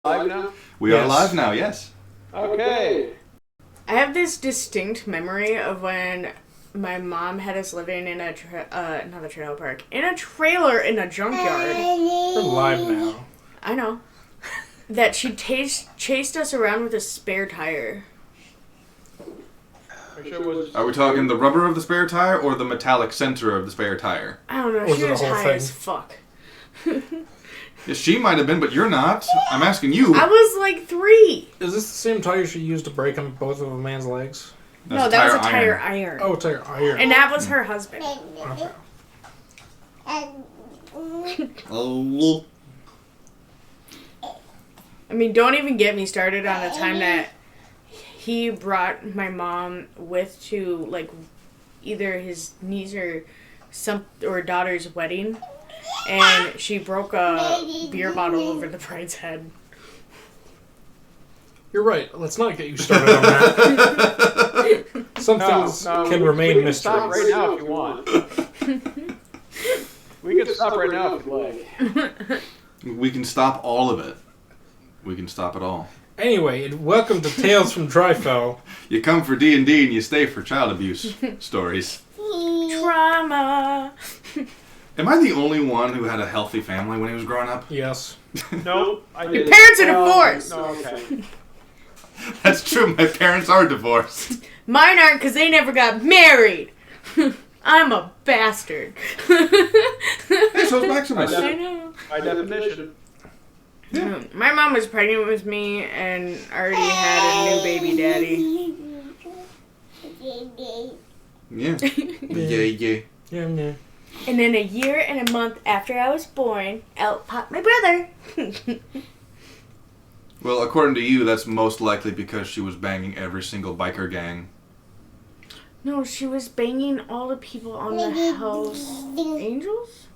Live now? We are live now, yes. Okay. I have this distinct memory of when my mom had us living in a not a trailer park, in a trailer in a junkyard. We're live now. I know. That she chased us around with a spare tire. Are we talking the rubber of the spare tire or the metallic center of the spare tire? I don't know. Was She it was the whole high thing? as fuck. Yeah, she might have been, but you're not. I'm asking you. I was like 3. Is this the same tire she used to break on both of a man's legs? No, that was a tire iron. Oh, tire iron. And that was her husband. Okay. Oh. I mean, don't even get me started on the time that he brought my mom with to, like, either his niece or daughter's wedding, and she broke a beer bottle over the bride's head. You're right. Let's not get you started on that. Some things can remain mysteries. Stop right now if you want. We can stop right now if you like. We can stop all of it. We can stop it all. Anyway, welcome to Tales from Dryfell. You come for D&D and you stay for child abuse stories. Trauma. Am I the only one who had a healthy family when he was growing up? Yes. No, I didn't. Your parents are divorced. No, okay. That's true. My parents are divorced. Mine aren't because they never got married. I'm a bastard. Hey, so's Maximus. I know. By definition. Yeah. My mom was pregnant with me and already had a new baby daddy. Yeah. Yeah. Yeah. And then a year and a month after I was born, out popped my brother. Well, according to you, that's most likely because she was banging every single biker gang. No, she was banging all the people on the Hells Angels?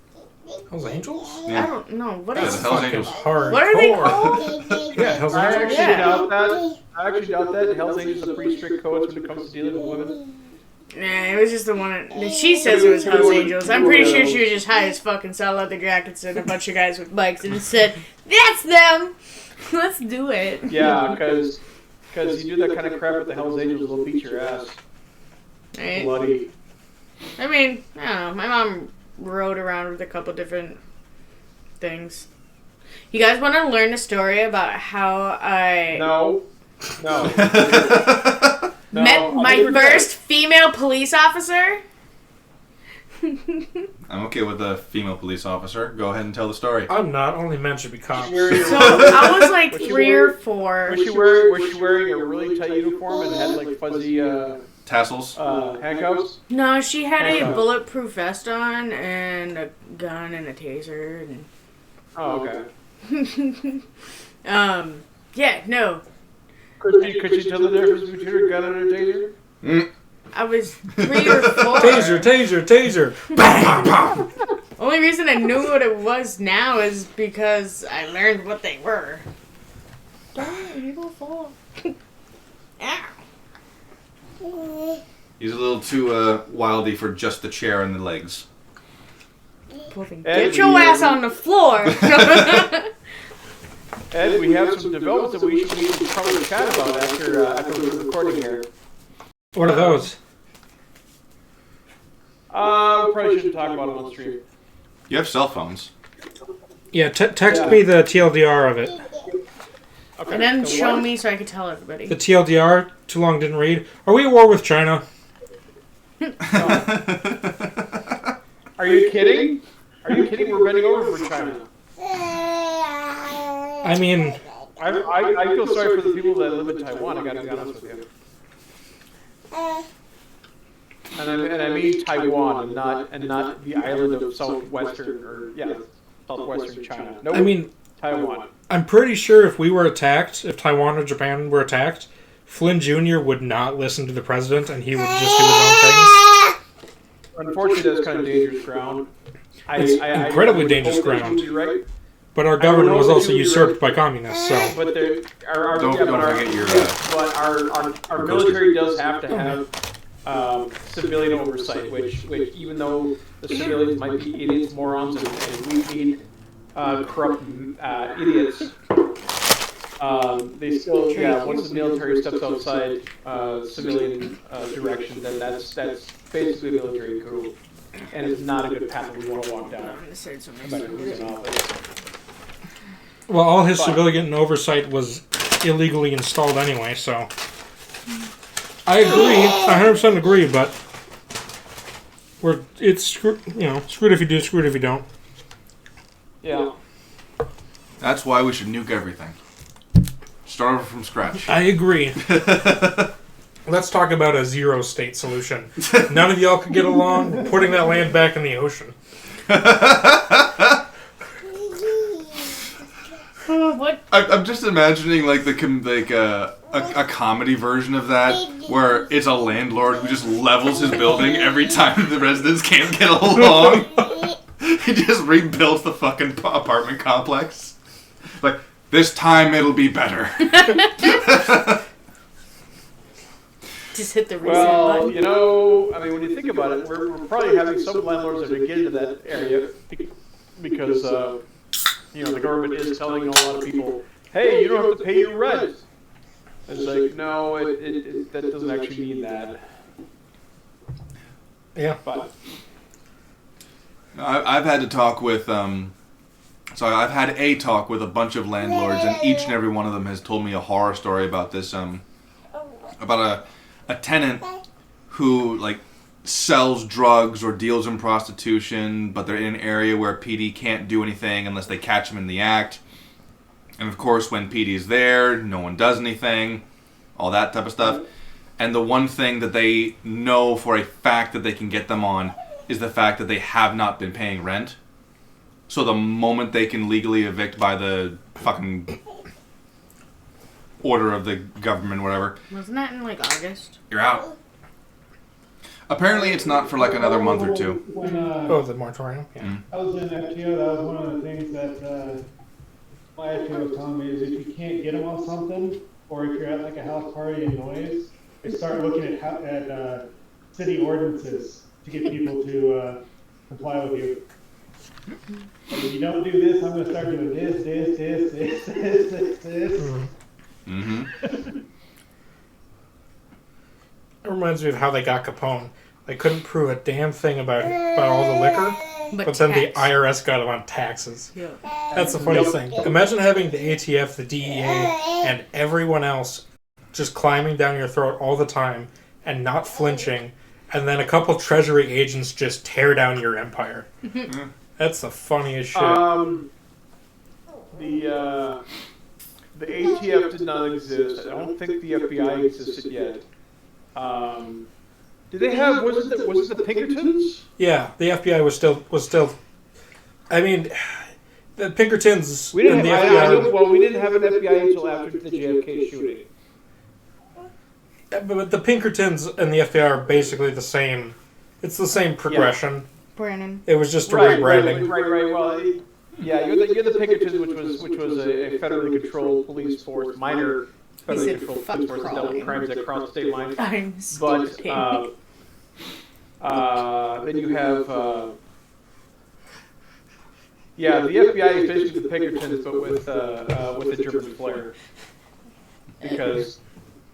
Hells Angels? Yeah. I don't know. What Yeah, is the Hells Fucking Angels. hardcore. What are they called? Yeah, Hells I Angels. actually Yeah. doubt that. I actually doubt that. Hell's Angels have pretty strict codes when it comes to dealing with women. Nah, it was just the one. She says it was Hells Angels. I'm pretty sure she was just high as fuck and saw leather jackets and a bunch of guys with bikes and said, "That's them. Let's do it." Yeah, because you do that kind of crap with the Hell's Angels, they'll beat your ass. Right? Bloody. I mean, I don't know. My mom rode around with a couple different things. You guys want to learn a story about how I No. met my first female police officer? I'm okay with a female police officer. Go ahead and tell the story. I'm not. Only men should be cops. So I was like Was she 3 or 4. Was she wearing a really tight uniform and had like fuzzy Tassels. handcuffs? No, she had a Okay. bulletproof vest on and a gun and a taser. And Oh, okay. yeah, no. Could she tell the difference between a gun and a taser? Mm. I was 3 or 4. Taser. Only reason I knew what it was now is because I learned what they were. Don't people fall. Ow. He's a little too wildy for just the chair and the legs. Get your ass on the floor. Ed, we have some developments that we should probably chat about after the recording here. What are those? We probably shouldn't talk about them on stream. You have cell phones. Yeah, text me the TLDR of it. Okay. And then so show what? me so I could tell everybody. The TLDR, too long didn't read. Are we at war with China? Are you kidding? Are you kidding? We're bending over for China. I mean, I feel sorry for the people that live in Taiwan. I gotta be honest with you. And I mean Taiwan, and not the island of southwestern China. No, I mean, Taiwan. I'm pretty sure if we were attacked, if Taiwan or Japan were attacked, Flynn Jr. would not listen to the president and he would just do his own thing. Unfortunately, that's kind of dangerous ground. It's incredibly dangerous ground. Right? But our government was also usurped by communists, so... But Don't forget our military does have to have civilian oversight, which even though the civilians might be idiots, morons, and weak-kneed, corrupt idiots, they still, once the military steps outside civilian direction, then that's basically a military coup. And it's not a good path that we want to walk down. No matter who's in office. Well, all his civilian oversight was illegally installed anyway, so... I agree. I 100% agree, but... It's screwed if you do, screwed if you don't. Yeah. That's why we should nuke everything. Start over from scratch. I agree. Let's talk about a zero-state solution. None of y'all could get along. We're putting that land back in the ocean. What? I'm just imagining like a comedy version of that, where it's a landlord who just levels his building every time the residents can't get along. He just rebuilds the fucking apartment complex. Like, this time it'll be better. Just hit the reset button. When you think about it, we're probably having some landlords that are getting into that area because, the government is telling a lot of people, hey, you don't have to pay your rent. It's like, no, that doesn't actually mean that. Yeah. But I've had to talk with, I've had a talk with a bunch of landlords, and each and every one of them has told me a horror story about this, about a tenant who, like, sells drugs or deals in prostitution, but they're in an area where PD can't do anything unless they catch them in the act. And of course, when PD's there, no one does anything, all that type of stuff. And the one thing that they know for a fact that they can get them on is the fact that they have not been paying rent. So the moment they can legally evict by the fucking order of the government, whatever. Wasn't that in, like, August? You're out. Apparently it's not for like another month or two. The moratorium? Yeah. I was in FTO, that was one of the things that my FTO was telling me is if you can't get them on something, or if you're at like a house party and noise, they start looking at city ordinances to get people to comply with you. Like, if you don't do this, I'm going to start doing this. Mm-hmm. It reminds me of how they got Capone. They couldn't prove a damn thing about all the liquor, but then the IRS got him on taxes. Yeah. That's the funniest thing. Imagine having the ATF, the DEA, and everyone else just climbing down your throat all the time and not flinching, and then a couple Treasury agents just tear down your empire. That's the funniest shit. The ATF did not exist. I don't think the FBI existed yet. Did they have? Was it the Pinkertons? Yeah, the FBI was still. I mean, the Pinkertons We didn't and the have, FBI. we didn't have an FBI until after the JFK shooting. But the Pinkertons and the FBI are basically the same. It's the same progression. Brandon. It was just a rebranding. Right. Well, you're the Pinkertons, which was a federally controlled police force, minor federally controlled police force that dealt with crimes that crossed state lines. I'm But speaking. then you have the FBI is basically the Pinkertons, but with a German flair, because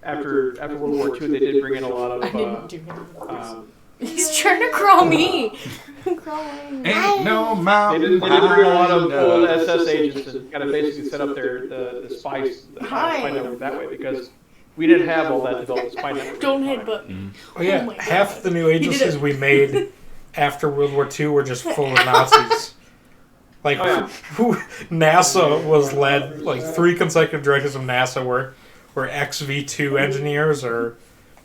after World War II they did bring in a lot of. I didn't do him. He's trying to crawl me. Ain't no mountain. They did bring a lot of old SS agents and kind of basically set up the spy network that way, because we didn't have all that developed spy network. Don't headbutt me. Oh yeah, my God. half the new agencies we made after World War II were just full of Nazis. Like, NASA was led, like 3 consecutive directors of NASA were XV2 engineers or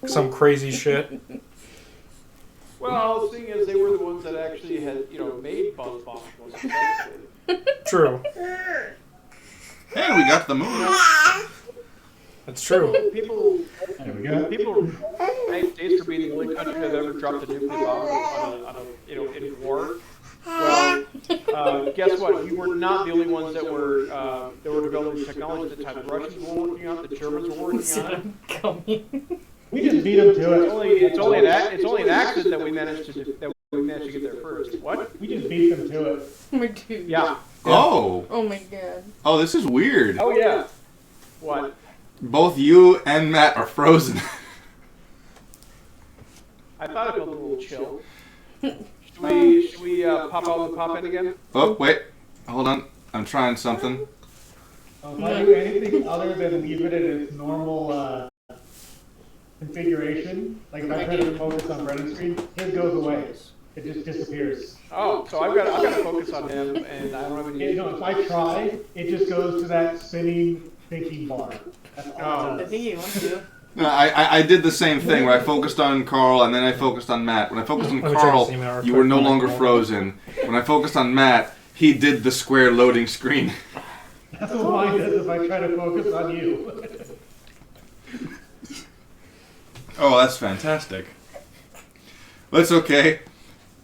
some crazy shit. Well, seeing as they were the ones that actually had, made buzz bombs. True. Hey, we got the moon. That's true. People, There we go. United States for being the only country that ever dropped a nuclear bomb in war. Well, guess what? We were not the only ones that were developing technology at the time. The Russians were working on it. The Germans were working on it. We just beat them to it. It's only an accident that we managed to get there first. What? We just beat them to it. My dude. Yeah. Oh. Oh my God. Oh, this is weird. Oh yeah. What? Both you and Matt are frozen. I thought it felt a little chill. Should we pop out and pop in again? Oh, wait. Hold on. I'm trying something. If I do anything other than leave it in its normal configuration, like if I try to focus on Brennan's screen, his goes away. It just disappears. Oh, so I've got to focus on him, and I don't have any. If I try, it just goes to that spinning thinking bar. That's all it I does. think he wants to. No, I did the same thing where I focused on Carl and then I focused on Matt. When I focused on Let me check Carl, this email real you were quick. no longer frozen. When I focused on Matt, he did the square loading screen. That's what mine does if I try to focus on you. Oh, that's fantastic. Well, it's okay.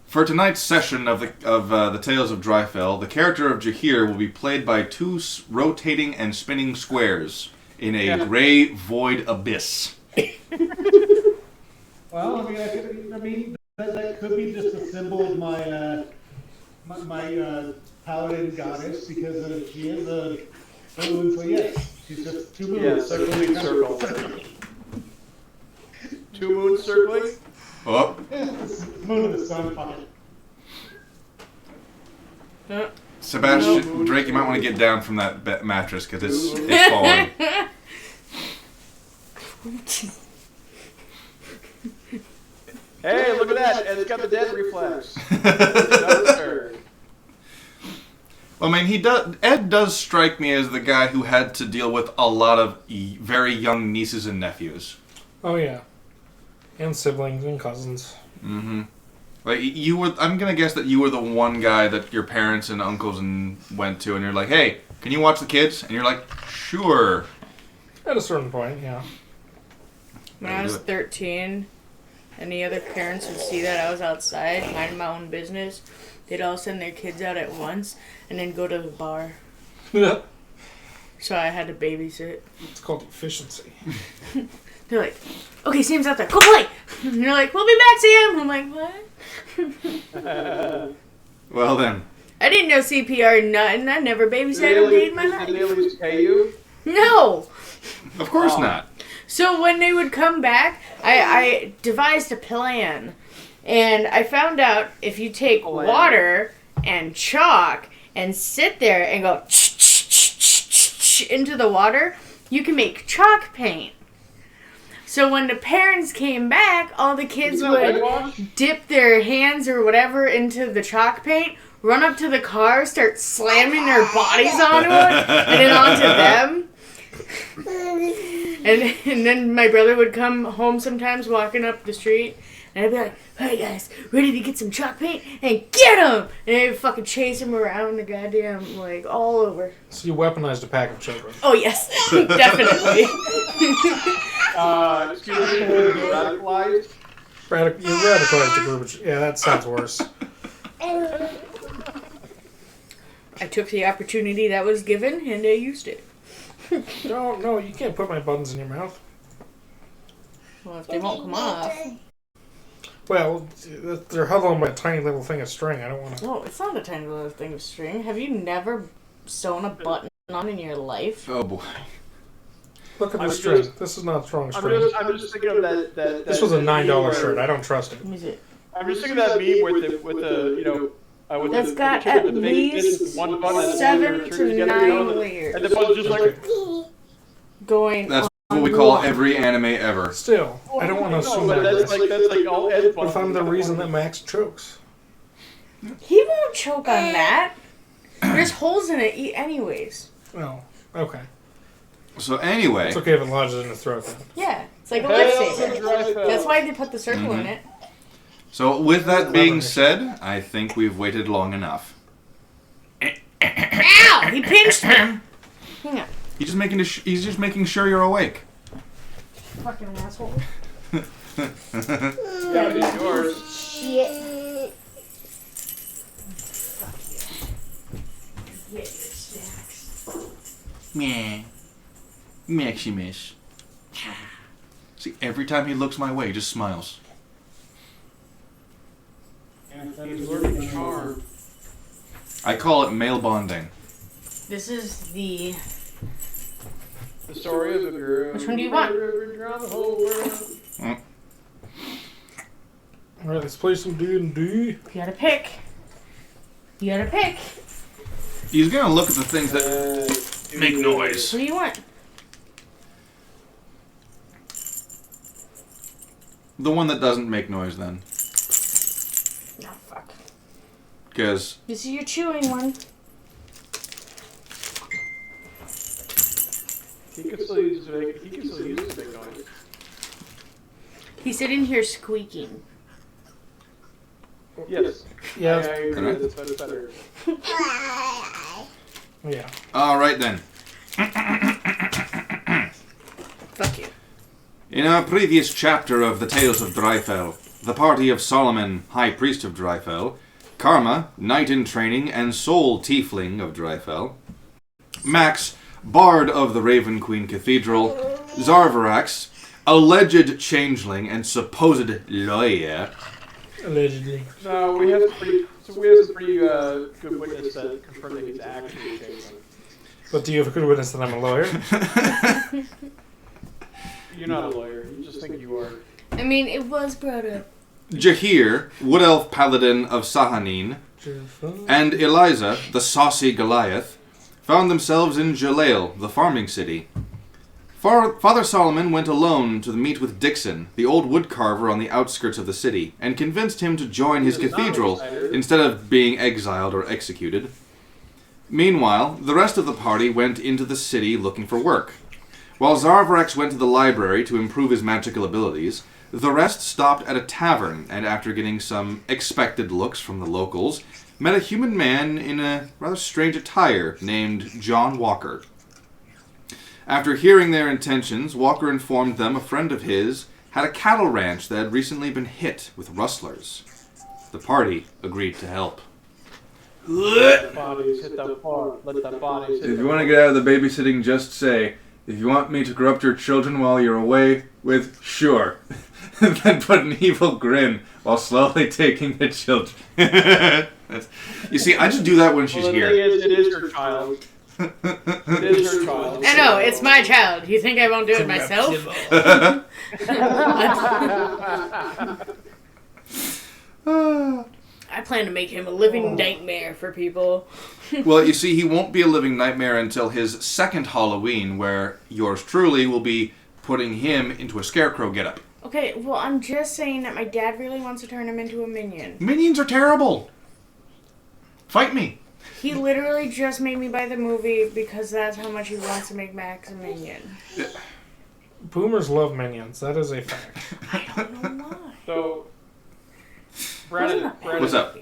For tonight's session of the Tales of Dryfell, the character of Jahir will be played by two rotating and spinning squares in a gray void abyss. Well, that could be just a symbol of my paladin goddess because she is a moon. So yes, she's just two moons. Yes, circling circle. Two moons circling? Oh, Moon of the sun. Fuck it. Sebastian, Drake, you might want to get down from that mattress because it's falling. Hey, look at that! And it's got the dead reflex. Well, I mean, Ed does strike me as the guy who had to deal with a lot of very young nieces and nephews. Oh yeah, and siblings and cousins. Mm-hmm. Like you were, I'm gonna guess that you were the one guy that your parents and uncles went to, and you're like, "Hey, can you watch the kids?" And you're like, "Sure." At a certain point, yeah. When I was 13, any other parents would see that I was outside, minding my own business, they'd all send their kids out at once and then go to the bar. So I had to babysit. It's called efficiency. They're like, okay, Sam's out there, go play! And they're like, we'll be back, Sam! I'm like, what? Well then. I didn't know CPR nothing. I never babysat a day in my Did they at life. least pay you? No! Of course not. So when they would come back, I devised a plan. And I found out if you take water and chalk and sit there and go into the water, you can make chalk paint. So when the parents came back, all the kids would dip their hands or whatever into the chalk paint, run up to the car, start slamming their bodies onto it, and then onto them. And then my brother would come home sometimes walking up the street, and I'd be like, "Hey guys, ready to get some chalk paint? And get him!" And I'd fucking chase him around the goddamn, like, all over. So you weaponized a pack of children. Oh yes, definitely. Excuse me, radicalized? You radicalized the group. Yeah, that sounds worse. I took the opportunity that was given, and I used it. No, you can't put my buttons in your mouth. Well, if they won't come off. Well, they're held on by a tiny little thing of string. I don't want to. No, it's not a tiny little thing of string. Have you never sewn a button on in your life? Oh boy. Look at the I'm string. just- This is not strong string. I'm just thinking of that. This was a $9 shirt. I don't trust it. Let me see. I'm just thinking of that meme with the with That's the got chick with at the big least fist, one button that's 7 holding her to shirt together, 9 layers. and the button's just like. Going That's on what we call one. every anime ever. Still, I don't want to No, assume but that. that's like all Ed What if I'm the reason that Max chokes? He won't choke on that. There's holes in it anyways. Oh, okay. So anyway, It's okay if it lodges in his throat then. Yeah, it's like a Hey, lifesaver. Dryfell. That's why they put the circle in it. so with that being said, I think we've waited long enough. Ow! He pinched me. Hang on. He's just making sure you're awake. Fucking asshole. Yeah, it is yours. Shit. Get your snacks. Meh. Maximus. See, every time he looks my way, he just smiles. He's learning charm. I call it male bonding. This is the The story of a girl. Which one do you want? Around the whole world. Alright, let's play some D&D. You gotta pick. You gotta pick. He's gonna look at the things that make noise. What do you want? The one that doesn't make noise, then. Oh, fuck. Because... This is your chewing one. He can still use it to make noise. He's sitting here squeaking. Yes. Yeah. I agree. That's better. Yeah. Alright then. Fuck you. In our previous chapter of the Tales of Dryfell, the party of Solomon, High Priest of Dryfell, Karma, Knight in Training and Soul Tiefling of Dryfell, Max, Bard of the Raven Queen Cathedral, Zarvarax, alleged changeling and supposed lawyer. Allegedly. No, we have some pretty good witness that confirm that he's actually changing. But do you have a good witness that I'm a lawyer? You're not a lawyer. You just think you are. I mean, it was brought up. Jahir, Wood Elf Paladin of Sahanin, and Eliza, the saucy Goliath, found themselves in Jaleel, the farming city. Father Solomon went alone to meet with Dixon, the old woodcarver on the outskirts of the city, and convinced him to join his cathedral instead of being exiled or executed. Meanwhile, the rest of the party went into the city looking for work. While Zarvarax went to the library to improve his magical abilities, the rest stopped at a tavern and, after getting some expected looks from the locals, met a human man in a rather strange attire named John Walker. After hearing their intentions, Walker informed them a friend of his had a cattle ranch that had recently been hit with rustlers. The party agreed to help. Let the bodies hit the floor. Let the bodies hit If you want to get out of the babysitting, just say, if you want me to corrupt your children while you're away, with sure. Then put an evil grin while slowly taking the children. You see, I just do that when she's here. The thing is, it is her child. It is her child. I know, it's my child. You think I won't do it myself? I plan to make him a living nightmare for people. Well, you see, he won't be a living nightmare until his second Halloween, where yours truly will be putting him into a scarecrow getup. Okay, well, I'm just saying that my dad really wants to turn him into a minion. Minions are terrible. Fight me. He literally just made me buy the movie because that's how much he wants to make Max a minion. Boomers love minions. That is a fact. I don't know why. So, Brandon, What's up?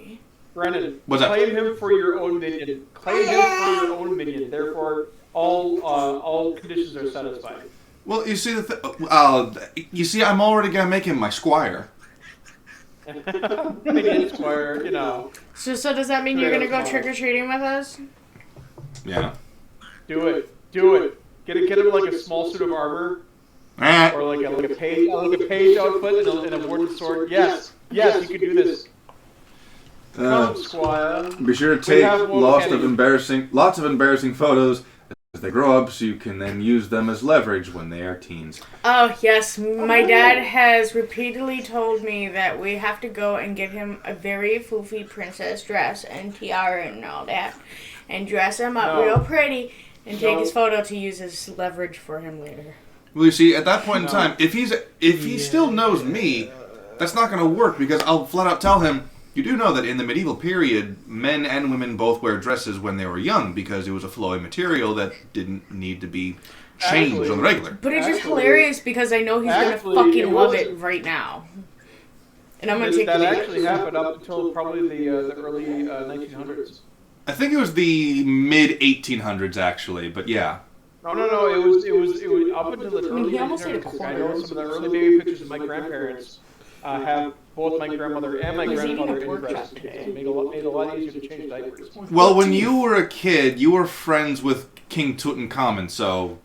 Brandon, What's up? claim him for your own minion. Claim him for your own minion. Therefore, all conditions are satisfied. Well, you see, I'm already gonna make him my squire. Minion squire, you know. So does that mean you're gonna go trick-or-treating with us? Yeah. Do it. Get him like a small suit of armor, or like a page outfit and a wooden sword. Yes, you can do this. Come, squire. Be sure to take lots of embarrassing photos as they grow up, so you can then use them as leverage when they are teens. Oh, yes. My dad has repeatedly told me that we have to go and get him a very foofy princess dress and tiara and all that, and dress him up real pretty, and take his photo to use as leverage for him later. Well, you see, at that point in time, if he still knows me, that's not going to work, because I'll flat out tell him, you do know that in the medieval period, men and women both wear dresses when they were young because it was a flowy material that didn't need to be changed on the regular. But it's just hilarious because I know he's going to fucking love it right now. And I'm going to take that the actually happened up until probably the early 1900s. I think it was the mid-1800s, actually, but yeah. No. It was up until the early he almost ate a 1900s. I know some of the early baby pictures of my grandparents have both my grandmother and my grandfather in dresses because it made a lot easier to change diapers. Well, when you were a kid, you were friends with King Tutankhamun, so...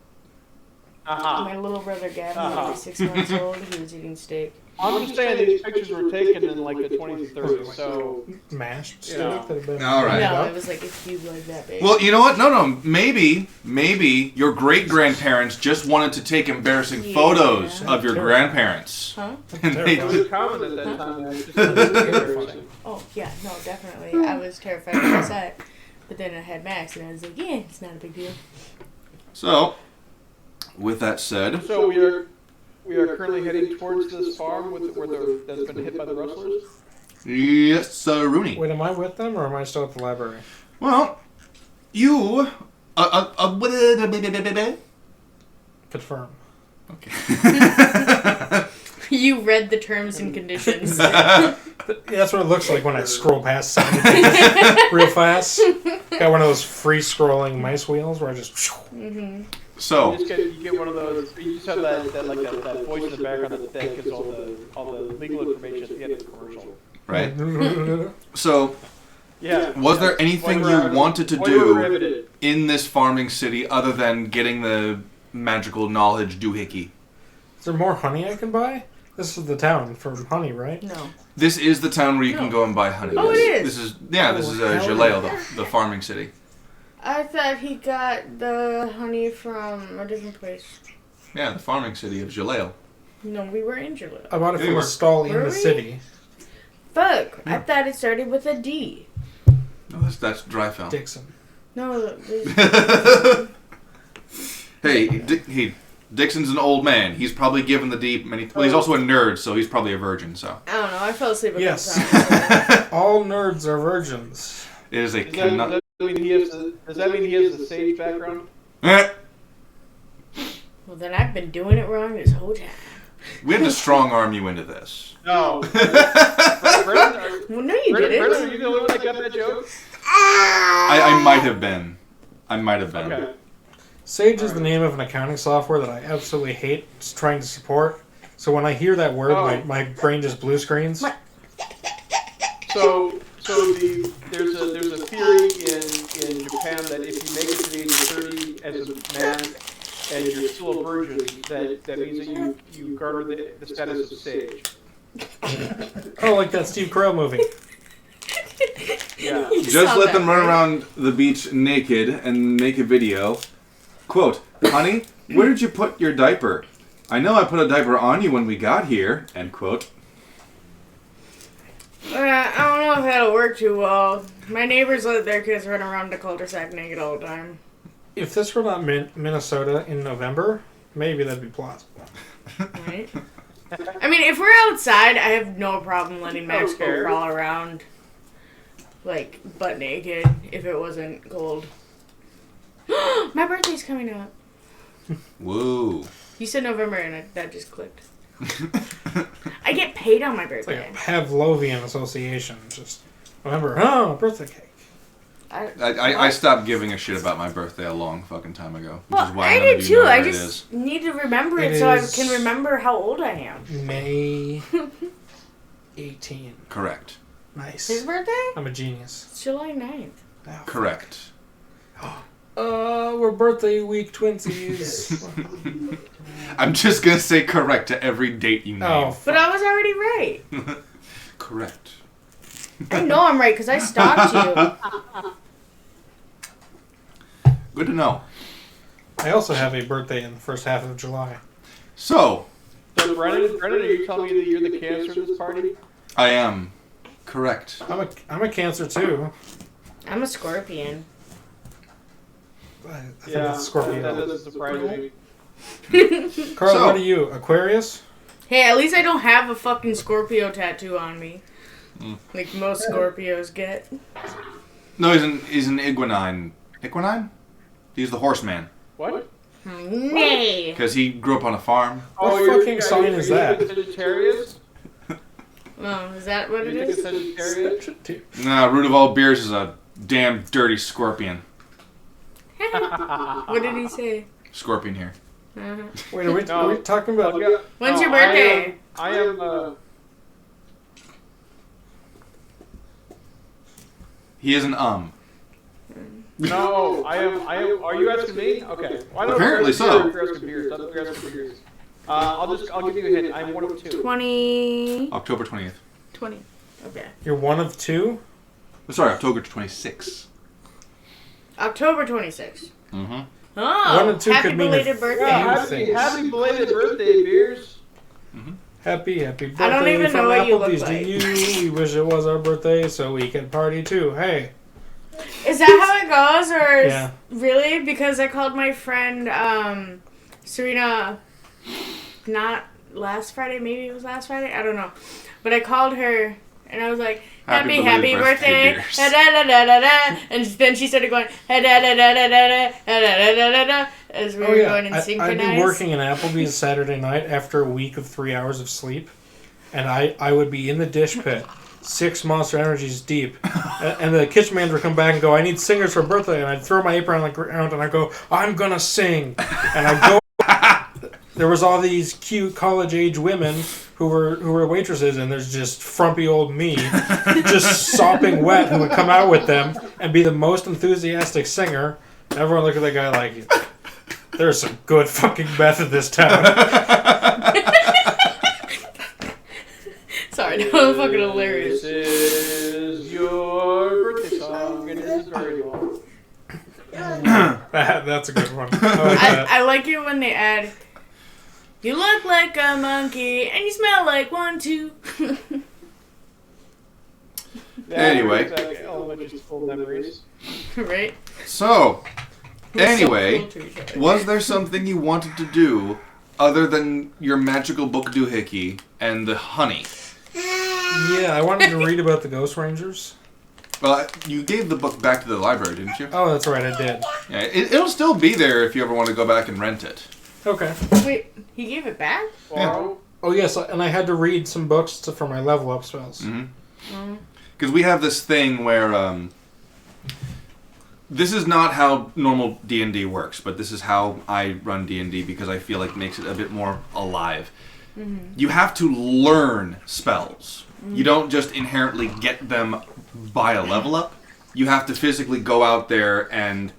My little brother Gavin was 6 months old. He was eating steak. I'm just saying these pictures were taken in like the 20s and 30s, so Mashed steak Yeah. that had been All right. made No, up. it was like a cube like that big. Well, you know what? No. Maybe your great-grandparents just wanted to take embarrassing Yeah. photos of your grandparents. Huh? And they it was common at that time. It's just embarrassing. Oh, yeah, no, definitely. I was terrified of beset. But then I had Max, and I was like, yeah, it's not a big deal. So, with that said, So we are currently heading towards this farm that's been hit by the rustlers. yes, sir, Rooney. Wait, am I with them or am I still at the library? Well, you. Confirm. Okay. You read the terms and conditions. But yeah, that's what it looks like when I scroll past something real fast. Got one of those free scrolling mice wheels where I just. So, You get one of those. You just have that voice in the background that gives all the legal information at the end of the commercial. right. So, Yeah. was there anything you wanted to do in this farming city other than getting the magical knowledge doohickey? Is there more honey I can buy? This is the town for honey, right? No. This is the town where you can go and buy honey. Oh, it is? This is Jaleo, the farming city. I thought he got the honey from a different place. Yeah, the farming city of Jaleo. No, we were in Jaleo. I bought it from Anywhere. a stall in Were the we? city. Fuck, I thought it started with a D. No, that's Dryfell. Dixon. No, Hey, Dixon's an old man. He's probably given the deep many. Well, he's also a nerd, so he's probably a virgin. So I don't know. I fell asleep a Yes. couple times. All nerds are virgins. it is a. Does that mean he has the sage background? Well, then I've been doing it wrong this whole time. We had to strong arm you into this. No. Brendan, Well, no, you are didn't. you the only one that got that joke? I might have been. Okay. Sage is the name of an accounting software that I absolutely hate trying to support. So when I hear that word, my brain just blue screens. So there's a theory in Japan that if you make it to the age of 30 as a man and you're still a virgin, that means that you garner the status of sage. Oh, like that Steve Carell movie. Yeah. Just let them run around the beach naked and make a video. Quote, honey, where did you put your diaper? I know I put a diaper on you when we got here. End quote. I don't know if that'll work too well. My neighbors let their kids run around the cul-de-sac naked all the time. If this were not Minnesota in November, maybe that'd be plausible. Right? I mean, if we're outside, I have no problem letting Max go crawl around, like, butt naked, if it wasn't cold. My birthday's coming up. Whoa. You said November, and that just clicked. I get paid on my It's like birthday. a Pavlovian association. Just remember, oh, birthday cake. I stopped giving a shit about my birthday a long fucking time ago. Which Well, is why I none of did you too. know I what it just is. need to remember It it so I is- can remember how old I am. May 18. Correct. Nice. His birthday? I'm a genius. It's July 9th. Correct. We're birthday week twinsies. I'm just gonna say correct to every date you name. Oh, But I was already right. Correct. I know I'm right because I stalked you. Good to know. I also have a birthday in the first half of July. So, So Brendan, are you telling me that you're the cancer of this party? I am correct. I'm a Cancer too. I'm a Scorpion. I think it's Scorpio. That doesn't surprise me. Carl, So- what are you? Aquarius? Hey, at least I don't have a fucking Scorpio tattoo on me. Like most Scorpios get. No, he's an iguanine. Iguanine? He's the horseman. What? Nay. Because he grew up on a farm. What fucking sign is that? Sagittarius? Oh, is that what it You think it's is? Sagittarius? Nah, root of all beers is a damn dirty scorpion. What did he say? Scorpion here. Uh-huh. Wait, are we talking about? When's your birthday? I am He is an No, I am. Are you asking me? Okay. Well, I know Apparently so. You're asking beers. You're asking beers. I'll give you a hint. I'm one of 2. 20. October 20th. 20. Okay. You're one of 2? Sorry, October 26th. October 26th. Mm-hmm. Oh, One and 2 happy could mean belated a birthday. few Happy belated birthday, beers. Happy birthday I don't even from know what you look Applebee's like. to you. We wish it was our birthday so we can party too. Hey. Is that how it goes, or is, Yeah. really? Because I called my friend Serena, not last Friday, maybe it was last Friday, I don't know. But I called her and I was like, happy birthday, da da da da da, and then she started going da da da da da da da da da as we were going in I'd synchronized. be working in Applebee's Saturday night after a week of 3 hours of sleep, and I would be in the dish pit, 6 Monster Energies deep, and the kitchen manager would come back and go, I need singers for birthday, and I'd throw my apron on the ground and I'd go, I'm gonna sing, and I'd go. There was all these cute college-age women who were waitresses, and there's just frumpy old me, just sopping wet, who would come out with them and be the most enthusiastic singer. Everyone looked at the guy like, there's some good fucking meth in this town. Sorry, that was fucking hilarious. This is your birthday song, and this is very long. That's a good one. I like that. I like it when they add, you look like a monkey and you smell like one too. Anyway. Exactly. Elementary school memories. Right? So, We're so anyway, cool to each other. was there something you wanted to do other than your magical book doohickey and the honey? Yeah, I wanted to read about the Ghost Rangers. Well, you gave the book back to the library, didn't you? Oh, that's right, I did. Yeah, it'll still be there if you ever want to go back and rent it. Okay. Wait, he gave it back? Borrow. Oh, yes, and I had to read some books for my level up spells. Because we have this thing where this is not how normal D&D works, but this is how I run D&D because I feel like it makes it a bit more alive. You have to learn spells. You don't just inherently get them by a level up. You have to physically go out there and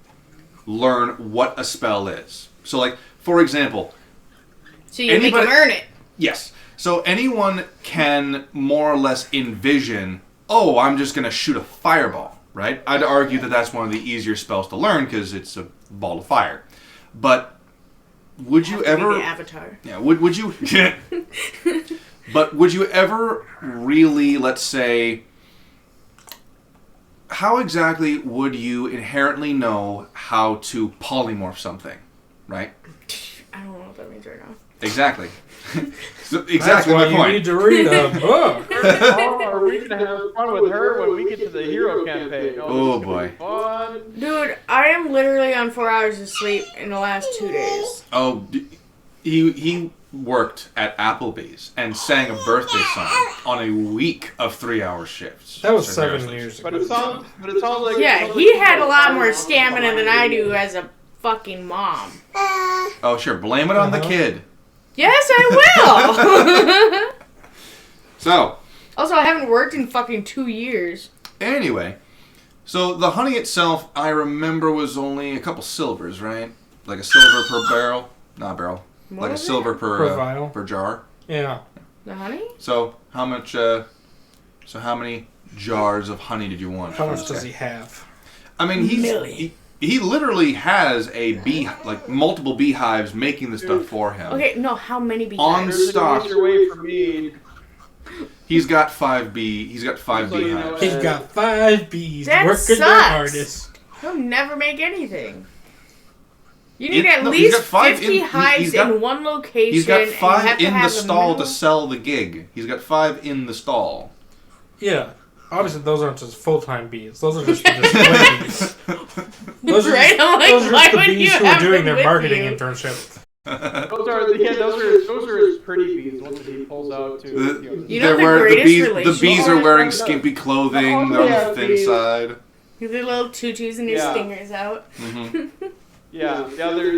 learn what a spell is. So, like, for example... So you make them earn it. Yes. So anyone can more or less envision, oh, I'm just going to shoot a fireball, right? I'd argue that that's one of the easier spells to learn because it's a ball of fire. But would you ever... The Avatar. Yeah, would you... But would you ever really, let's say... How exactly would you inherently know how to polymorph something, right? I don't know what that means right now. Exactly. So, That's exactly why my you point. need to read a book. Oh, are we going to have fun with her when we get to the hero campaign? Oh, this is boy. gonna be fun. Dude, I am literally on 4 hours of sleep in the last 2 days. Oh, he worked at Applebee's and sang a birthday song on a week of 3-hour shifts. That was So 7 seriously. years But ago. it sounds like... Yeah, he had a lot more stamina than I do as a fucking mom. Oh, sure. Blame it on the kid. Yes, I will! So, Also, I haven't worked in fucking 2 years. anyway. So, the honey itself, I remember, was only a couple silvers, right? Like a silver per barrel. Not barrel. What Like a was silver it? per Per vial. per jar. Yeah. The honey? So, how much... so, how many jars of honey did you want? How much does he have? I mean, Million. he literally has a bee, like multiple beehives making the stuff for him. Okay, no, how many bees? On There's stock. an easier way for me. He's got 5 beehives. So, you know, He's got 5 bees That working their sucks. hardest. He'll never make anything. You need It- at no, he's least got 5 50 in- hives he's got- in one location. He's got and you 5 have to in the have a stall to minimum- sell the gig. He's got 5 in the stall. Yeah. Obviously, those aren't just full-time bees. Those are just the display bees. Those are Right? just, I'm like, those are why just the would bees you who are have doing them their with marketing you? internship. Those are his pretty bees. Ones that he pulls out to. You know the the greatest bees. The relationship? bees are wearing skimpy clothing. They're on Yeah, the thin bees. side. With their little tutus and their Yeah. stingers out. Yeah, the other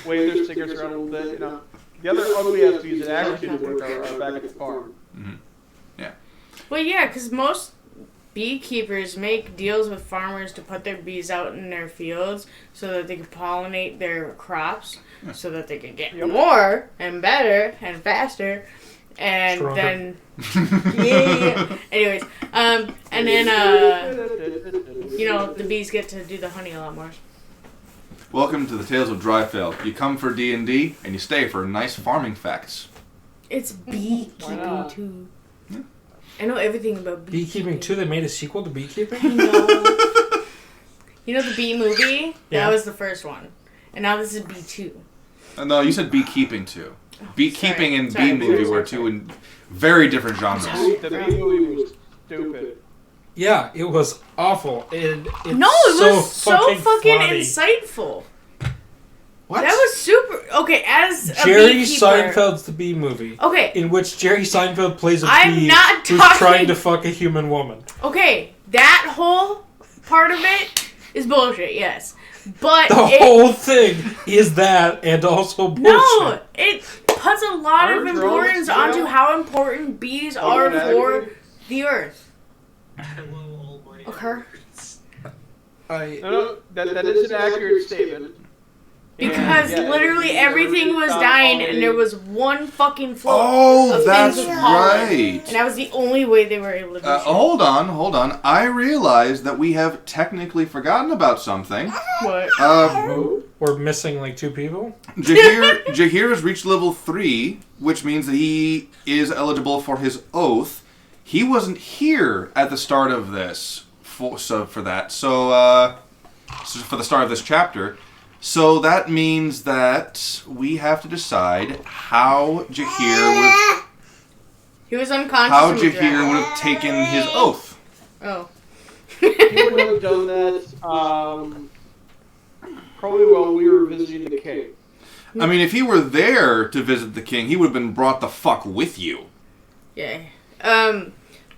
wave their stingers around a little bit. You know, the other ugly ass bees that actually do the work are back at the farm. Well, yeah, because most beekeepers make deals with farmers to put their bees out in their fields so that they can pollinate their crops, so that they can get more and better and faster, and Stronger. then anyways, and then the bees get to do the honey a lot more. Welcome to the Tales of Dryfell. You come for D&D, and you stay for nice farming facts. It's beekeeping too. Yeah. I know everything about Beekeeping 2, they made a sequel to Beekeeping? I know. You know the Bee movie? Yeah. That was the first one. And now this is B2. No, you said beekeeping too. Beekeeping and sorry, bee movie sorry. were two in very different genres. The Bee movie was stupid. Yeah, it was awful. It's No, it was so fucking funny. insightful. What? That was super. Okay, as a Jerry beekeeper. Seinfeld's The Bee Movie. Okay, In which Jerry Seinfeld plays a I'm bee not who's talking- trying to fuck a human woman. okay, that whole part of it is bullshit, yes. But The whole thing is that, and also bullshit. no, it puts a lot of Our importance girls, onto yeah. how important bees are for the earth. Okay. No, that is an accurate statement. Because And, yeah, literally everything was dying, and there was one fucking float Oh, of that's things with pollen. right. And that was the only way they were able to do shit. Hold on. I realize that we have technically forgotten about something. What? We're missing like 2 people? Jahir has reached level 3, which means that he is eligible for his oath. He wasn't here at the start of this, for the start of this chapter. So that means that we have to decide how Jahir He was unconscious. would have taken his oath. Oh. He would have done that probably while we were visiting the king. I mean, if he were there to visit the king, he would have been brought the fuck with you. Yeah.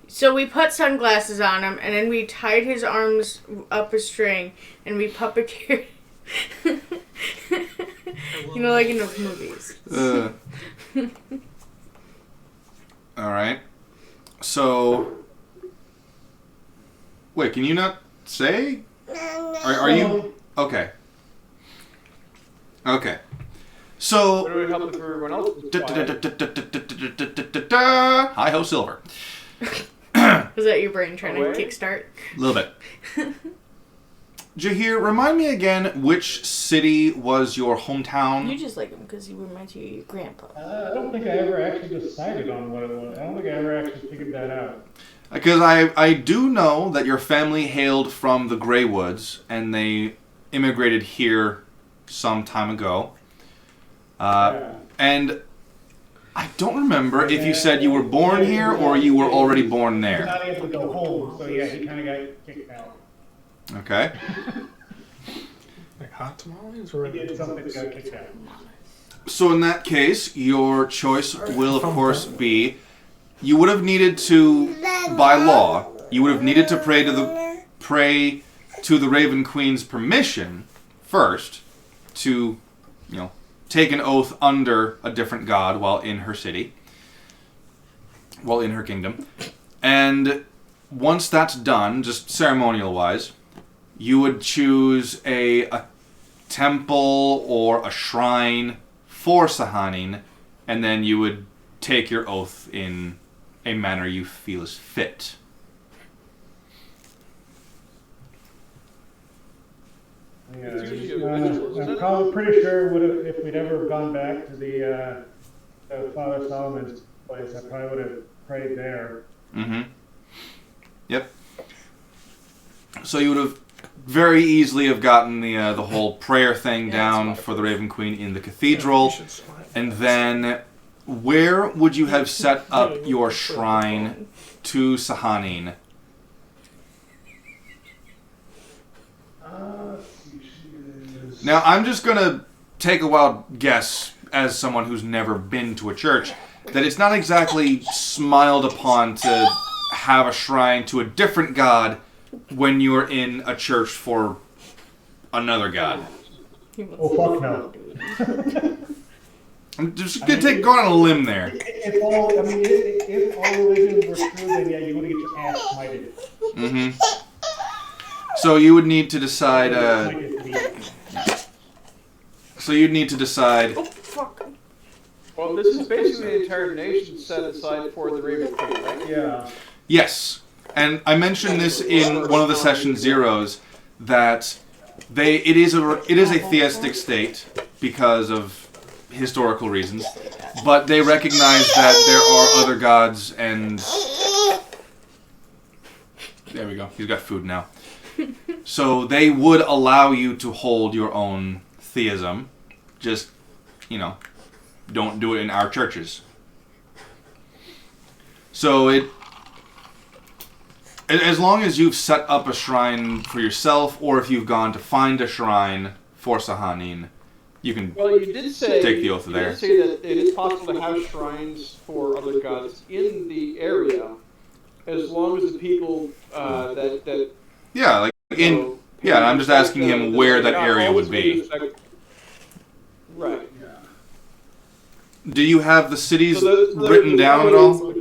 So we put sunglasses on him, and then we tied his arms up a string, and we puppeteered. Like in those movies. Alright. So... Wait, can you not say? Are you... Okay. Okay. So... Would it help if everyone else was quiet? Hi-ho, Silver. Was that your brain trying to kickstart? A little bit. Jahir, remind me again, which city was your hometown? You just like him because he reminds you of your grandpa. I don't think I ever actually decided on what it was. I don't think I ever actually figured that out. Because I do know that your family hailed from the Grey Woods, and they immigrated here some time ago. And I don't remember if you said you were born here or you were already born He's there. not able to go home, so yeah, he kind of got kicked out. Okay. Like hot tamales? Or He did something that got kicked out. So in that case, your choice will of course be, you would have needed to, by law, you would have needed to pray to the Raven Queen's permission first to, take an oath under a different god while in her city, while in her kingdom. And once that's done, just ceremonial-wise, you would choose a temple or a shrine for Sahanin, and then you would take your oath in a manner you feel is fit. It's usually a ritual, isn't I'm it? probably pretty sure if we'd ever gone back to the Father Solomon's place, I probably would have prayed there. Mm-hmm. Yep. So you would have very easily have gotten the whole prayer thing down for the Raven Queen in the cathedral, and then where would you have set up your shrine to Sahanin? Now I'm just gonna take a wild guess as someone who's never been to a church that it's not exactly smiled upon to have a shrine to a different god when you're in a church for another god. Oh, fuck no. I'm just going on a limb there. If all religions were true, then yeah, you would get your ass smited. Mm-hmm. So you would need to decide. So you'd need to decide. Oh, fuck. Well, this is basically the entire nation set aside for the Raven King, right? Yeah. Yes, and I mentioned this in one of the session zeros that it is a theistic state because of historical reasons, but they recognize that there are other gods, and there we go. He's got food now. So they would allow you to hold your own theism, just don't do it in our churches. So as long as you've set up a shrine for yourself, or if you've gone to find a shrine for Sahanin, you can you did say, take the oath there. You did say that it is possible to have shrines for other gods in the area, as long as the people that yeah, like in yeah. I'm just asking him where that area would be. Right. Do you have the cities written down at all?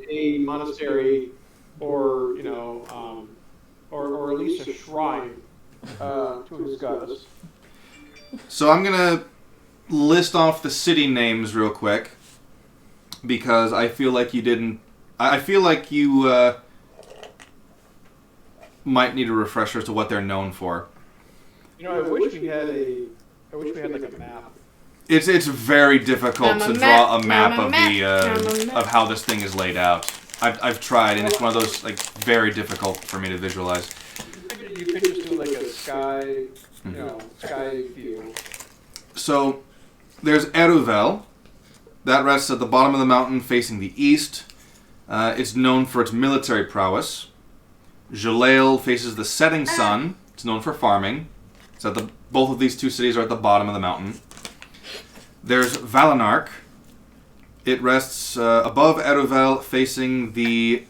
A monastery, or or at least a shrine to his goddess. So I'm gonna list off the city names real quick because I feel like you didn't. I feel like you might need a refresher as to what they're known for. I wish we had like a map. It's very difficult to draw a map of how this thing is laid out. I've tried, and it's one of those like very difficult for me to visualize. You could just do like a sky, sky view. So there's Eruvel. That rests at the bottom of the mountain facing the east. It's known for its military prowess. Jalale faces the setting sun. It's known for farming. Both of these two cities are at the bottom of the mountain. There's Valinark. It rests above Eruvel, facing the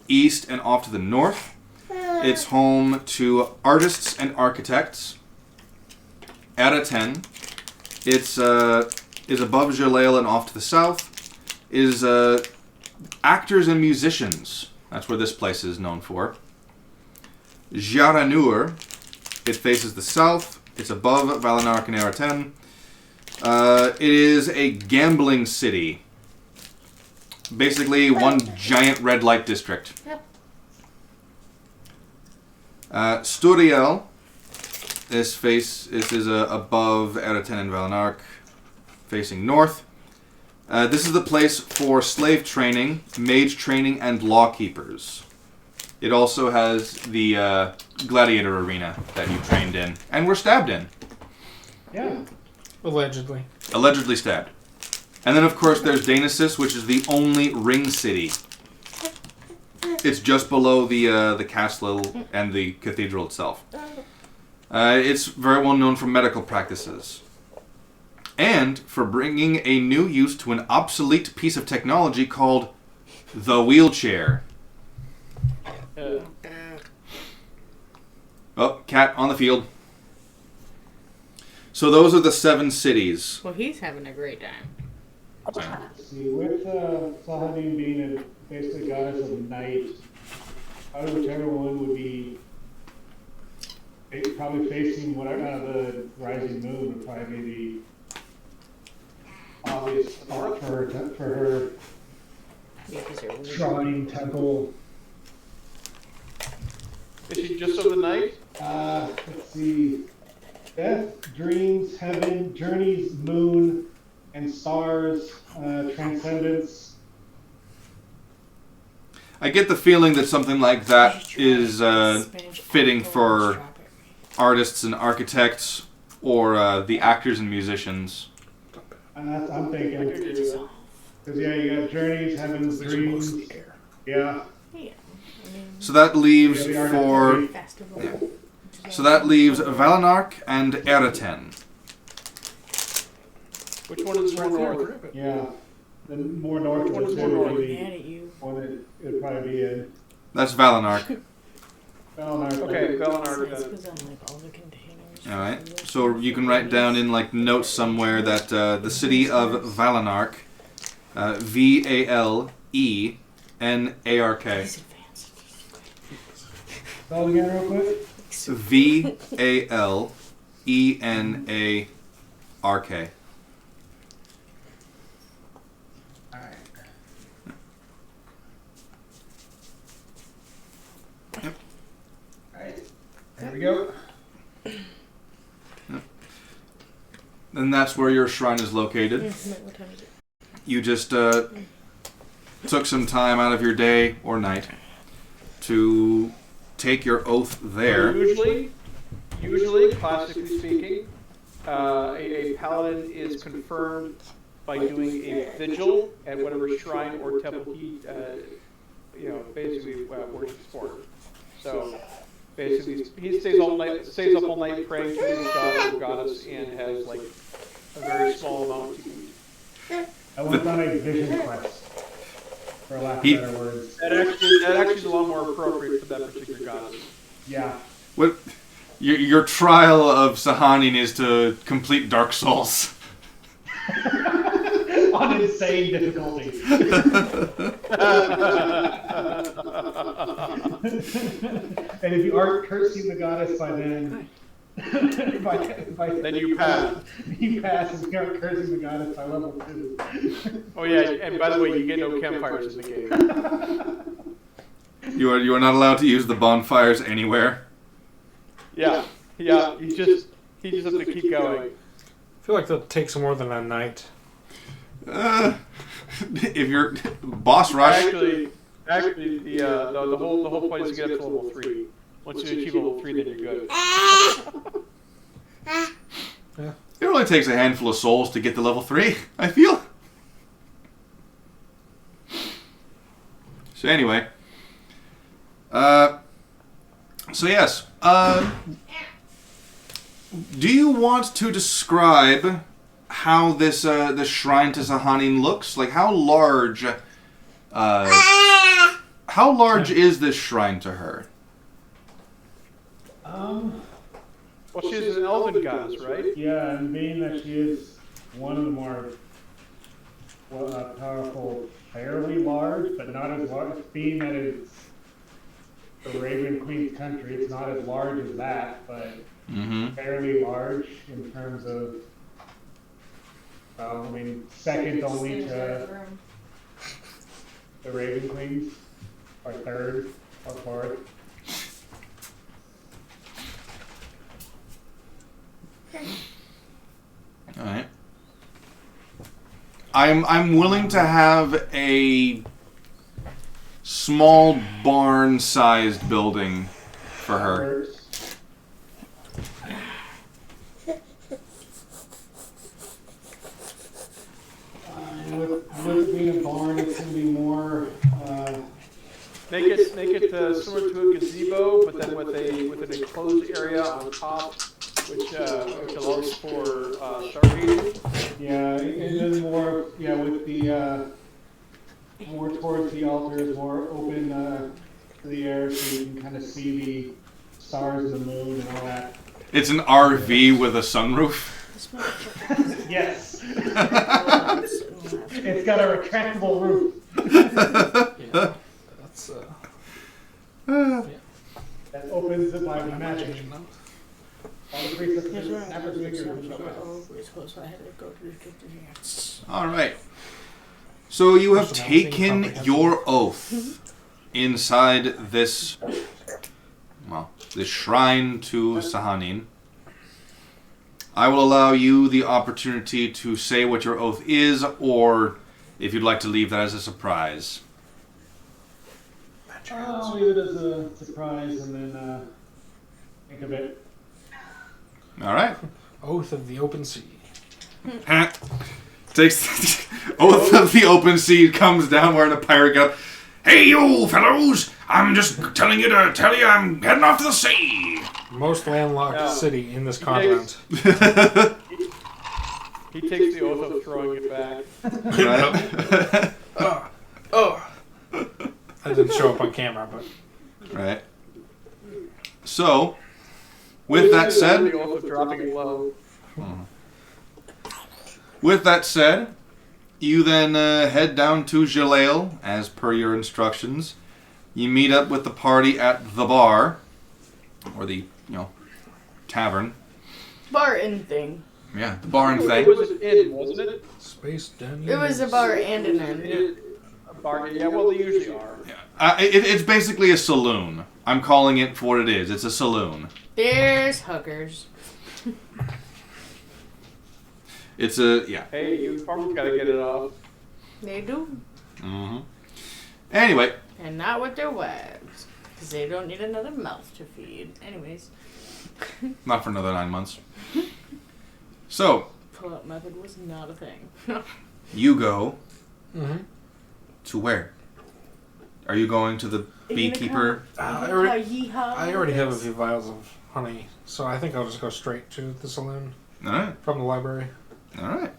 east and off to the north. It's home to artists and architects. Araten. It's is above Jalale and off to the south. Is actors and musicians. That's where this place is known for. Jaranur. It faces the south. It's above Valinark and Araten. It is a gambling city. Basically, one giant red light district. Yep. Sturiel. This is above Araten and Valinark, facing north. This is the place for slave training, mage training, and law keepers. It also has the gladiator arena that you trained in and were stabbed in. Yeah. Allegedly. Allegedly stabbed. And then, of course, there's Danesis, which is the only ring city. It's just below the castle and the cathedral itself. It's very well known for medical practices. And for bringing a new use to an obsolete piece of technology called the wheelchair. Oh, cat on the field. So those are the 7 cities. Well, he's having a great time. See, with Sahanin being basically goddess of night, whichever one would be probably facing the rising moon would probably be the obvious spot for her shrine, temple. Is she just of the night? Let's see. Death, dreams, heaven, journeys, moon, and stars, transcendence. I get the feeling that something like that is fitting for artists and architects or the actors and musicians. And that's I'm thinking. Because you got journeys, heavens, dreams. Yeah. So that leaves Valinark and Araten. Which one is more north? Yeah. The more north Which one is more north? One it would probably be in. That's Valinark. Valinark. Okay, Valinark. It's on like all the containers. All right. So you can write down in like notes somewhere that the city of Valenark, Valenark. Spell it again real quick. Valenark. Alright. Yep. Alright. There we go. And that's where your shrine is located. What time is it? You just took some time out of your day or night to take your oath there. Usually, classically speaking, a paladin is confirmed by doing a vigil at whatever shrine or temple he, basically worships for. So, basically, he stays up all night praying to his god or goddess and has like a very small amount to eat. I went on a vision quest, for lack of better words. That actually is a lot more appropriate for that particular goddess. Yeah. What your trial of Sahanin is to complete Dark Souls. On insane difficulty. And if you aren't cursing the goddess by then, Then you pass. You pass if you aren't cursing the goddess by level 2. Oh yeah, and by the way, you get no campfires in the game. You are not allowed to use the bonfires anywhere. Yeah. You just have to keep going. I feel like that takes more than a night. If you're boss rush, Actually, the whole point is to get up to level 3. Once you achieve level 3, then you're good. it only takes a handful of souls to get to level 3, I feel. So anyway, so yes, do you want to describe how this shrine to Sahanin looks? Like how large is this shrine to her? Well, she's an elven goddess, right? Yeah, and being that she is one of the more powerful, fairly large, but not as large, being that it's the Raven Queen's country, it's not as large as that, but fairly large in terms of, second only to the Raven Queens, or third, or fourth. All right. I'm willing to have a small barn-sized building for her. With being a barn, it's going to be more. Make it similar to a gazebo, but then with an enclosed area on top, which allows for stargazing. Yeah, and then more. Yeah, with the more towards the altar is more open to the air, so you can kind of see the stars and the moon and all that. It's an RV with a sunroof. Yes. It's got a retractable roof. Yeah, that's That opens it by magic. All the precepts never All right. So you have taken your oath inside this shrine to Sahanin. I will allow you the opportunity to say what your oath is, or if you'd like to leave that as a surprise. I'll leave it as a surprise and then think of it. All right. Oath of the Open Sea. Takes Oath of the Open Sea, comes down wearing a pirate cap. Hey, you fellows! I'm just telling you to tell you I'm heading off to the sea. Most landlocked city in this continent. He takes the oath of throwing it back. Right. That didn't show up on camera, but Right. So, With that said, The oath of dropping it low. with that said, you then head down to Jalale, as per your instructions. You meet up with the party at the bar, or the, tavern. Bar in thing. Yeah, the bar and It thing. was an inn, wasn't it? Space Denny. It was a bar and an inn. A bar. Yeah, well, they usually are. It's basically a saloon. I'm calling it for what it is. It's a saloon. There's hookers. It's a, yeah. Hey, you farmers gotta get it off. They do. Mm-hmm. Anyway, And not with their wives. Because they don't need another mouth to feed. Anyways. not for another 9 months. So, Pull-out method was not a thing. you go Mm-hmm. to where? Are you going to the beekeeper? I already have a few vials of honey, so I think I'll just go straight to the saloon Alright, from the library. alright.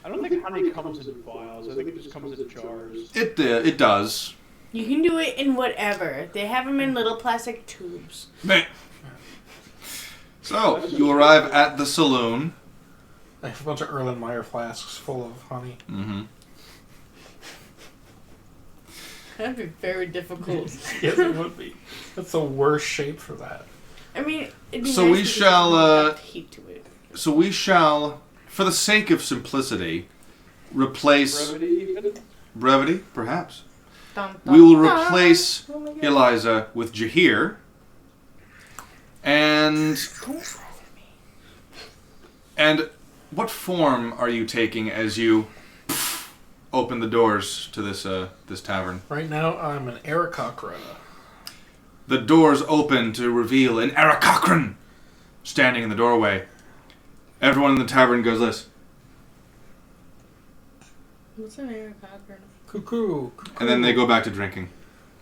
I don't think honey comes in vials. I think it just comes in jars. It does. You can do it in whatever. They have them in little plastic tubes. Meh. So, you arrive at the saloon. I have a bunch of Erlenmeyer flasks full of honey. Mm-hmm. That'd be very difficult. Yes, it would be. That's the worst shape for that. I mean, it'd be So nice we because shall, you have heat to it. So we shall, for the sake of simplicity, replace... Brevity, perhaps. Dun, dun, We will dun. replace Oh my God. Eliza with Jahir. And what form are you taking as you open the doors to this tavern? Right now, I'm an Aarakocra. The doors open to reveal an Aarakocran standing in the doorway. Everyone in the tavern goes this. What's an Aarakocra? Cuckoo. And then they go back to drinking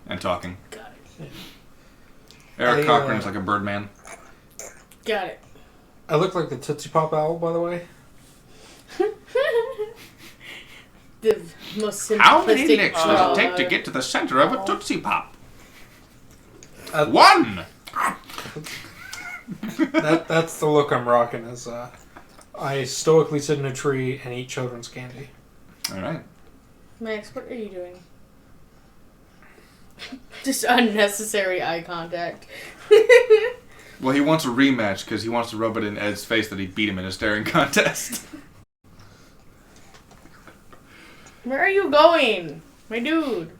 and talking. Got it. Aarakocran's like a birdman. Got it. I look like the Tootsie Pop owl, by the way. The most simplistic How many licks does draw. it take to get to the center of a Tootsie Pop? Uh, 1! That's the look I'm rocking. Is I stoically sit in a tree and eat children's candy. Alright. Max, what are you doing? Just unnecessary eye contact. Well, he wants a rematch because he wants to rub it in Ed's face that he beat him in a staring contest. Where are you going? My dude.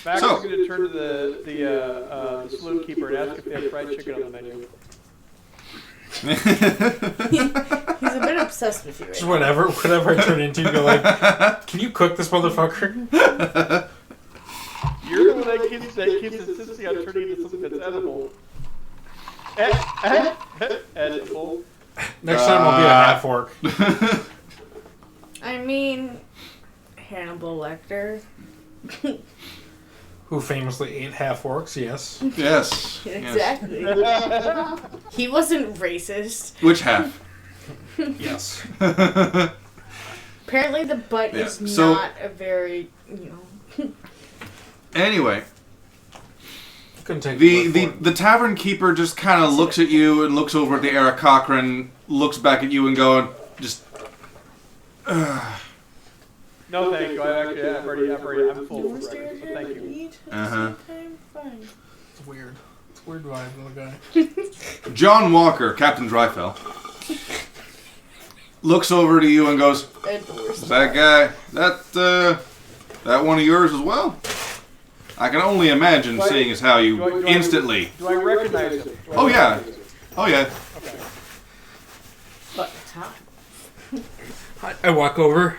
Max So- is going to turn to the saloon keeper and ask if they have fried chicken on the menu. He's a bit obsessed with you right Just now. whatever I turn into, you're like, can you cook this motherfucker? You're the one that keeps insisting on turning into something that's edible. Edible. Next time I'll be a half orc. I mean, Hannibal Lecter. Who famously ate half orcs, yes. Yes. Exactly. He wasn't racist. Which half? Yes. Apparently the butt Yeah, is so- not a very, Anyway, Couldn't take the tavern keeper just kind of looks at you and looks over at the Aarakocran, looks back at you and going, just... No, thank you. I'm full for breakfast, so thank you. Uh-huh. Fine. It's weird. It's a weird vibe, little guy. John Walker, Captain Dryfell, looks over to you and goes, Endorsed. that guy, that one of yours as well? I can only imagine, Do I- seeing as how you do I- instantly... Do I recognize him? Oh, yeah. Oh, yeah. Okay. But time. I walk over.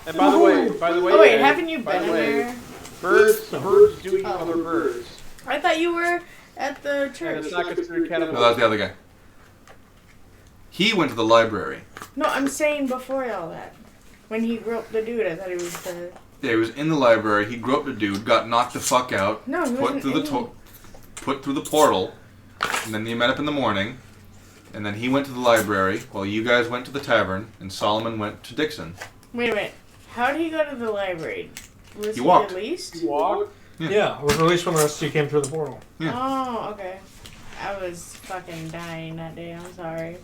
And by the way, Oh wait, Ed, haven't you by been the in way, there? birds doing other birds. I thought you were at the And church. it's not considered cannibalism. No, that was the other guy. He went to the library. No, I'm saying before all that. When he groped the dude, I thought he was the... Yeah, he was in the library. He groped a dude, got knocked the fuck out, No, he put wasn't through put through the portal, and then they met up in the morning. And then he went to the library while you guys went to the tavern, and Solomon went to Dixon. Wait a minute. How did he go to the library? Was He walked. At least? You walk. Yeah, it was released when the rest of you came through the portal. Yeah. Oh, okay. I was fucking dying that day. I'm sorry.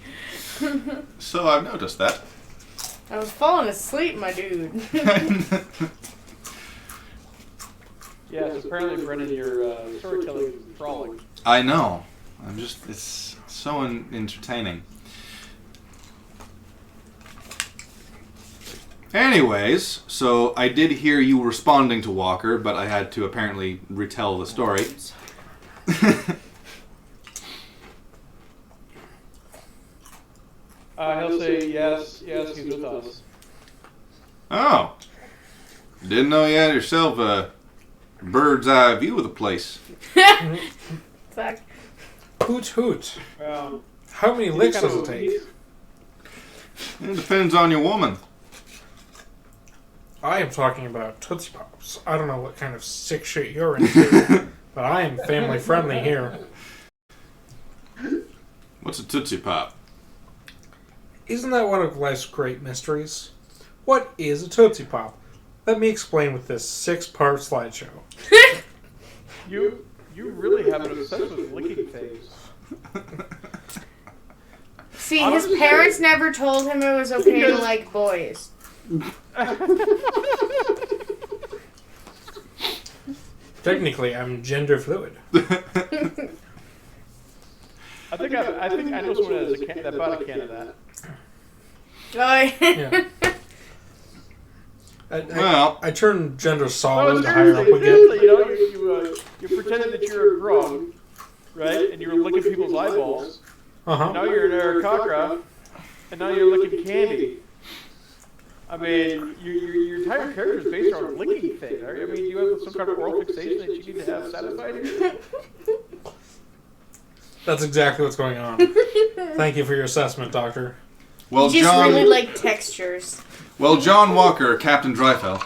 So I've noticed that. I was falling asleep, my dude. Yes, apparently, Brennan, your storytelling is enthralling. I know. It's so entertaining. Anyways, so I did hear you responding to Walker, but I had to apparently retell the story. He'll say, yes, he's with us. Oh. Didn't know you had yourself a bird's eye view of the place. Fuck. Hoot hoot. Well, How many licks does it take? It depends on your woman. I am talking about Tootsie Pops. I don't know what kind of sick shit you're into, but I am family friendly here. What's a Tootsie Pop? Isn't that one of life's great mysteries? What is a Tootsie Pop? Let me explain with this 6-part slideshow. you really have an obsession with licking things. See, his parents never told him it was okay to like boys. Technically, I'm gender fluid. I think I know someone that bought a can of that. Oh, Yeah. Well, I turn gender solid No, the higher up we seriously, get. you know, you pretended that you're a grog, right? And you were licking people's eyeballs. Uh-huh. Now you're an Aarakocra, and now you're licking candy. I mean, your entire character is based on licking things. Right? I mean, you have some kind of oral fixation that you need to have satisfied here. That's exactly what's going on. Thank you for your assessment, Doctor. well, he just John. really like textures. Well, John Walker, Captain Dryfell,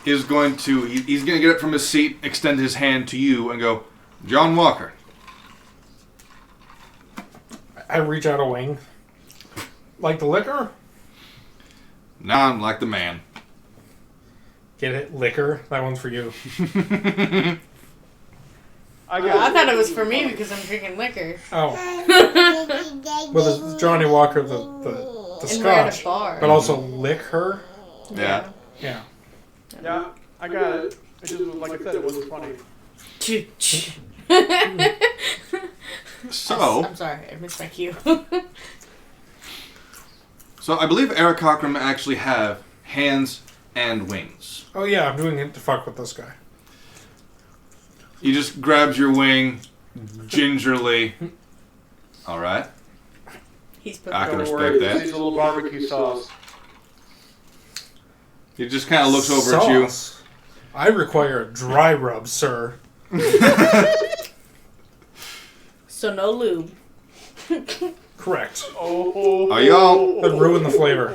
is going to he's going to get up from his seat, extend his hand to you, and go, John Walker. I reach out a wing. Like the liquor? Now I'm like the man. Get it? Liquor? That one's for you. I I thought it was for me because I'm drinking liquor. Oh. Well, there's Johnny Walker, the And we're at a scotch. bar. But also lick her? Yeah. Yeah. Yeah, I got it. It just was, like I said, it wasn't funny. So, I'm sorry, I missed my cue. so I believe Aarakocra actually have hands and wings. Oh yeah, I'm doing it to fuck with this guy. He just grabs your wing gingerly. All right. He's I can Don't respect worry, that. it's a little barbecue sauce. He just kind of looks over at you. Sauce. I require a dry rub, sir. So no lube. Correct. Oh. Are y'all That ruined the flavor.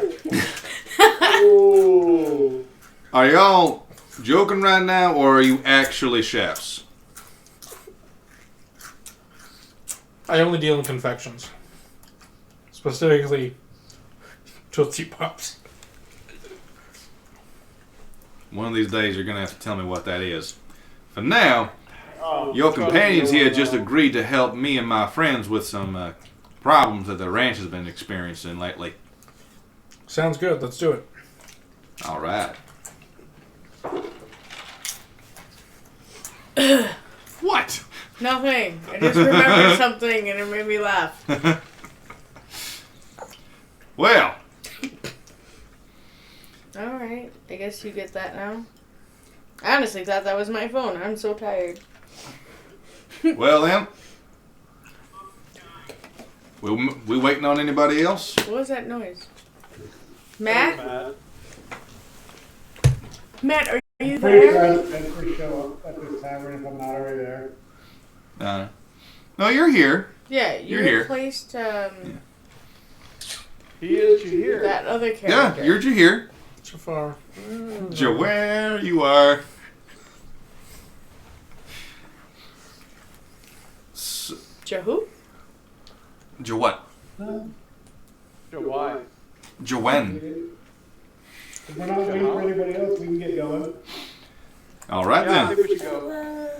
Oh. are y'all joking right now, or are you actually chefs? I only deal in confections. Specifically, Tootsie Pops. One of these days, you're gonna have to tell me what that is. For now, Oh, your trust companions me, here just agreed to help me and my friends with some problems that the ranch has been experiencing lately. Sounds good. Let's do it. All right. What? Nothing. I just remembered something and it made me laugh. Well, Alright, I guess you get that now. I honestly thought that was my phone. I'm so tired. well then. We waiting on anybody else? What was that noise? Matt? Matt, are you Pretty sure there? I'd Spencer show up at this tavern if I'm not already there. No, you're here. Yeah, you You're here. replaced He is here. that other Yeah, character. you're here. So far. Where you are. Jehu? What? So why? Joanne. If we're not waiting for anybody else, we can get going. All right, Yeah, I then. think we should go.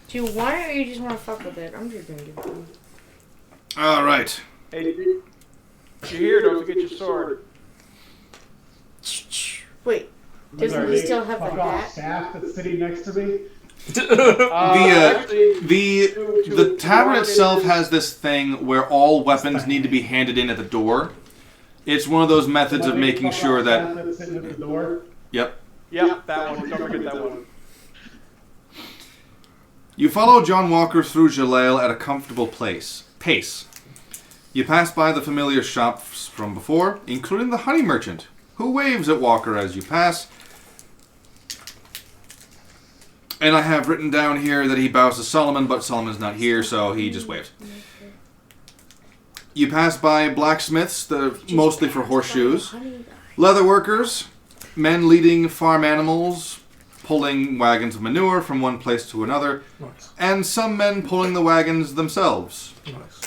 Do you want it or you just want to fuck with it? I'm just gonna give it to you. All right. Hey, you here? Don't forget your sword. Wait, With our doesn't he big still have the fuck off hat? staff that's sitting next to me. Actually, The tavern itself has this thing where all weapons need to be handed in at the door. It's one of those methods of My big making fuck sure off that. staff that's sitting at the door. Yep. yeah, that one. Don't forget that one. You follow John Walker through Jalale at a comfortable pace. You pass by the familiar shops from before, including the honey merchant, who waves at Walker as you pass. And I have written down here that he bows to Solomon, but Solomon's not here, so he just waves. You pass by blacksmiths, mostly for horseshoes, leather workers, men leading farm animals, pulling wagons of manure from one place to another, Nice. and some men pulling the wagons themselves. Nice.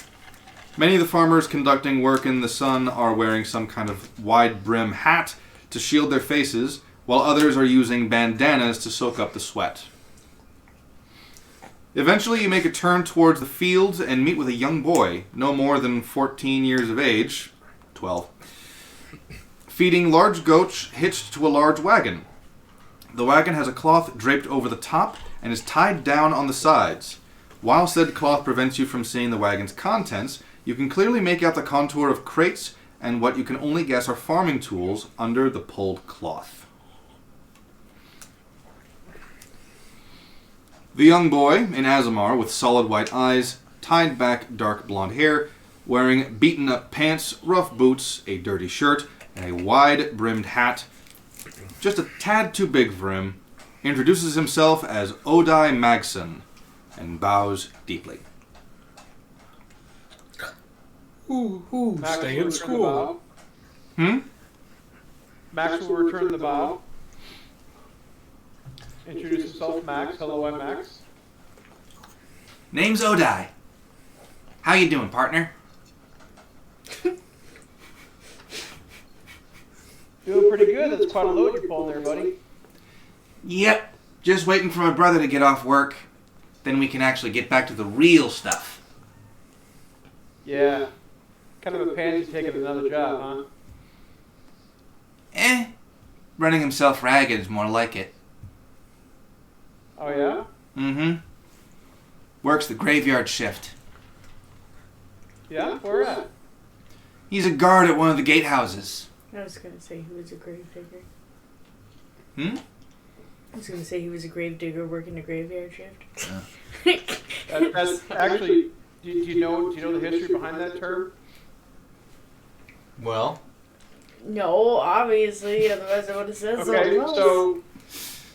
Many of the farmers conducting work in the sun are wearing some kind of wide brim hat to shield their faces, while others are using bandanas to soak up the sweat. Eventually, you make a turn towards the fields and meet with a young boy, no more than 14 years of age, 12, feeding large goats hitched to a large wagon. The wagon has a cloth draped over the top and is tied down on the sides. While said cloth prevents you from seeing the wagon's contents, you can clearly make out the contour of crates and what you can only guess are farming tools under the pulled cloth. The young boy, in Azamar, with solid white eyes, tied back dark blonde hair, wearing beaten-up pants, rough boots, a dirty shirt, and a wide-brimmed hat, just a tad too big for him, introduces himself as Odai Magson, and bows deeply. Ooh, Max stay will in return the school. bow. Max will return the bow. Introduce himself, Max. Hello, I'm Max. Name's Odai. How you doing, partner? Doing pretty good. That's quite a load you're pulling there, buddy. Yep, just waiting for my brother to get off work. Then we can actually get back to the real stuff. Yeah. Kind of a pansy taking another job, huh? Running himself ragged is more like it. Oh, yeah? Mm-hmm. Works the graveyard shift. Yeah? Where at? He's a guard at one of the gatehouses. I was gonna say he was a grave digger. Hmm? I was gonna say he was a grave digger working the graveyard shift. That's actually. Do you know the history behind that term? Well, No, obviously, otherwise I would have said Okay, something else.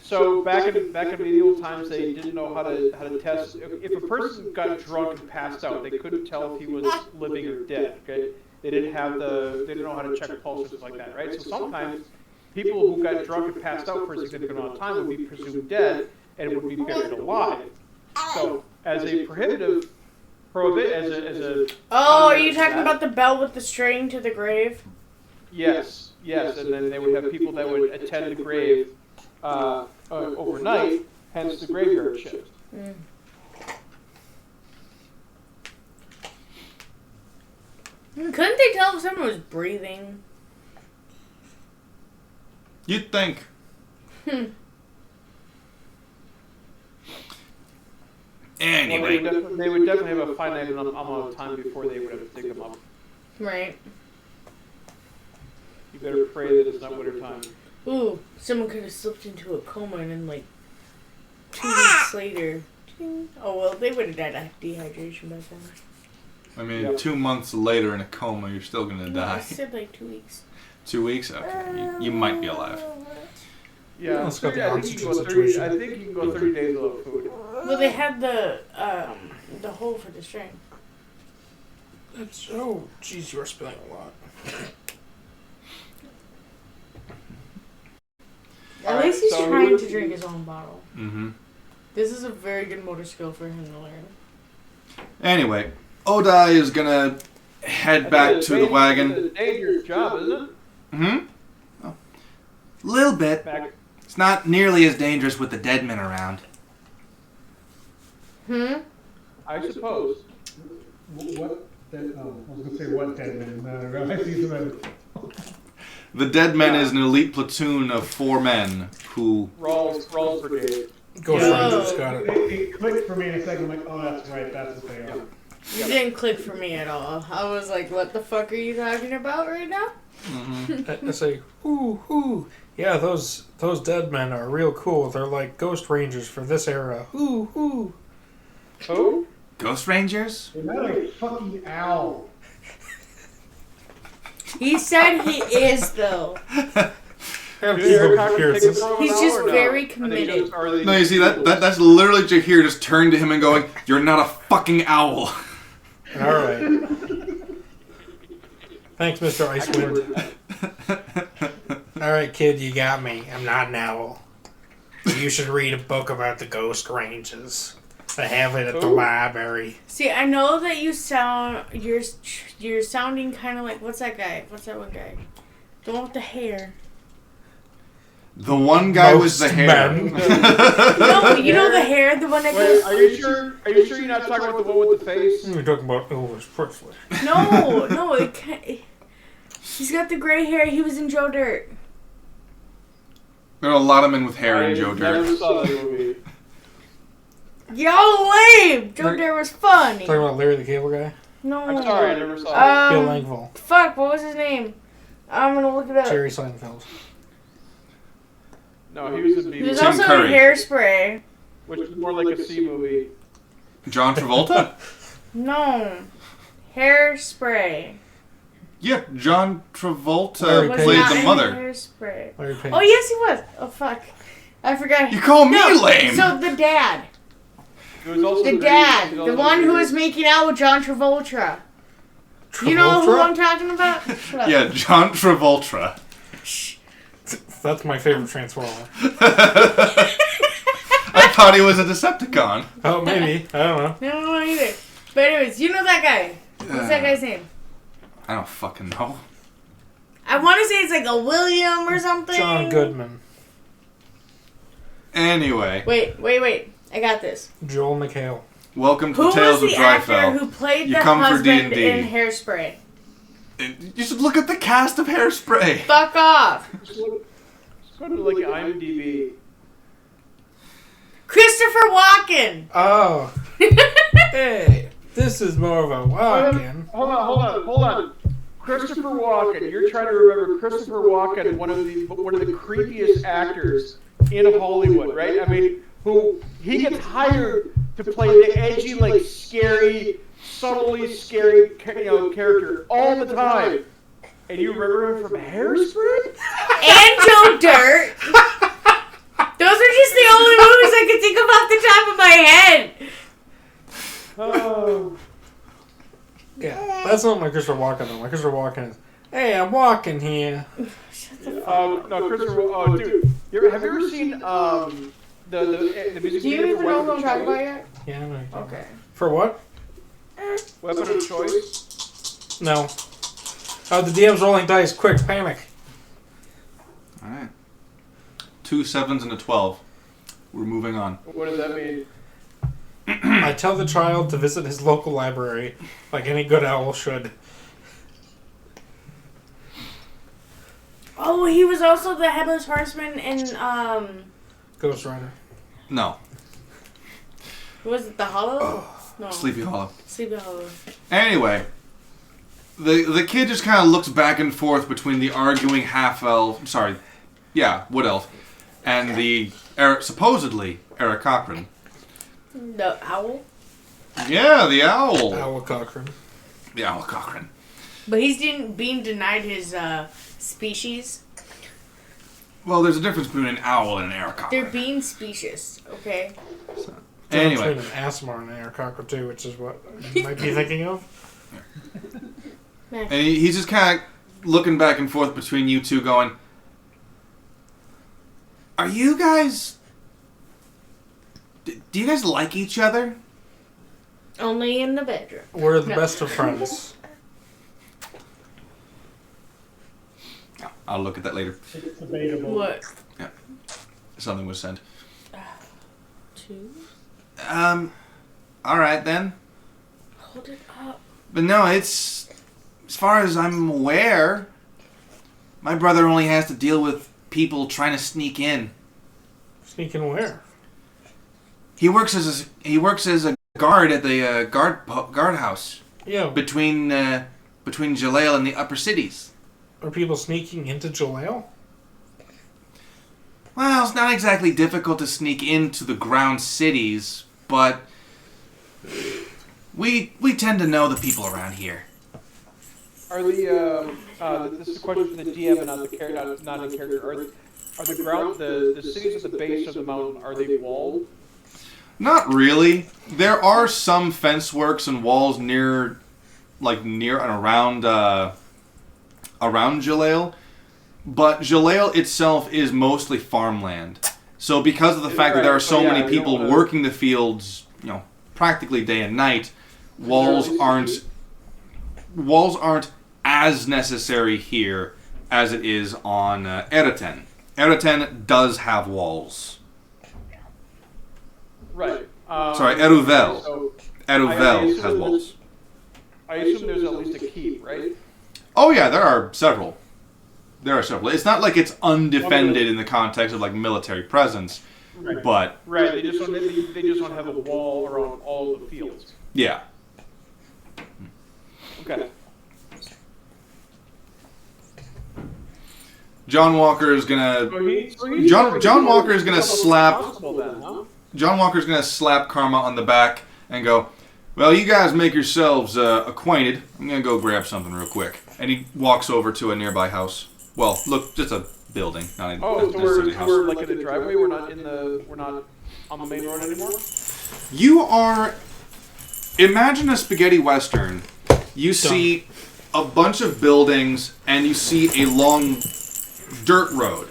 so back in medieval times, they didn't know how to test. If a person got drunk and passed out, they couldn't tell if he was living or dead. Okay, they didn't know how to check pulses like that, right? So sometimes people who got drunk and passed out for a significant amount of time would be presumed dead and would be buried alive. So as a prohibitive as a Oh, are you talking about the bell with the string to the grave? Yes, and then they would have people that would attend the grave overnight, hence the graveyard shift. Mm. Couldn't they tell if someone was breathing? you'd think. Anyway, Well, they would definitely have a finite amount of time before they would have to dig them up. Right. You better pray that it's not winter time. Ooh, someone could have slipped into a coma and then, like, 2 weeks later. Oh, well, they would have died of dehydration by then. I mean, Yep. 2 months later in a coma, you're still gonna No, I die. said, like, 2 weeks. 2 weeks? Okay. You might be alive. Yeah, Let's go to the I think oxygen you can go 30. situation. I think you can go 30 days without food. Well, they had the hole for the string. Oh, jeez, you are spilling a lot. At least he's so trying you- to drink his own bottle. Mm-hmm. This is a very good motor skill for him to learn. Anyway, Odai is gonna head back to the It's wagon. a dangerous job, isn't it? Hmm? little bit. Back. It's not nearly as dangerous with the dead men around. I suppose. What? I was gonna say what dead men. No, I see some. The dead men is an elite platoon of 4 men who... Rawls Brigade. Ghost Rangers got it. It clicked for me in a second. I'm like, oh, that's right. That's what they are. You didn't click for me at all. I was like, what the fuck are you talking about right now? I say, ooh. Yeah, those dead men are real cool. They're like Ghost Rangers for this era. Ooh. Who? Ghost Rangers? They're not a fucking owl. He said he is, though. He's just very committed. No, you see, that's literally Jahir just turned to him and going, "You're not a fucking owl." Alright. Thanks, Mr. Icewind. Alright, kid, you got me. I'm not an owl. You should read a book about the Ghost Rangers. I have it at the library. See, I know that you sound... You're sounding kind of like... What's that guy? What's that one guy? The one with the hair. The one guy was the hair. No, you know the hair? The one that goes... Are you sure you're not talking about the one with the face? We're talking about Elvis Presley. No, it can't... He's got the gray hair. He was in Joe Dirt. There are a lot of men with hair in Joe I never Dirt. saw that movie. Y'all lame! Joe Dirt was funny. Talking about Larry the Cable Guy? No. I'm sorry, I never saw it. Bill Langvall. Fuck, what was his name? I'm gonna look it up. Jerry Seinfeld. No, he was in He was B-movie, also Curry. in Hairspray. which is more like a C movie. John Travolta? No. Hairspray. Yeah, John Travolta Larry Was Page. played not the in mother. Hairspray. Larry Page. Oh, yes, he was. Oh, fuck. I forgot. You call me lame? So, the dad. It was also The very- dad. it was The also one who very- was making out with John Travolta. You know who I'm talking about? Shut up. Yeah, John Travolta. That's my favorite Transformer. I thought he was a Decepticon. Oh, maybe. I don't know. No, I don't know either. But anyways, you know that guy. What's that guy's name? I don't fucking know. I want to say it's like a William or something. John Goodman. Anyway, Wait. I got this. Joel McHale. welcome to Who the Tales was of the actor Dryfell. who played You the come for husband D&D. in Hairspray? You should look at the cast of Hairspray. Fuck off. Just go to like IMDb. Christopher Walken. Oh. Hey, this is more of a walk-in. Hold on. Christopher Walken. You're trying to remember Christopher Walken, one of the creepiest actors in Hollywood, right? I mean, who he gets hired to play the edgy, like scary, subtly scary, character all the time. And you remember him from Hairspray? And Joe Dirt. Those are just the only movies I can think of off the top of my head. Oh. Yeah, that's not my Christopher Walken though. My Christopher Walken is, hey, I'm walking here. No, Christopher. Oh, dude, have you ever seen the music Do you video even for know Weapon what I'm of talking about Choice? yet? Yeah, I know. Okay. For what? Weapon of Choice. No. Oh, the DM's rolling dice. Quick, panic. Alright. 2 7s and a 12. We're moving on. What does that mean? I tell the child to visit his local library, like any good owl should. Oh, he was also the Headless Horseman in, Ghost Rider. No. was it The Hollow? No. Sleepy Hollow. Sleepy Hollow. Anyway, the kid just kind of looks back and forth between the arguing half-elf, wood elf, and the supposedly Eric Cochran. The owl? Yeah, the owl. Owl Cochran. The owl Cochran. But he's being denied his, species. Well, there's a difference between an owl and an Eric Cochran. They're being specious, okay? Anyway. Between an Asmar and an Air Cockatoo, which is what you might be thinking of. And he's just kind of looking back and forth between you two going, are you guys... Do you guys like each other? Only in the bedroom. We're the best of friends. I'll look at that later. It's debatable. What? something was sent. 2. All right then. Hold it up. But no, it's as far as I'm aware, my brother only has to deal with people trying to sneak in. Sneaking where? He works as a guard at the guardhouse. Yeah. Between Jaleel and the upper cities. Are people sneaking into Jaleel? Well, it's not exactly difficult to sneak into the ground cities, but we tend to know the people around here. Are this is a question for the DM and not the not in character. Are the cities at the base of the mountain, are they walled? Not really. There are some fence works and walls near and around Jaleel, but Jaleel itself is mostly farmland. So because of the fact that there are so many people working the fields, practically day and night, walls aren't as necessary here as it is on Ereten. Ereten does have walls. Right. Sorry, Eruvel. So Eruvel has walls. I assume there's at least a keep, right? Oh yeah, there are several. It's not like it's undefended in the context of military presence, Right. but Right. They just don't have a wall around all the fields. yeah. Okay. John Walker is gonna John Walker is gonna slap John Walker's gonna slap Karma on the back and go, "Well, you guys make yourselves acquainted. I'm gonna go grab something real quick." And he walks over to a nearby house. Well, look, just a building, not necessarily a house. We're in the driveway. We're not on the main road anymore. You are. Imagine a spaghetti western. You see a bunch of buildings and you see a long dirt road.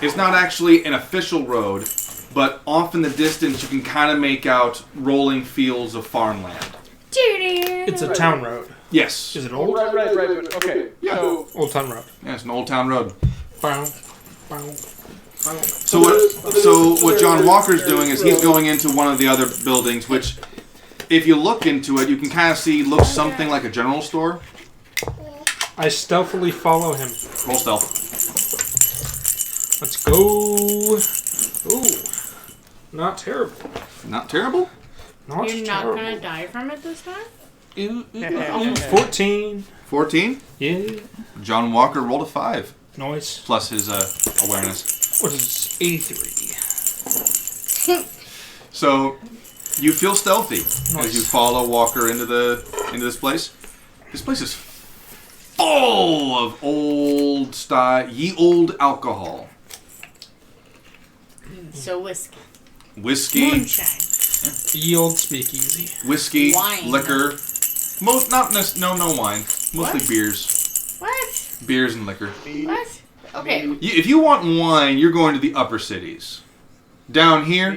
It's not actually an official road, but off in the distance you can kind of make out rolling fields of farmland. It's a town road. Yes. Is it old? Right. But okay. Yeah. So Old town road. Yeah, it's an old town road. Bow, bow, bow. So what John Walker's doing is he's going into one of the other buildings, which, if you look into it, you can kind of see looks something like a general store. I stealthily follow him. Roll stealth. Let's go. Ooh. Not terrible. Not terrible? Not You're not terrible. gonna die from it this time? 14. 14? Yeah. John Walker rolled a 5, Nice. plus his awareness. What is this? 83. So, you feel stealthy Nice. as you follow Walker into this place. This place is full of old alcohol. So whiskey. Whiskey, Moonshine. Ye old speakeasy. whiskey, Wine. liquor. No wine. Mostly What? beers. What? Beers and liquor. What? Okay. If you want wine, you're going to the upper cities. Down here,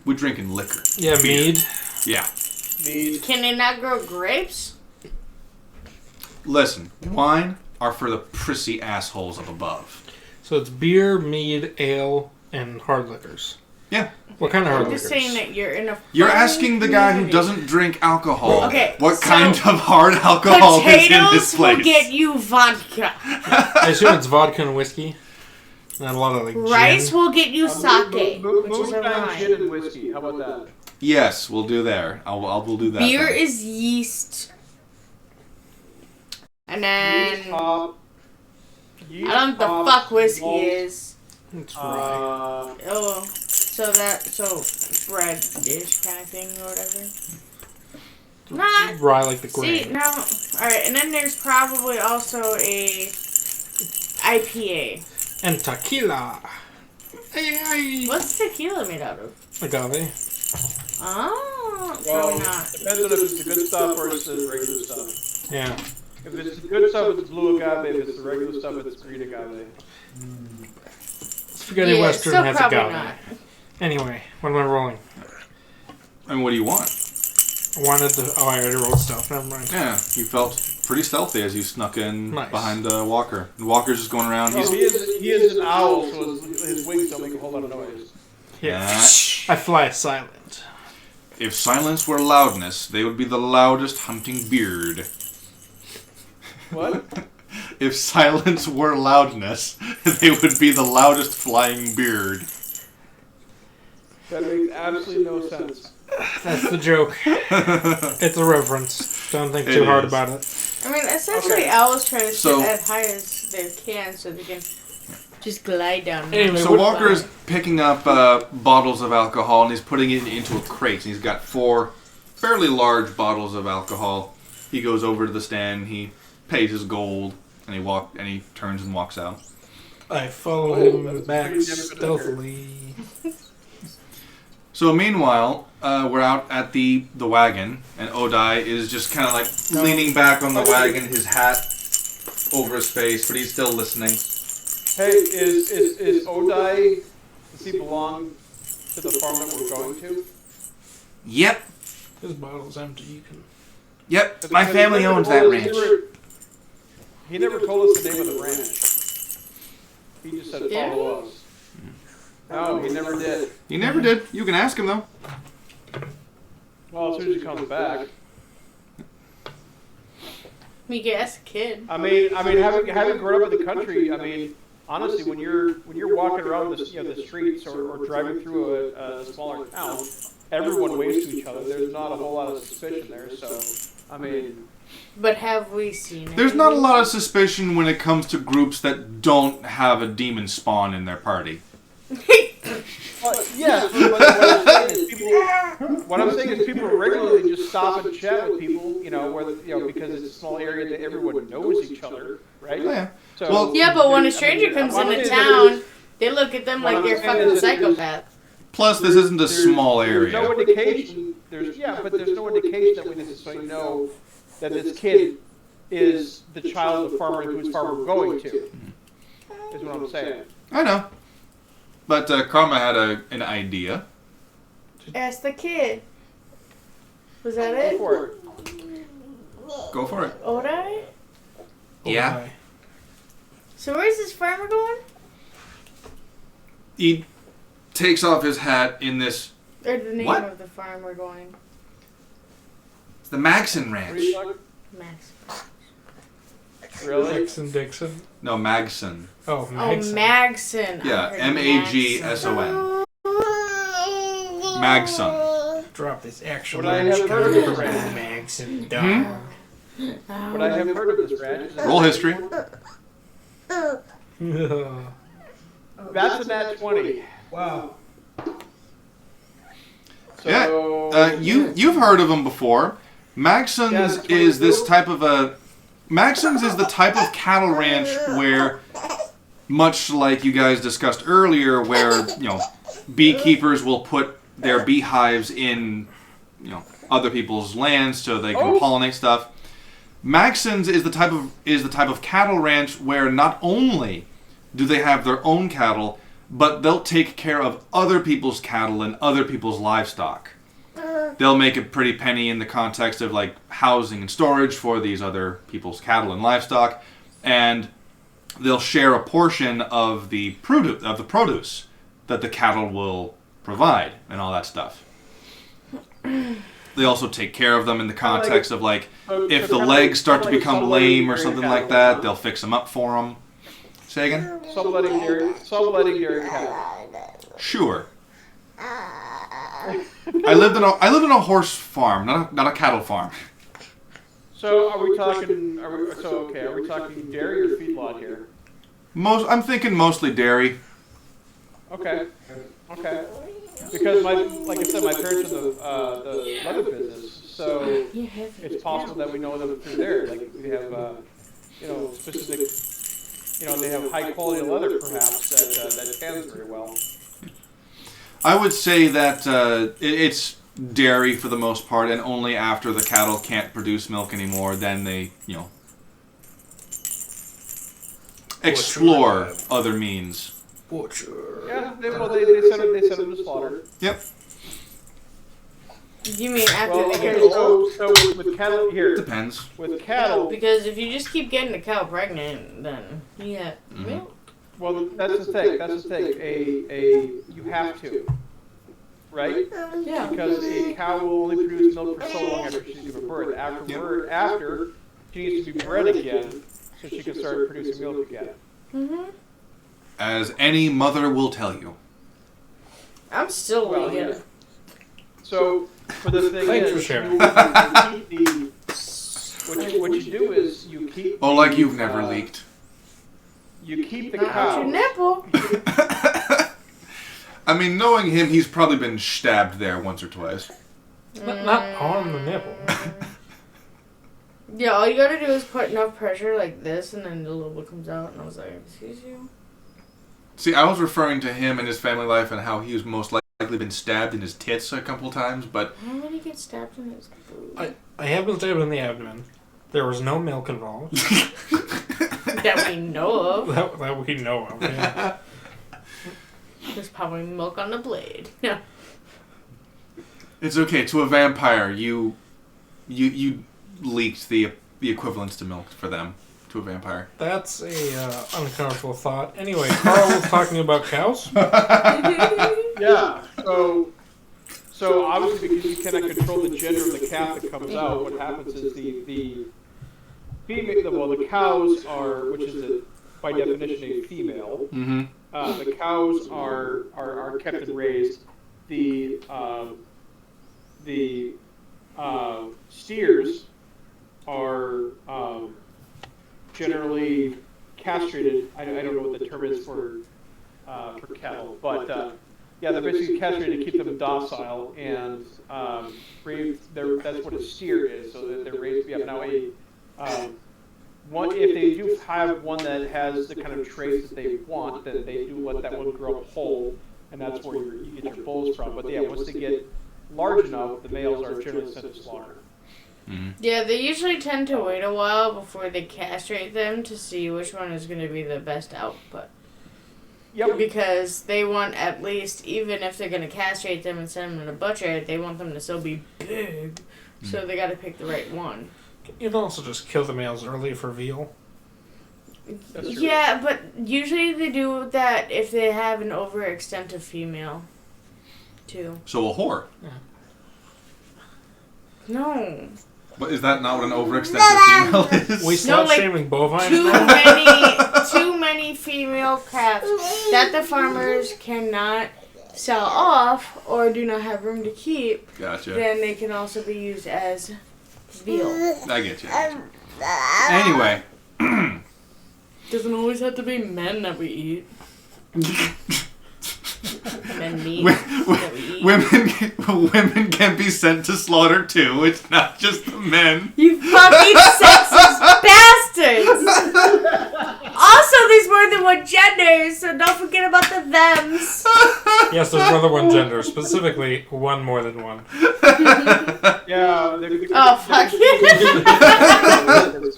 we're drinking liquor. Yeah, mead. Yeah. Can they not grow grapes? Listen, wine are for the prissy assholes up above. So it's beer, mead, ale, and hard liquors. Yeah. What kind of hard I'm liquors? just saying that you're in a. You're farming asking the guy who community. doesn't drink alcohol Okay, what so kind of hard alcohol is in this Potatoes place. will get you vodka. I assume it's vodka and whiskey. Not a lot of Rice gin. will get you sake, which is a moonshine, wine. gin, and whiskey. How about that? Yes, we'll do there. We'll do that. Beer then. is yeast. And then Yeast I don't know what the fuck whiskey is. It's rye. So bread dish kind of thing or whatever. Not Rye like the see grain. no. All right, and then there's probably also a IPA. And tequila. What's tequila made out of? Agave. Oh, Well, probably not. depends on if it's the good stuff or it's the regular stuff. Yeah. If it's the good stuff, it's blue agave. If it's the regular stuff, it's green agave. Spaghetti Yeah, Western still has probably agave. not. Anyway, what am I rolling? And what do you want? I wanted to. Oh, I already rolled stuff. Never mind. Yeah, you felt pretty stealthy as you snuck in Nice. behind Walker. And Walker's just going around. Well, he is an owl, so his wings don't make a whole lot of noise. Yeah. I fly silent. If silence were loudness, they would be the loudest hunting beard. What? If silence were loudness, they would be the loudest flying beard. That makes absolutely no sense. That's the joke. It's a reference. Don't think too hard about it. I mean, essentially, Okay. owls try to So- sit as high as they can so they can just glide down. Anyway, So Walker is picking up bottles of alcohol and he's putting it into a crate. He's got 4 fairly large bottles of alcohol. He goes over to the stand, he pays his gold, and he turns and walks out. I follow Oh, him that's back pretty difficult. stealthily. So meanwhile, we're out at the wagon, and Odai is just kind of like leaning back on the wagon, his hat over his face, but he's still listening. Hey, is Odai, does he belong to the farm that we're going to? Yep. This bottle's empty. You can. Yep. My family owns that ranch. He never told us the name of the ranch. He just said Yeah. follow us. No, he never did. He never did. You can ask him, though. Well, as soon as he comes back. We guess, kid. I mean, having grown up in the country, I mean, honestly, when you're walking around the streets or driving through a smaller town, everyone waves to each other. There's not a whole lot of suspicion there. So, I mean, But have we seen it? There's not a lot of suspicion when it comes to groups that don't have a demon spawn in their party. yes. But what I'm saying is people regularly just stop and chat with people, because it's a small area that everyone knows each other, right? Oh, yeah. So, Well, Yeah, but when a stranger comes into town, they look at them like they're fucking psychopath. Plus, this isn't a small There's no area. indication. There's no indication that we necessarily know that this kid is the child of the farmer whose farm we're going to. Is what I'm saying. I know. But Karma had an idea. Ask the kid. Was that Go it? for it. Go for it. Odai? Yeah. Okay. So where's this farmer going? He takes off his hat in this. Or the name What? of the farm we're going? It's the Magson What are Ranch. you talking? Max. Really? Dixon Dixon. No, Magson. Oh, Oh, Magson. Magson. Yeah, I heard Magson. Magson. Drop this actual Would I have heard of this? Magson. But I haven't heard of this ranch. Roll history. That's a nat 20. Wow. So, You've heard of them before. Maxon's Yeah, the is this 22. type of a. Maxon's is the type of cattle ranch where, much like you guys discussed earlier, where beekeepers will put their beehives in other people's lands so they can pollinate stuff. Maxon's is the type of cattle ranch where not only do they have their own cattle, but they'll take care of other people's cattle and other people's livestock. They'll make a pretty penny in the context of like housing and storage for these other people's cattle and livestock, and they'll share a portion of the produce that the cattle will provide and all that stuff. They also take care of them in the context of like if the legs start to become lame or something like that, they'll fix them up for them. Say again? subletting dairy cattle. Sure. I lived in a horse farm, not a cattle farm. So are we talking dairy or feedlot here? I'm thinking mostly dairy. Okay. Because like I said, my parents are the leather business, so it's possible that we know them through there. Like we have specific, they have high quality leather perhaps that tans very well. I would say that it's dairy for the most part, and only after the cattle can't produce milk anymore, then they, explore other means. Butcher. Yeah, they send them to slaughter. Yep. You mean after Well, they okay, get so with cattle here, Depends. with cattle, Because if you just keep getting the cow pregnant, then yeah, milk. well, that's the thing. That's the thing. You have to, right? Yeah. Because a cow will only produce milk for so long after she's given birth. After she needs to be bred again, so she can start producing milk again. Mhm. As any mother will tell you. I'm still Well, vegan. yeah. So, for the thing Thanks is, for sharing. what you do is you keep. Oh, like you've never leaked. You keep the Not cow. your nipple. I mean, knowing him, he's probably been stabbed there once or twice. Not on the nipple. Yeah, all you gotta do is put enough pressure like this, and then the little bit comes out. And I was like, "Excuse you." See, I was referring to him and his family life and how he was most likely been stabbed in his tits a couple times, but How would he get stabbed in his boob? I have been stabbed in the abdomen. There was no milk involved. That we know of. that we know of. Yeah. There's probably milk on the blade. No. it's okay. To a vampire, you leaked the equivalents to milk for them. To a vampire. That's a uncomfortable thought. Anyway, Carl was talking about cows. Yeah. So obviously, because you cannot control the gender of the calf that comes out, what happens is the female. Well, the cows are, which is by definition a female. Mm-hmm. The cows are kept and raised. The steers are generally castrated. I don't know what the term is for cattle, but yeah, they're basically castrated to keep them docile and raised. That's what a steer is. So that they're raised to be up. Now, if they do have one that has the kind of traits that they want, then they do let that one grow up whole, and that's where you get your bulls from. But yeah, once they get large enough, the males are generally sent to slaughter. Mm-hmm. Yeah, they usually tend to wait a while before they castrate them to see which one is going to be the best output. Yep. Because they want at least, even if they're going to castrate them and send them to the butcher, they want them to still be big. So they got to pick the right one. You can also just kill the males early for veal. That's true. Yeah, but usually they do that if they have an overextensive female, too. So a whore. No. But is that not what an overextensive female is? We slut like, shaming bovines. Too many female calves that the farmers cannot sell off or do not have room to keep. Gotcha. Then they can also be used as veal. I get you. Anyway. Doesn't always have to be men that we eat. Men meat that we eat. Women can be sent to slaughter too. It's not just the men. You fucking sexist bastards! Also, there's more than one gender, so don't forget about the thems. Yes, there's more than one gender. Specifically, one more than one. Yeah. Oh, fuck it.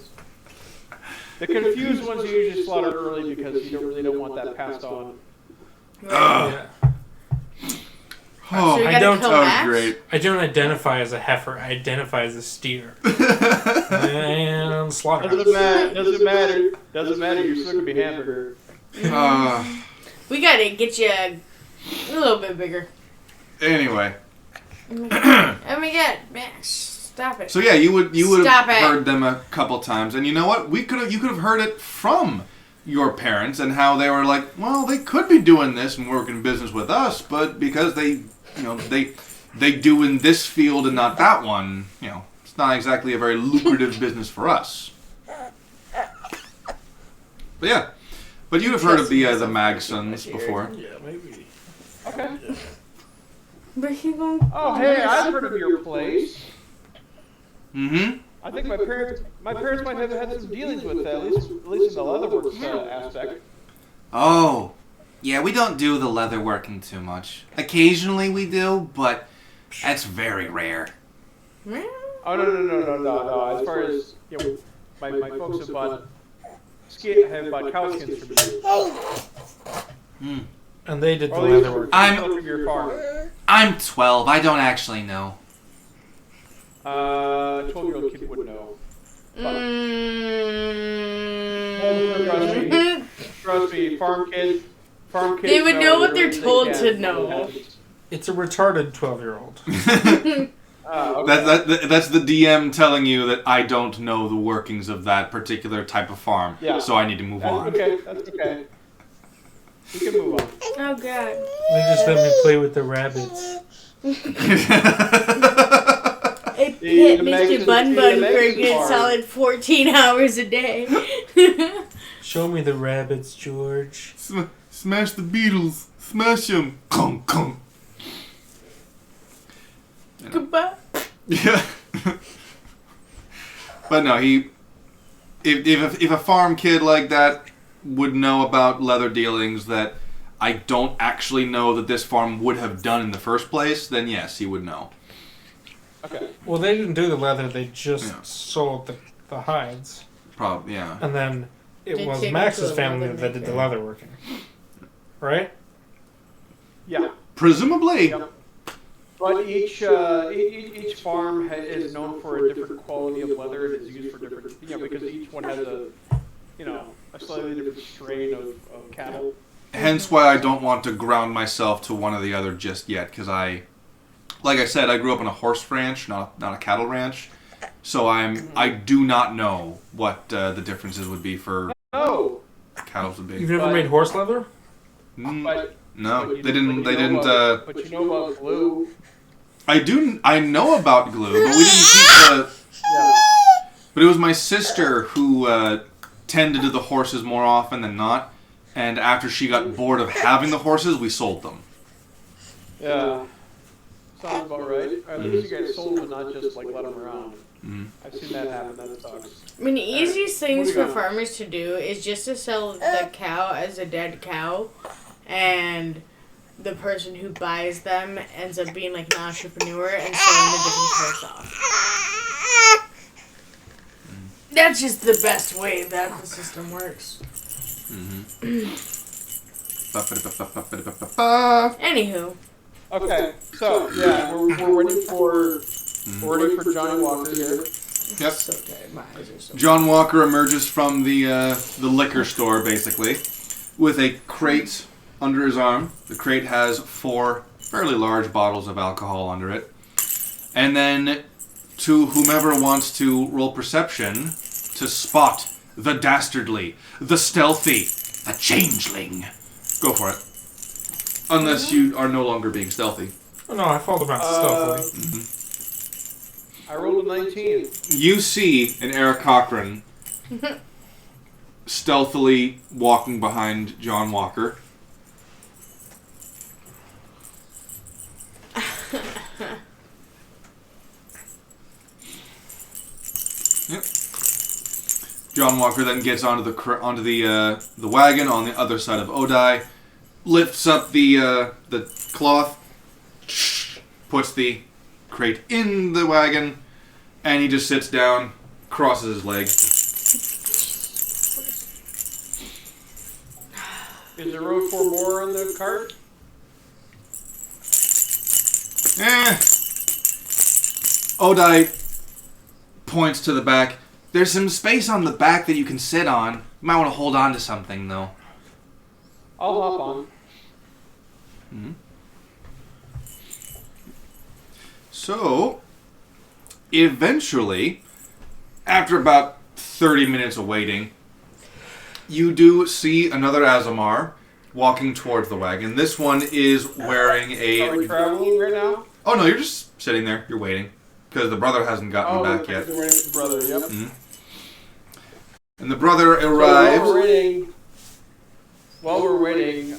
The confused ones you usually slaughter early because you really don't want that passed on. Yeah. Oh, So you I gotta don't- kill that was Max? great. I don't identify as a heifer. I identify as a steer. And slaughter. Doesn't matter. You're still gonna be hamburger. We gotta get you a little bit bigger. Anyway. Oh my god, Max, stop it. So yeah, you would have Stop it. heard them a couple times, and you know what? You could have heard it from your parents and how they were like, well, they could be doing this and working business with us, but because they do in this field and not that one, it's not exactly a very lucrative business for us. But yeah, you'd have heard of the Magsons before. Yeah, maybe. Okay. But he won't. Oh, hey, I've heard of your place. Mm-hmm. I think my parents might have had some dealings with that, at least in the leatherworks aspect. Oh, yeah, we don't do the leather working too much. Occasionally we do, but that's very rare. Oh no! As far as my folks have bought cow skins from you. And they did the Or at least leather work. from your farm. I'm 12. I don't actually know. A 12-year-old kid would know. Mm. Trust me, farm kids. They would know what they're They told can. to know. It's a retarded 12-year-old. Okay. That's the DM telling you that I don't know the workings of that particular type of farm, Yeah. so I need to move on. Okay, that's okay. We can move on. Oh, God. They just let me play with the rabbits. It The hit Mr. Magson- Bun the Bun for a Magson good farm. solid 14 hours a day. Show me the rabbits, George. Smash the beetles. Smash them. Kong, kong. Goodbye. Yeah. But no, if a farm kid like that would know about leather dealings that I don't actually know that this farm would have done in the first place, then yes, he would know. Okay. Well, they didn't do the leather. They just Yeah. sold the hides. Probably, yeah. And then it They was take it Max's to a family leather that did the maker. leather working. Right? Yeah. Presumably. Yep. But each farm is known for a different quality of leather and is used for different, because each one has a slightly different strain of cattle. Hence why I don't want to ground myself to one or the other just yet, because like I said, I grew up on a horse ranch, not a cattle ranch. So I do not know what the differences would be for Oh, cattle would be. You've never But- made horse leather? but No, but you- they didn't. but They you know didn't. about- But you know about glue. I know about glue, but we didn't keep the. Yeah. But it was my sister who tended to the horses more often than not, and after she got bored of having the horses, we sold them. Yeah. Sounds about right. Or at least you guys sold them, not just like let them around. Mhm. I've seen that happen. That sucks. I mean, the easiest things What do we for got? farmers to do is just to sell the cow as a dead cow, and the person who buys them ends up being like an entrepreneur and selling the different parts off. That's just the best way that the system works. Anywho, Okay. So yeah, we're waiting for Johnny Walker here. Yep. so tired. My eyes are so. John Walker emerges from the liquor store, basically, with a crate under his arm. The crate has 4 fairly large bottles of alcohol under it. And then, to whomever wants to roll perception, to spot the dastardly, the stealthy, the changeling. Go for it. Unless you are no longer being stealthy. Oh, no, I followed them out stealthily. I rolled a 19. You see an Eric Cochran stealthily walking behind John Walker. Yep. John Walker then gets onto the wagon on the other side of Odai, lifts up the cloth, puts the crate in the wagon, and he just sits down, crosses his leg. Is there room for more in the cart? Odai points to the back. There's some space on the back that you can sit on. You might want to hold on to something, though. I'll hop on. So, eventually, after about 30 minutes of waiting, you do see another Azamar walking towards the wagon. This one is wearing Are we a... traveling right now? Oh, no, you're just sitting there. You're waiting. Because the brother hasn't gotten back yet. We're waiting for the brother. Yep. And the brother So arrives... while we're waiting,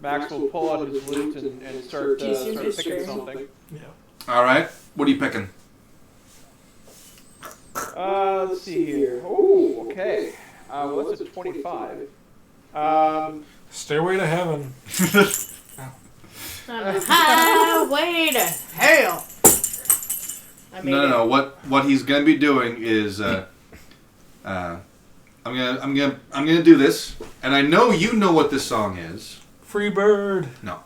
Max will pull out his lute and start picking something. Alright, what are you picking? Let's see here. Oh, okay. Well, that's a 25. Stairway to heaven. On a highway to hell. I mean, No. What he's gonna be doing is, I'm gonna do this, and I know you know what this song is. Free bird. No.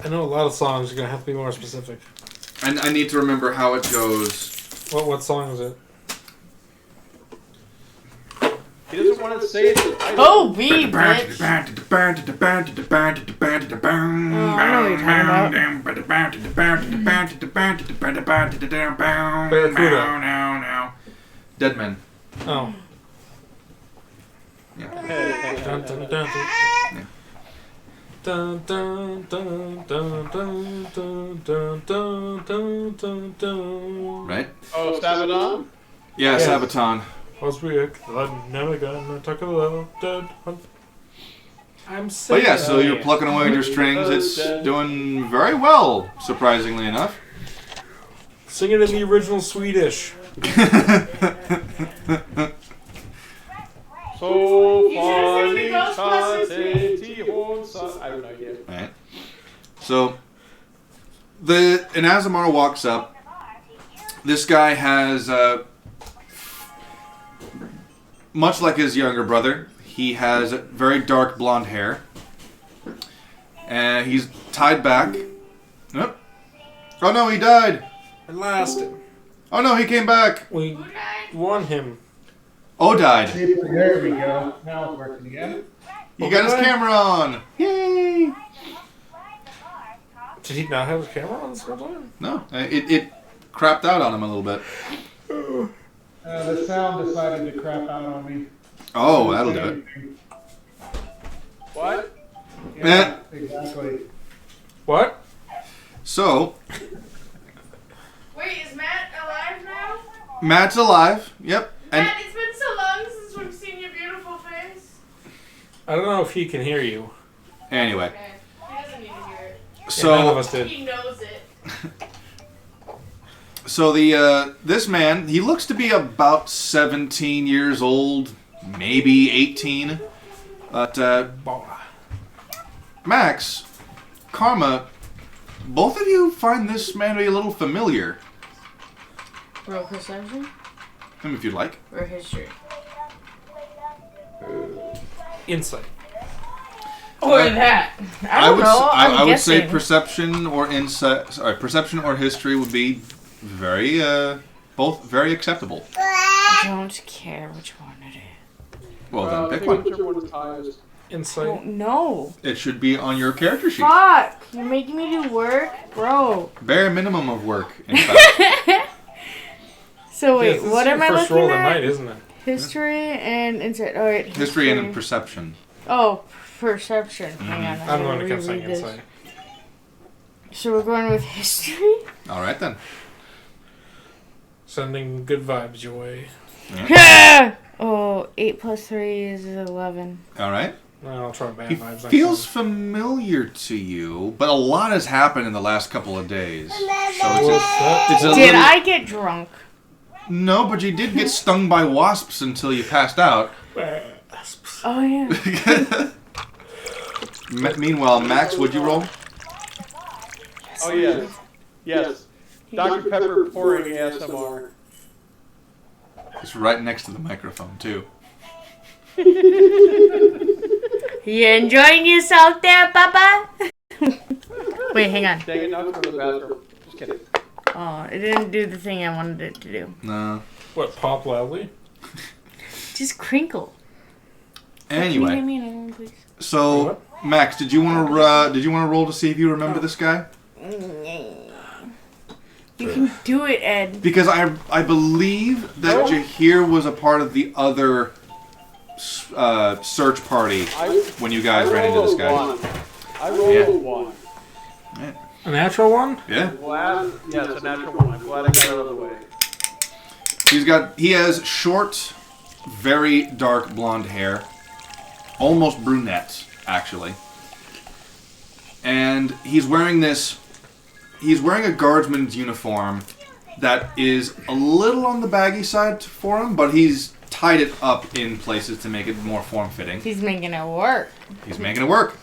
I know a lot of songs. You're gonna have to be more specific. And I need to remember how it goes. What song is it? He doesn't want to say it. Oh, B, bitch. Oh, I know what you're Barracuda. Dead Men. Oh. Yeah. Dun, dun, dun, dun. Dun, dun, dun, dun, dun, dun, dun, dun, dun, dun. Right? Oh, Sabaton? Yeah, Yes. Sabaton. Was weird. I'm never gonna talk a little dead. I'm But sick. yeah, so you're plucking away at your strings. It's doing very well, surprisingly enough. Sing it in the original Swedish. So You should've sang the Ghostbusters I have no idea. Right. So an Azamar walks up. This guy has much like his younger brother, he has very dark blonde hair. And he's tied back. Oh, oh no, he died. I lost him. Oh no, he came back. We won him. Oh, died. There we go. Now it's working again. He got his camera on. Yay! Did he not have his camera on this whole time? No, it crapped out on him a little bit. The sound decided to crap out on me. Oh, that'll do it. What? Yeah, exactly. What? So, Wait, is Matt alive now? Matt's alive. Yep. And Matt, it's been so long since we've seen your beautiful face. I don't know if he can hear you. anyway, Okay. He doesn't need to hear it. Yeah, none of so us did. He knows it. the this man, he looks to be about 17 years old, maybe 18. But Max, Karma, both of you find this man to be a little familiar. Roll perception If you'd like. or history? Insight. Or that. I don't know. I would say guessing. perception or insight. Sorry, perception or history would be very, both very acceptable. I don't care which one it is. Well, then pick one. Whichever one is highest. I Insight. don't know. It should be on your character sheet. Fuck! You're making me do work? Bro. Bare minimum of work, in fact. So wait, Yes, this what is am your I first looking roll of the at? night, isn't it? History and insight. Alright. History and perception. Oh, perception. Hang on. I'm the one who kept saying reread this. insight. So we're going with history? All right, then. Sending good vibes your way. Oh, 8 plus 3 is 11. All right. I'll try bad He vibes. feels familiar to you, but a lot has happened in the last couple of days. So What's that? it's a Did little... I get drunk? No, but you did get stung by wasps until you passed out. Oh, yeah. Meanwhile, Max, would you roll? Oh, yes. Yes. Dr. Pepper pouring ASMR. It's right next to the microphone, too. You enjoying yourself there, Papa? Wait, hang on. Dang it, now it's from the bathroom. Just kidding. Oh, it didn't do the thing I wanted it to do. No. What, pop loudly? Just crinkle. Anyway, Me, please. so Max, did you want to roll to see if you remember this guy? You can do it, Ed. Because I believe that Jahir was a part of the other search party when you guys ran into this guy. I rolled a 1. A natural one? Yeah. Glad, yeah, it's a natural 1. I'm glad I got it out of the way. He has short, very dark blonde hair, almost brunette, actually. And he's wearing a guardsman's uniform that is a little on the baggy side for him, but he's tied it up in places to make it more form-fitting. He's making it work. He's making it work.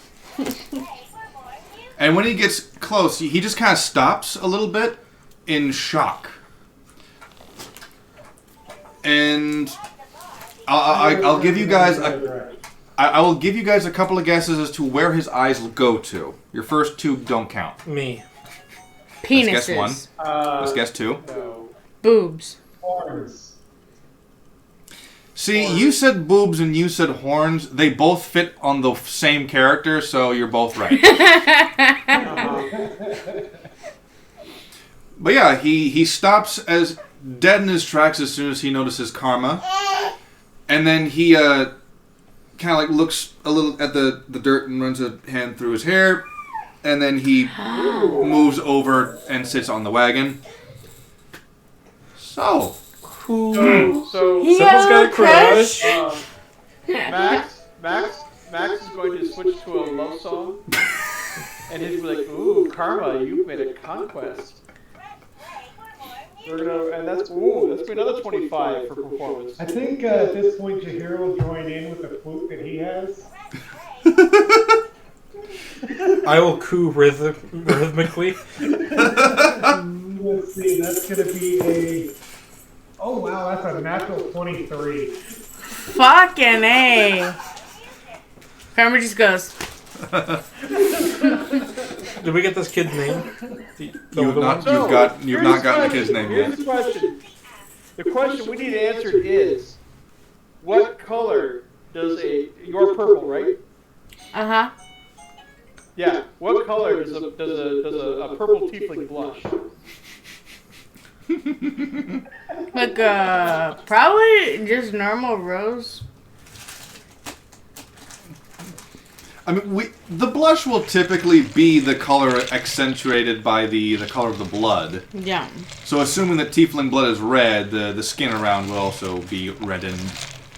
And when he gets close, he just kind of stops a little bit in shock. And I'll give you guys I will give you guys a couple of guesses as to where his eyes go to. Your first two don't count. Me. Penises. Let's guess one. Let's guess two. No. Boobs. Horns. See, you said boobs and you said horns. They both fit on the same character, so you're both right. But yeah, he stops as dead in his tracks as soon as he notices Karma. And then he kind of like looks a little at the dirt and runs a hand through his hair. And then he moves over and sits on the wagon. So, So He Someone's got a crush. crush. Max is going to switch to a love song, and he's like, "Ooh, Karma, you've made a conquest." We're gonna, and that's be another 25 for performance. I think at this point Jahir will join in with the flute that he has. I will coo rhythmically. Let's see, that's going to be a... Oh, wow, that's a natural 23. Fucking A. Karma just goes. Did we get this kid's name? The older one? you've not gotten the kid's name Here's yet. the question. The question we need answered is, what color does you're purple, right? Uh-huh. Yeah. What color does a purple tiefling blush? Like, probably just normal rose. I mean, the blush will typically be the color accentuated by the color of the blood. Yeah. So assuming that tiefling blood is red, the skin around will also be reddened.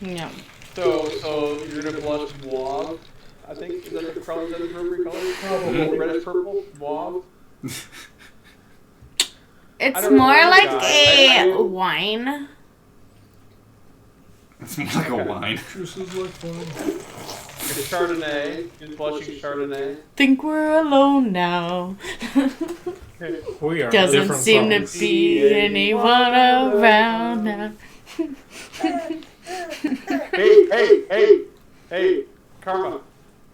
Yeah. So you're gonna blush mauve. I think is that the appropriate color? Probably. Reddish purple, mauve. It's I don't know more what like you got. a I- wine. It's more like a wine. Juices like wine. It's Chardonnay. He's blushing Chardonnay. Think we're alone now. We are Doesn't different seem songs. to be anyone around now. Hey, Karma.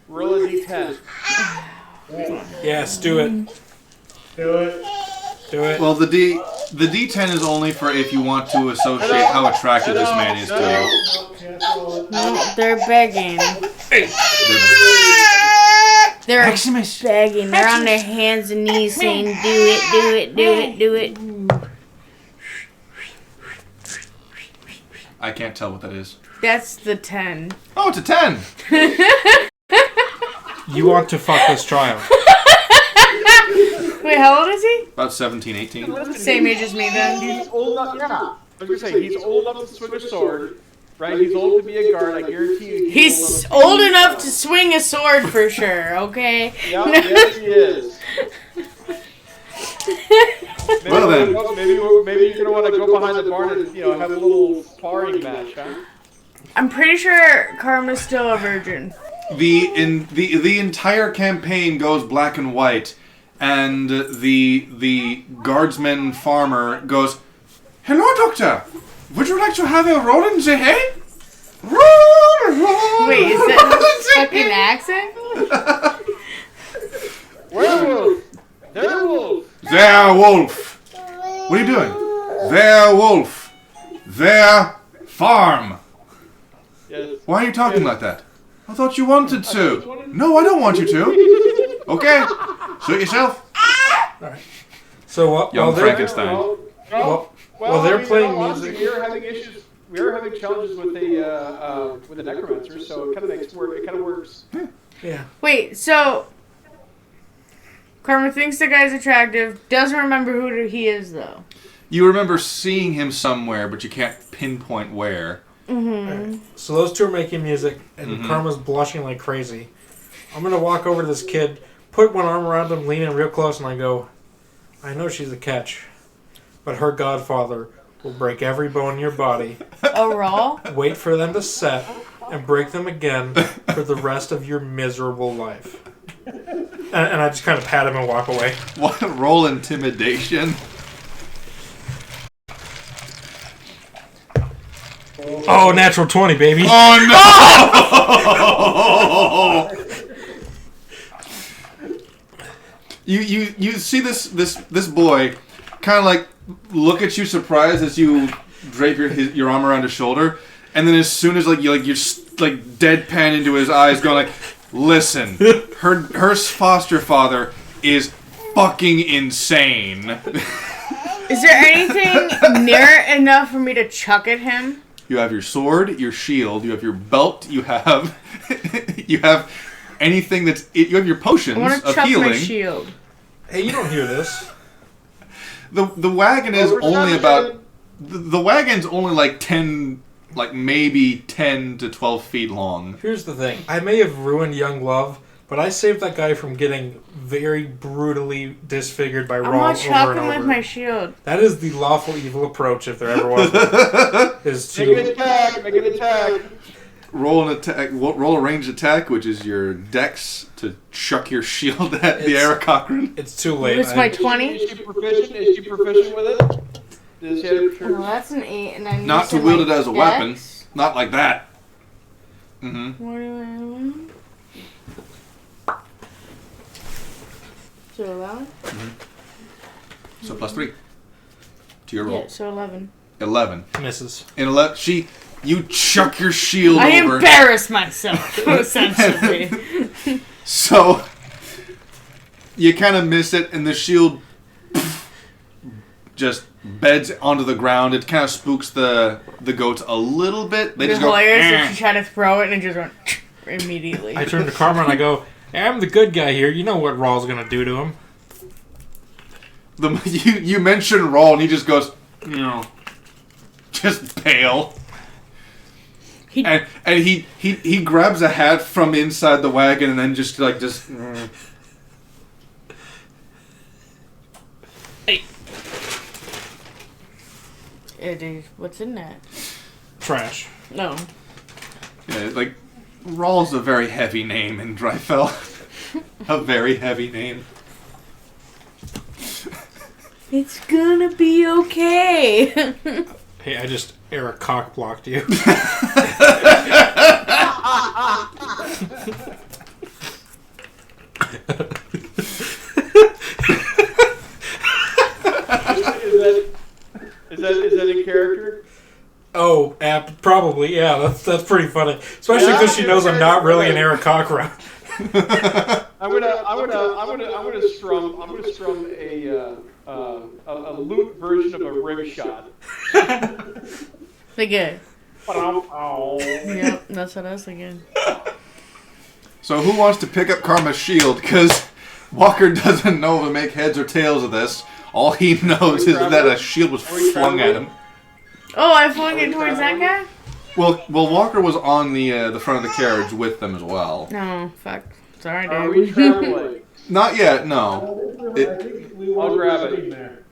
Roll a d10. Yes, do it. Do it. Do it. Well, the D10 is only for if you want to associate how attractive this man is to you. No, they're begging. They're Maximus. begging. They're on their hands and knees saying, "Do it, do it, do it, do it." I can't tell what that is. That's the 10. Oh, it's a 10. You want to fuck this child. Wait, how old is he? About 17, 18. Same age as me then. He's old enough. Yeah. I was gonna say he's old enough to swing a sword, right? He's old to be a guard. I guarantee you. He's old enough to swing a sword for sure. Okay. Yeah, yes, he is. Maybe, Well then. maybe you're gonna want to go behind the barn and have a little sparring match, huh? I'm pretty sure Karma's still a virgin. The entire campaign goes black and white, and the guardsman farmer goes, "Hello, doctor. Would you like to have a roll in the hay?" Wait, is that his fucking accent? Werewolf! Werewolf! There, wolf. What are you doing? There, wolf. There, farm. Yes. Why are you talking like that? I thought you wanted to. No, I don't want you to. Okay, suit yourself. So while Young they're Frankenstein. while they're playing honestly, music, we are having issues. We are having challenges with the necromancer, so it kind of makes work. It kind of works. yeah, Wait, so Karma thinks the guy's attractive, doesn't remember who he is though. You remember seeing him somewhere, but you can't pinpoint where. so those two are making music, and Karma's blushing like crazy. I'm gonna walk over to this kid, put one arm around him, lean in real close, and I go, "I know she's a catch, but her godfather will break every bone in your body. A raw? Wait for them to set, and break them again for the rest of your miserable life." And I just kind of pat him and walk away. What? Roll intimidation. Oh, natural 20, baby. Oh no! You see this boy kind of like look at you surprised as you drape your arm around his shoulder, and then as soon as you're deadpan into his eyes, going like, "Listen, her foster father is fucking insane." Is there anything near enough for me to chuck at him? You have your sword, your shield, you have your belt, you have anything you have your potions I want to of chuck healing. my shield. Hey, you don't hear this. The wagon is only about the wagon's only maybe 10 to 12 feet long. Here's the thing. I may have ruined young love, but I saved that guy from getting very brutally disfigured by I'm Raw gonna over chuck and him with over. my shield. That is the lawful evil approach, if there ever was one. Is Make an to attack! Make an attack! Roll an attack. Roll a ranged attack, which is your dex to chuck your shield at the Aarakocra. it's too late. It's my 20. Is she proficient? Is she proficient with it? Does she have Oh, that's an 8, and I Not to used wield my it as a dex. weapon. Not like that. Mm-hmm. What do I have? So 11? So plus 3 to your roll. Yeah, so 11. 11. Misses. In 11, you chuck your shield I over. embarrass myself, essentially. So you kind of miss it, and the shield just beds onto the ground. It kind of spooks the goats a little bit. They It's just go. hilarious "Eh." if you try to throw it and it just went immediately. I turn to Karma and I go, hey, I'm the good guy here. You know what Raw's going to do to him. You mention Raw, and he just goes, just pale. And he grabs a hat from inside the wagon and then just. What's in that? Trash. No. Yeah, Raw's a very heavy name in Dryfell. A very heavy name. It's gonna be okay. Hey, I just Eric cock blocked you. Is that in character? Oh, probably, yeah. That's pretty funny, especially because she knows I'm not really an Eric Cockra. I'm gonna strum a lute version of a rim shot. They good. Oh. Yep, that's what I was thinking. So who wants to pick up Karma's shield? Because Walker doesn't know to make heads or tails of this. All he knows is that a shield was flung at him. Oh, I flung it towards that guy? Well, Walker was on the front of the carriage with them as well. No, fuck. Sorry, Are we dude. traveling? Not yet, no. I'll grab it.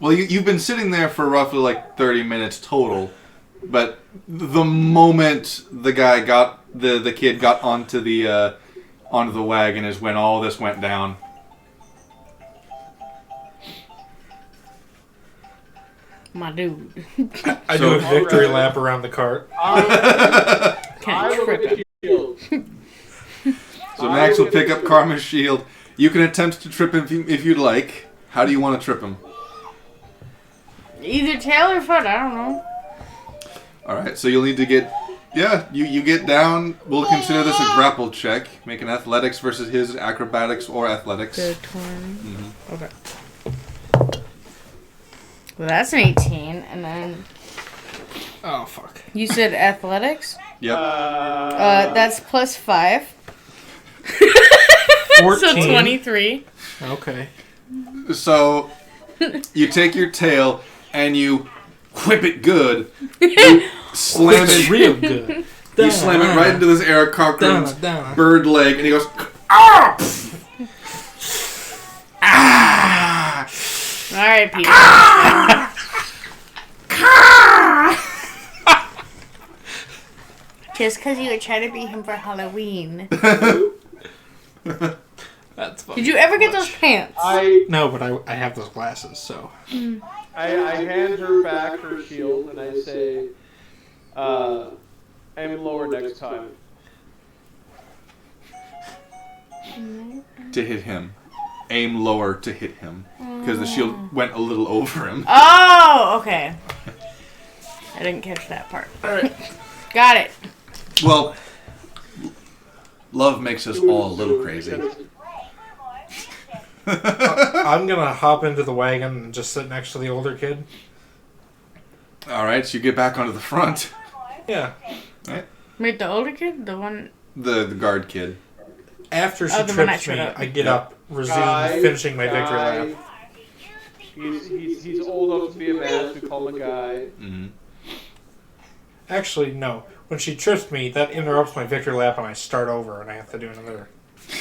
Well, you've been sitting there for roughly 30 minutes total, but the moment the kid got onto the wagon is when all this went down. My dude. I do a victory lap around the cart. Can't trip it. So Max will pick up Karma's shield. You can attempt to trip him if you'd like. How do you want to trip him? Either tail or foot, I don't know. Alright, so you'll need to get... Yeah, you get down. We'll consider this a grapple check. Make an athletics versus his acrobatics or athletics. The 20. Mm-hmm. Okay. Well, that's an 18, and then... Oh, fuck. You said athletics? Yep. That's plus 5. 14. So 23. Okay. So, you take your tail and you whip it good. You slam It's it. real good. You slam it right into this Eric Cochran's Down. bird leg, and he goes, ah! Ah! Alright, Peter. Just because you were trying to beat him for Halloween. That's fun. Did you ever get those pants? No, but I have those glasses, so. I hand her back her shield and I say, aim lower next time. To hit him. Aim lower to hit him. Because the shield went a little over him. Oh, okay. I didn't catch that part. Alright. Got it. Well, love makes us all a little crazy. I'm gonna hop into the wagon and just sit next to the older kid. Alright, so you get back onto the front. Yeah. Right? Wait, the older kid? The one... The guard kid. After she the one I trips me, showed up. I get up, resume finishing my victory lap. He's old enough to be a man, so we call him a guy. Mm-hmm. Actually, no. When she trips me, that interrupts my victory lap and I start over and I have to do another. Are we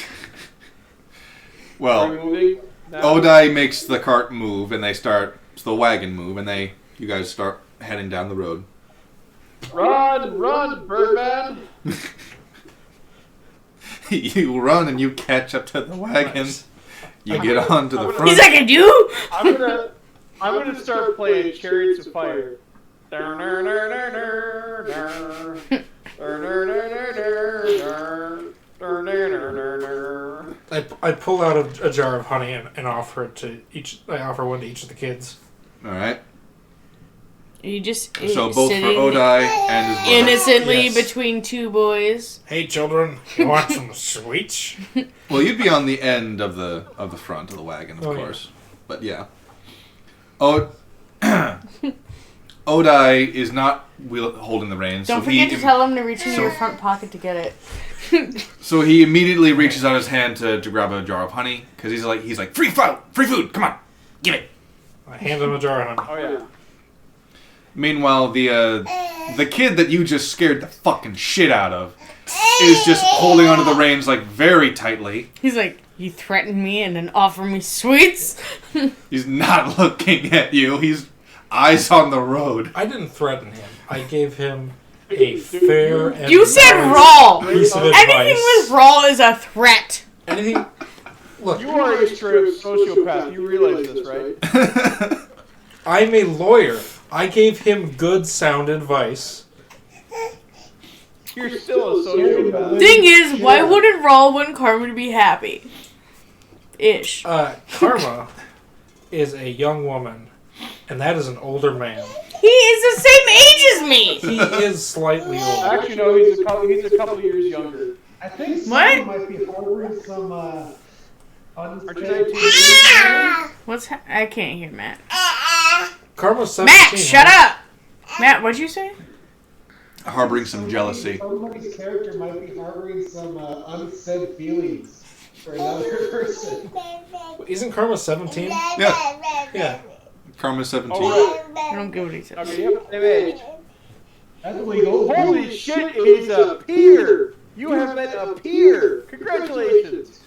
Well, moving now? Odai makes the cart move and the wagon move and you guys start heading down the road. Run, Birdman! You run and you catch up to the wagon. You get onto the front. He's like, I do? I'm gonna start playing Chariots of Fire. I pull out a jar of honey and offer it to each. I offer one to each of the kids. All right. You just So both for sitting Odai and his brother. innocently Yes. between two boys. Hey, children, you want some sweets? Well, you'd be on the end of the front of the wagon, of course. But yeah. Odai is not holding the reins. Don't forget to tell him to reach into your front pocket to get it. So he immediately reaches out his hand to grab a jar of honey because he's like free food, come on, give it. I hand him a jar of honey. Oh yeah. Meanwhile, the kid that you just scared the fucking shit out of is just holding onto the reins like very tightly. He's like, you threaten me and then offer me sweets? He's not looking at you. He's eyes on the road. I didn't threaten him. I gave him a fair and You said balanced raw! piece of Anything advice. with raw is a threat. Anything. Look, You are a straight sociopath. You realize this, right? I'm a lawyer. I gave him good sound advice. You're still a sociopath. Thing is, why wouldn't Raw want Carmen to be happy? Ish. Karma is a young woman, and that is an older man. He is the same age as me! He is slightly older. Actually, no, he's a couple of years younger. I think What? someone might be harboring some Aren't you unsaid 19? I can't hear Matt. Karma's 17. Matt, shut up! Matt, what'd you say? Harboring some jealousy. Somebody's character might be harboring some unsaid feelings for another person. Isn't Karma 17? Yeah. Yeah. Karma's 17. Oh, I don't get what he said. right. Okay, yep, same age. That's illegal. Holy shit, he's a peer! You have met a peer! Congratulations!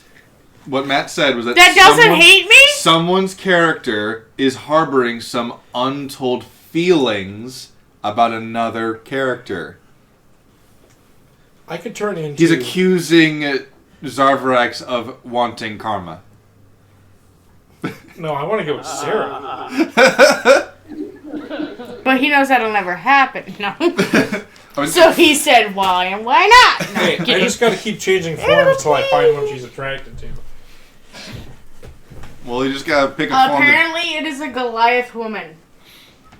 What Matt said was that That doesn't hate me? someone's character is harboring some untold feelings about another character. I could turn into... He's accusing Zarvarax of wanting Karma. No, I want to go with Sarah. But he knows that'll never happen. No. I mean, So he said, why and why not? No, Hey, I'm I kidding. just got to keep changing forms until I find one she's attracted to. well, you just gotta pick a form. Apparently, it is a Goliath woman.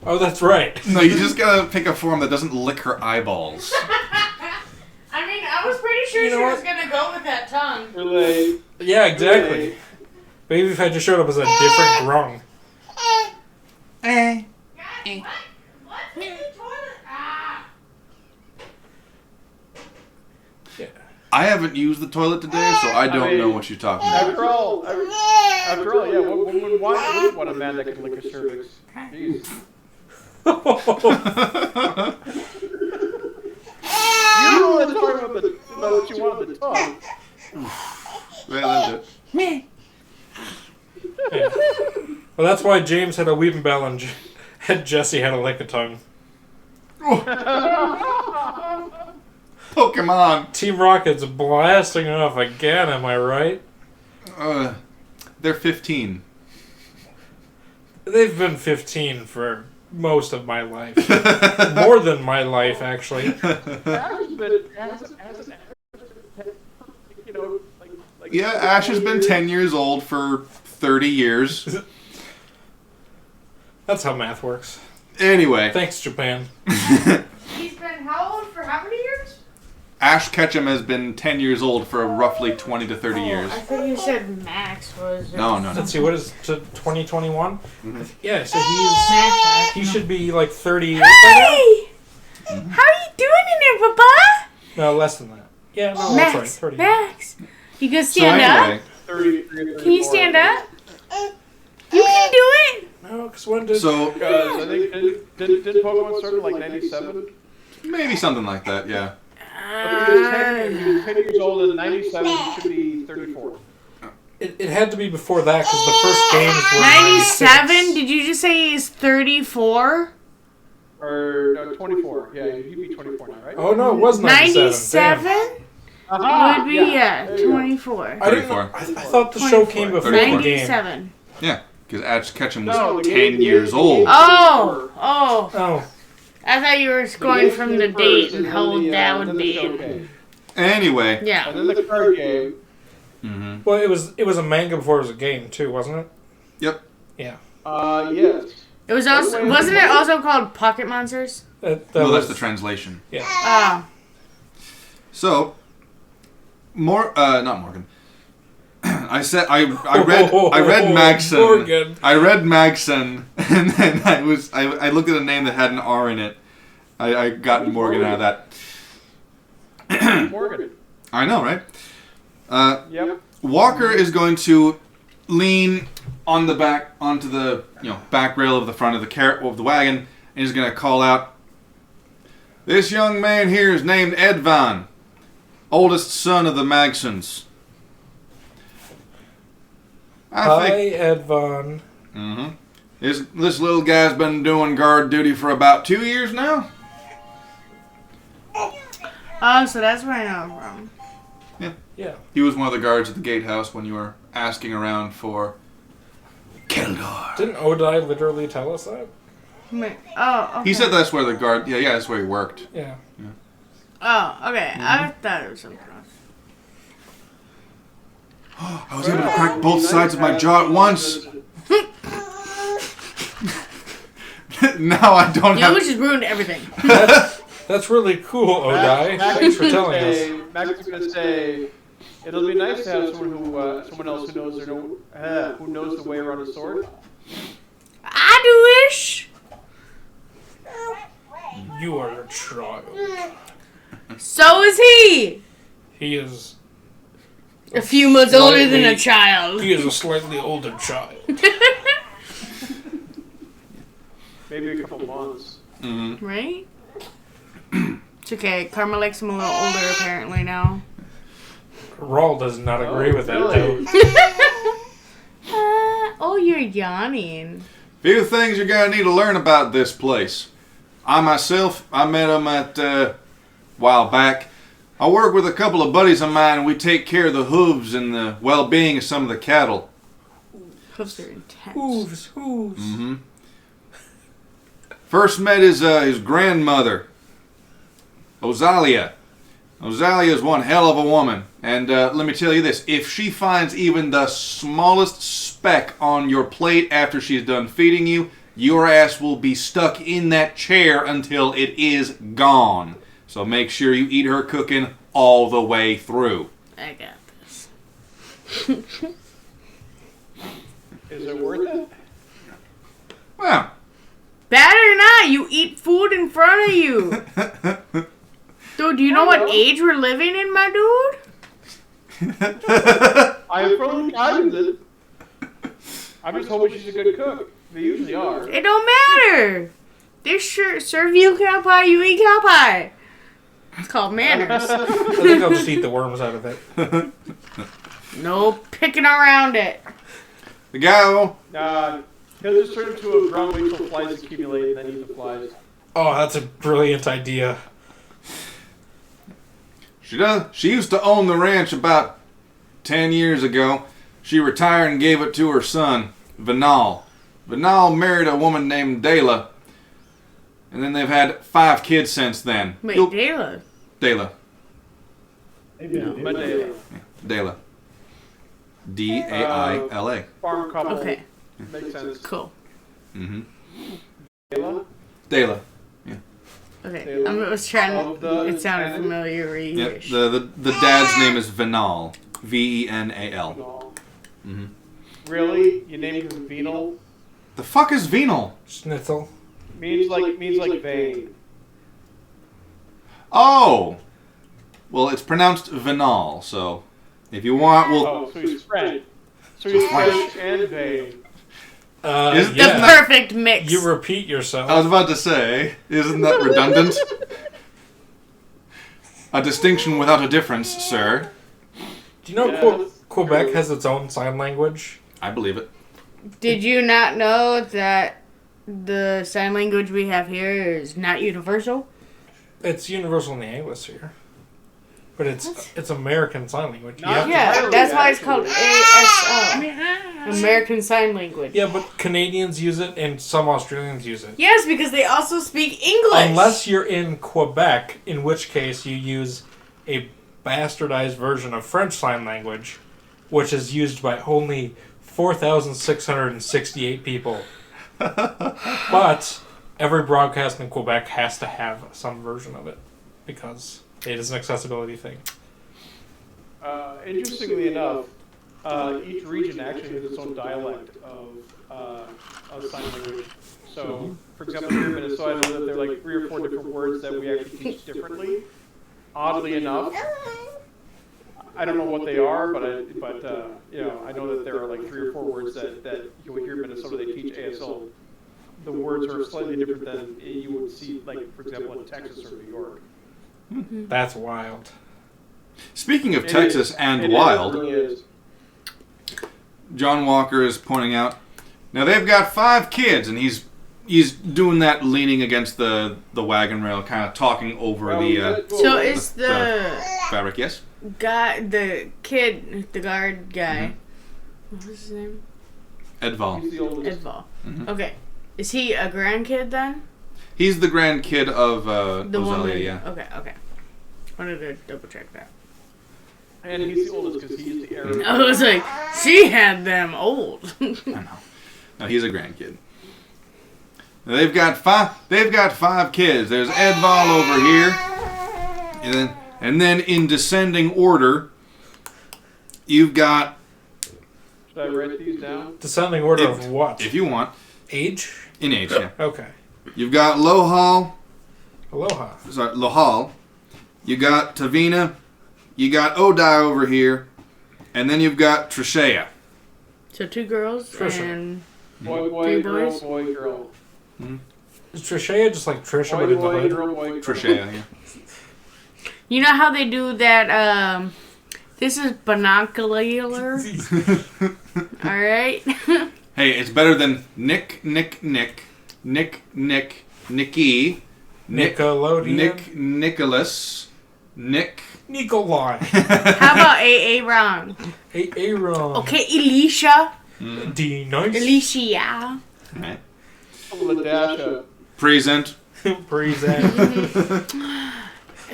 Oh, that's right. No, you just gotta pick a form that doesn't lick her eyeballs. I mean, I was pretty sure You know she was what? going to go with that tongue. Relay. Yeah, exactly. Maybe if I just showed up as a different grung. Guys, what's in the toilet? Ah. Yeah. I haven't used the toilet today, so I don't know what you're talking about. After all, yeah, what woman wouldn't want a man that can lick her cervix? Jeez. You were talking about what you wanted to talk. Well, that's it. Yeah. Well, that's why James had a weeping bell and Jesse had a lick a tongue. Pokemon! Team Rocket's blasting off again, am I right? They're 15. They've been 15 for most of my life. More than my life, actually. Yeah, Ash has been 10 years old for 30 years. That's how math works. Anyway. Thanks, Japan. He's been how old for how many years? Ash Ketchum has been 10 years old for roughly 20 to 30 years. I thought you said Max was. No. Let's see, what is it, 2021? Mm-hmm. Yeah, so Max. he should be like 30. Hey! How are you doing in there, Papa? No, less than that. Yeah, no, Max. that's right. 30. Max. You can So stand anyway, up? Can you stand up? You can do it. No, because when did... so Because I think did Pokemon start in like '97? maybe something like that, yeah. If he was 10 years old in '97, he should be 34. It had to be before that, because the first games were 96. 97? Did you just say he's 34? Or no, 24. Yeah, he'd be 24 now, right? Oh, no, it was 97. 97? Aha, Would be, there you go. 24. I didn't know, 34. I thought the show came before the game. 97. Yeah, because Ash Ketchum No, was the 10 game- years the old. game- Oh! Oh, I thought you were going from the date and how old that would be. Okay. Anyway. Yeah. And then the card game. Mm-hmm. well, it was a manga before it was a game, too, wasn't it? Yep. Yeah. Yes. It was also wasn't it also called Pocket Monsters? That Well, was, that's the translation. Yeah. Oh. So, not Morgan. I read Magson. Morgan. I read Magson, and then I looked at a name that had an R in it. I got Morgan out of that. Morgan. I know, right? Yep. Walker is going to lean on the back onto the back rail of the front of the wagon, and he's going to call out, "This young man here is named Edvon, oldest son of the Magsons." Hi, Edvon. Mm-hmm. This little guy's been doing guard duty for about 2 years now. Oh, so that's where I know him from. Yeah. He was one of the guards at the gatehouse when you were asking around for Keldor. Didn't Odai literally tell us that? Wait, oh, okay. He said that's where the guard. Yeah, that's where he worked. Yeah. Oh, okay. I thought it was something else. I was able to crack both sides of my jaw at once. Now I don't You have. just ruined everything. That's really cool, Odai. Thanks for telling us. Max is gonna say, it'll be nice to have someone else who knows the way around a sword. I do wish. You are a child. So is he. He is... A few months older than a Slightly- child. He is a slightly older child. Maybe a couple months. Mm-hmm. Right? It's okay. Karma likes him a little older apparently now. Rawl does not agree with that, really? though. You're yawning. Few things you're gonna need to learn about this place. I myself, I met him at a while back. I work with a couple of buddies of mine, and we take care of the hooves and the well-being of some of the cattle. Hoofs are intense. Hooves. Mm-hmm. First met his grandmother, Ozalia. Ozalia is one hell of a woman, and let me tell you this: if she finds even the smallest speck on your plate after she's done feeding you, your ass will be stuck in that chair until it is gone. So make sure you eat her cooking all the way through. I got this. Is it worth it? Well, Bad or not, you eat food in front of you. Dude, do you know what age we're living in, my dude? I fully cognizant it. I'm just hoping she's a good cook. They usually are. It don't matter. They sure serve you cow pie, you eat cow pie. It's called manners. I think I'll just eat the worms out of it. No picking around it. the guy. He'll just turn into a brown wait till flies accumulate and then eat the flies. Oh, that's a brilliant idea. She used to own the ranch about 10 years ago. She retired and gave it to her son, Vinal. Vinal married a woman named Dela. And then they've had 5 kids since then. Wait, You'll- Dela. Dela. Medela. Dela. Daila. Farm couple. Okay, Makes sense. cool. Mm-hmm. Dela? Dela. Okay, Dela. I was trying Of to. the It sounded tenant? familiar. Yep. The dad's name is Vinal. Venal. No. Mm-hmm. Really? You named him Venal? The fuck is venal? Schnitzel. Means like vein. Oh! Well, it's pronounced Vinal, so if you want, we'll... Oh, so he's French. So he's French and vein. Isn't The that- perfect mix. You repeat yourself. I was about to say, isn't that redundant? A distinction without a difference, sir. Do you know Yes. Quebec has its own sign language? I believe it. Did you not know that the sign language we have here is not universal? It's universal in the English here. But it's American Sign Language. Not- Yeah. Yeah, that's why it's called ASL. American Sign Language. Yeah, but Canadians use it and some Australians use it. Yes, because they also speak English. Unless you're in Quebec, in which case you use a bastardized version of French Sign Language, which is used by only 4,668 people. But every broadcast in Quebec has to have some version of it because it is an accessibility thing. Interestingly enough, each region actually has its own dialect of sign language. So, for example, here in Minnesota, I know that there are like 3 or 4 different words that we actually teach differently. Oddly enough, I don't know what they are, but I know that there are like 3 or 4 words that you will hear in Minnesota they teach ASL. The words are slightly different than you would see, like for example, in Texas or New York. That's wild. Speaking of It Texas is. and It wild, really is. John Walker is pointing out, now they've got 5 kids, and he's doing that leaning against the wagon rail, kind of talking over Well, the So is the fabric. Yes? guy, the kid, the guard guy, what was his name? Edval. He's the oldest. Edval. Mhm. Okay. Is he a grandkid then? He's the grandkid of The one Ozelia, that- yeah. Okay. Wanted to double check that. And he's the oldest because he's the heir. I was like, she had them old. I know. No, he's a grandkid. Now, they've got 5 kids. There's Edval over here. And then in descending order, you've got, Should I write these down? Descending order of what? if you want, Age? in age, yeah. Okay. You've got Lohal, Aloha. you got Tavina, you got Odai over here, and then you've got Trishea. So 2 girls Trisha. and Boy, 3 girl, boys? boy, girl. Is Trishea just like Trisha but Boy, in the boy, hood? girl, boy, girl. Trishea, yeah. you know how they do that? This is binocular. All right. Hey, it's better than Nick, Nicky, Nickelodeon. Nicholas, Nick. Nikolai. How about AA wrong? Hey, Aaron. Okay, Elisha. D nice. Alicia. Right. Ladasha. Present. Present.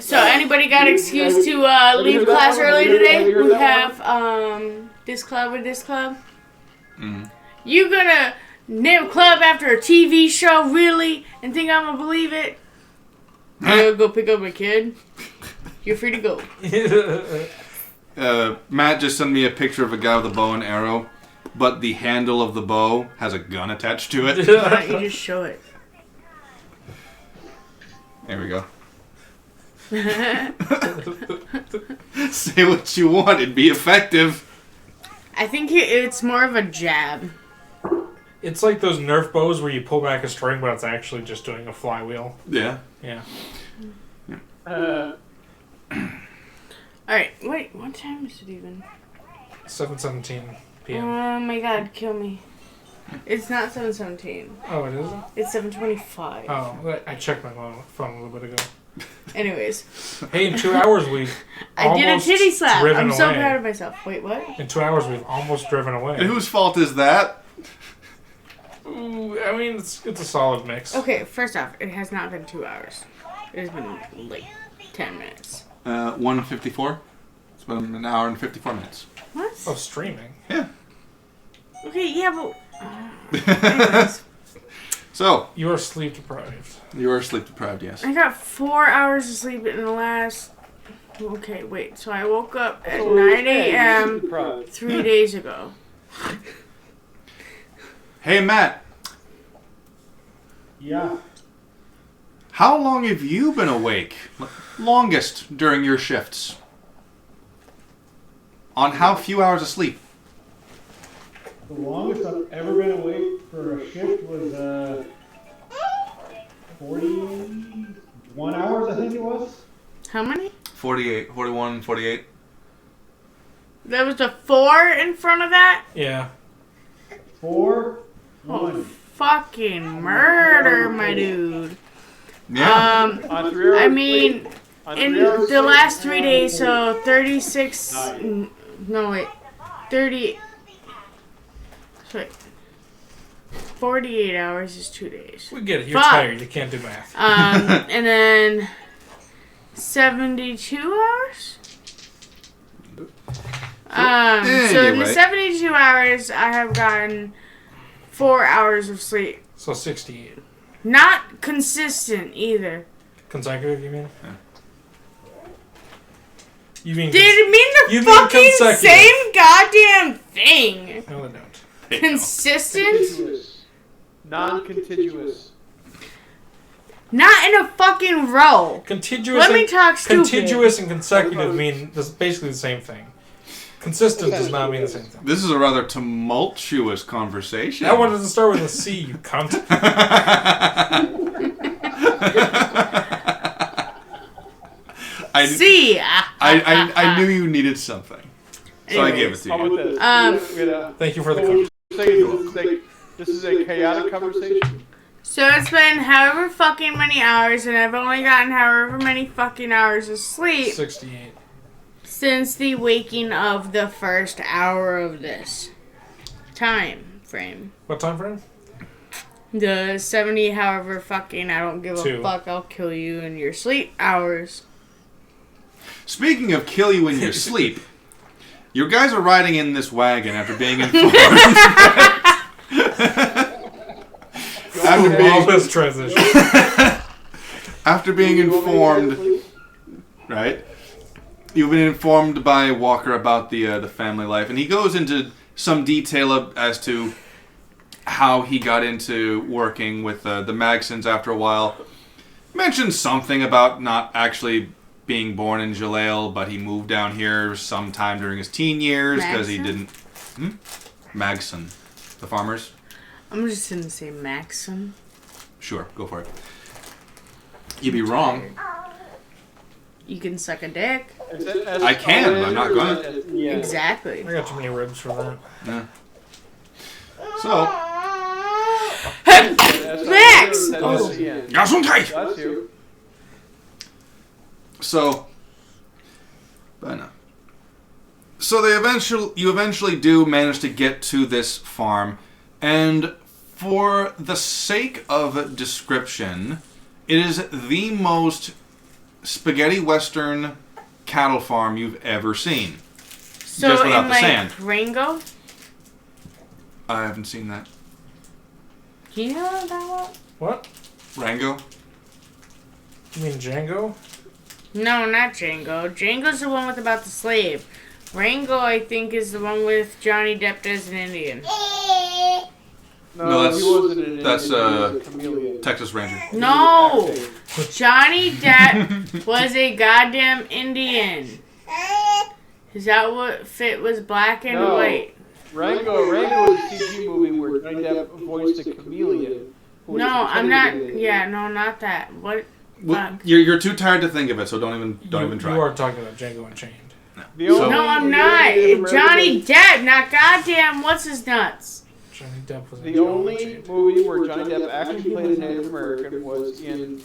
So anybody got an excuse to leave class early today? We have this club or this club. You gonna name a club after a TV show, really, and think I'm gonna believe it? I'm gonna go pick up my kid. You're free to go. Matt just sent me a picture of a guy with a bow and arrow, but the handle of the bow has a gun attached to it. Why don't you just show it? There we go. Say what you want, it'd be effective. I think it's more of a jab. It's like those Nerf bows where you pull back a string, but it's actually just doing a flywheel. Yeah. Yeah. Alright, wait, what time is it even? 7:17 p.m. Oh my god, kill me. It's not 7:17. Oh, it isn't? It's 7:25. Oh, I checked my phone a little bit ago. Anyways, Hey, in 2 hours we've I did a almost titty slap. driven I'm so away. proud of myself. Wait, what? In 2 hours we've almost driven away. And whose fault is that? Ooh, I mean, it's a solid mix. Okay, first off, it has not been 2 hours. It has been like 10 minutes. 1:54. It's been an hour and 54 minutes. What? Oh, streaming. Yeah. Okay, yeah, but. Anyways, So, You are sleep deprived. you are sleep deprived, yes. I got 4 hours of sleep in the last. Okay, wait. So I woke up at So, 9 yeah, a.m. deprived. 3 days ago. Hey, Matt. Yeah. How long have you been awake? Longest during your shifts? On how few hours of sleep? The longest I've ever been awake for a shift was 41 hours, I think it was. How many? 48, 41, 48. There was a 4 in front of that? Yeah. 4, Oh, 1. fucking murder, my dude. Yeah. On 3 hours I of mean, sleep- on in 3 hours of the sleep- last 3 days, so 36. Nine. No, wait. 30. Sorry. 48 hours is 2 days. We get it. You're Fuck. tired. You can't do math. And then 72 hours? So in the right. 72 hours, I have gotten 4 hours of sleep. So 68. Not consistent either. Consecutive, you mean? Yeah. You mean... Did it mean You the mean fucking consecutive. same goddamn thing? No, they don't. Consistent? Contiguous. Non-contiguous. Not in a fucking row. Contiguous Let and, me talk stupid. Contiguous and consecutive mean basically the same thing. Consistent does not mean the same thing. This is a rather tumultuous conversation. That one doesn't start with a C, you cunt. See? I knew you needed something. So I gave it to How you. about this? We had a- Thank you for the what would cunt. you say this is a chaotic conversation? So it's been however fucking many hours, and I've only gotten however many fucking hours of sleep 68. since the waking of the first hour of this time frame. What time frame? The 70 however fucking I don't give a 2. fuck, I'll kill you in your sleep hours. Speaking of kill you in your sleep, you guys are riding in this wagon after being informed. All this transition. After being informed, right? You've been informed by Walker about the family life, and he goes into some detail as to how he got into working with the Magsons after a while. Mentioned something about not actually being born in Jalale, but he moved down here sometime during his teen years because he Magson? didn't. Magson, the farmers. I'm just gonna say Maxim. Sure, go for it. You'd be wrong. You can suck a dick. I can, but I'm not gonna. Yeah. Exactly. I got too many ribs for that. Yeah. So, Max! Gesundheit! Bless you. So, but no. So you eventually do manage to get to this farm, and for the sake of description, it is the most spaghetti western cattle farm you've ever seen. So Just without in the sand. Rango? I haven't seen that. Do you know what that was? What? Rango? You mean Django? No, not Django. Django's the one with about the slave. Rango, I think, is the one with Johnny Depp as an Indian. No, that's- he wasn't an that's, Indian, he was a chameleon. Texas Ranger. No! Acting. Johnny Depp was a goddamn Indian. Is that what fit was black and No. white? Rango was a CG movie where Johnny Depp voiced a chameleon. who was No, I'm not. pretending to be an Yeah, Indian. no, not that. What? Well, Fuck. you're too tired to think of it, so don't even try. You are talking about Django Unchained. The So- only No, I'm Native not. American- Johnny Depp, not goddamn. What's his nuts? Johnny Depp was in The Django only Unchained. movie where Johnny Depp actually played a Native American was in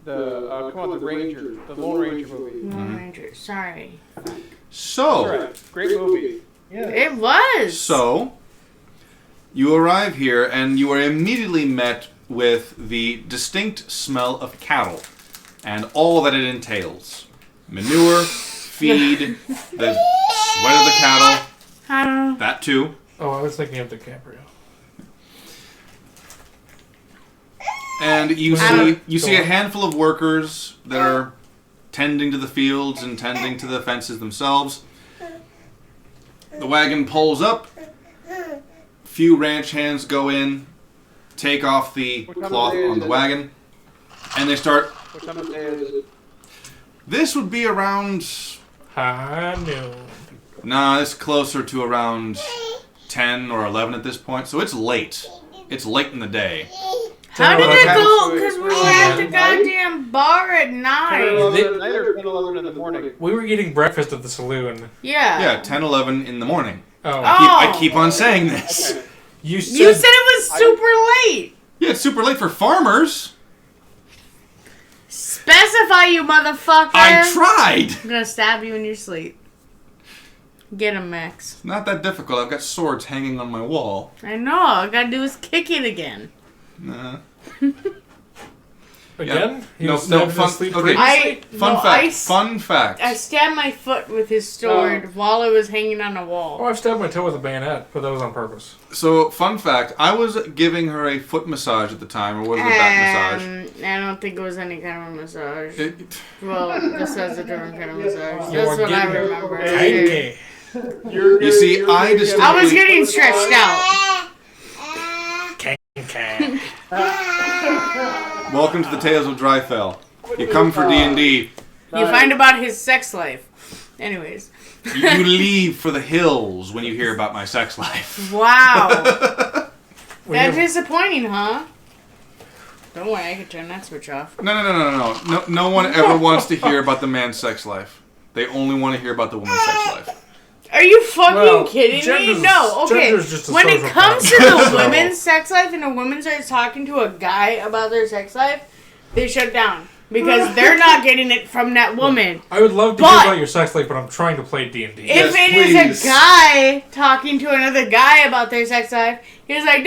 the Ranger, the Lone Ranger movie. Lone Ranger. Sorry. All So, right, great movie. Yeah. It was. so You arrive here, and you are immediately met with the distinct smell of cattle and all that it entails. Manure, feed, the sweat of the cattle, that too. Oh, I was thinking of DiCaprio. And you see a handful of workers that are tending to the fields and tending to the fences themselves. The wagon pulls up. Few ranch hands go in, take off the cloth on the wagon, and they start. What time of day is it? This would be around. High noon. Nah, it's closer to around 10 or 11 at this point, so it's late. It's late in the day. How did it go? Okay. Because we were at the goddamn bar at 10 or 9. 11 at night or 10 11 in the morning? We were eating breakfast at the saloon. Yeah. 10, 11 in the morning. Oh. I keep on saying this. Okay. You You said it was super late. Yeah, it's super late for farmers. Specify, you motherfucker. I tried. I'm gonna stab you in your sleep. Get him, Max. Not that difficult. I've got swords hanging on my wall. I know. All I gotta do is kick it again. Nah. Again? He No, was no, stabbed in fun- his sleep okay. previously? Fun fact. I stabbed my foot with his sword while it was hanging on a Oh, wall. I've stabbed my toe with a bayonet, but that was on purpose. So, fun fact. I was giving her a foot massage at the time, or was it a back massage? I don't think it was any kind of massage. It, Well, this was a different kind of massage. You That's are what I getting remember. Tiny. You see, I distinctly... I was getting stretched out. Can. Welcome to the Tales of Dryfell. You come for D&D. You find about his sex life. Anyways. You leave for the hills when you hear about my sex life. Wow. We That's have- disappointing, huh? Don't worry, I can turn that switch off. No one ever wants to hear about the man's sex life. They only want to hear about the woman's sex life. Are you fucking Well, kidding me? gender's- No, okay. gender's just a When it social comes to construct, the so- women's sex life and a woman starts talking to a guy about their sex life, they shut down. Because they're not getting it from that woman. I would love to But- hear about your sex life, but I'm trying to play D&D. Yes, If it is please. a guy talking to another guy about their sex life, he's like,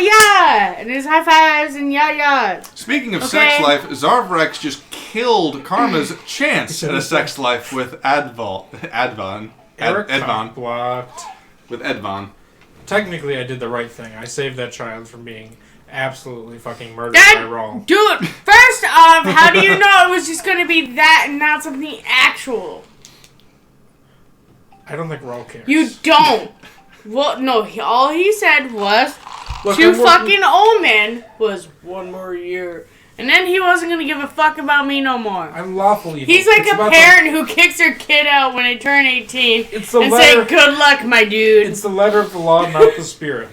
yeah, and his high fives and yeah. Speaking of Okay. sex life, Zarvrex just killed Karma's chance at a sex life with Advan. Eric Edvon. blocked. With Edvon. Technically, I did the right thing. I saved that child from being absolutely fucking murdered That- by Rawl. Dude, first off, how do you know it was just going to be that and not something actual? I don't think Rawl cares. You don't. Well, no, all he said was, Look, to I'm working- fucking old men was 1 more year. And then he wasn't going to give a fuck about me no more. I'm lawful evil. He's like It's a about parent who kicks their kid out when they turn 18 It's the and letter- say, good luck, my dude. It's the letter of the law, not the spirit.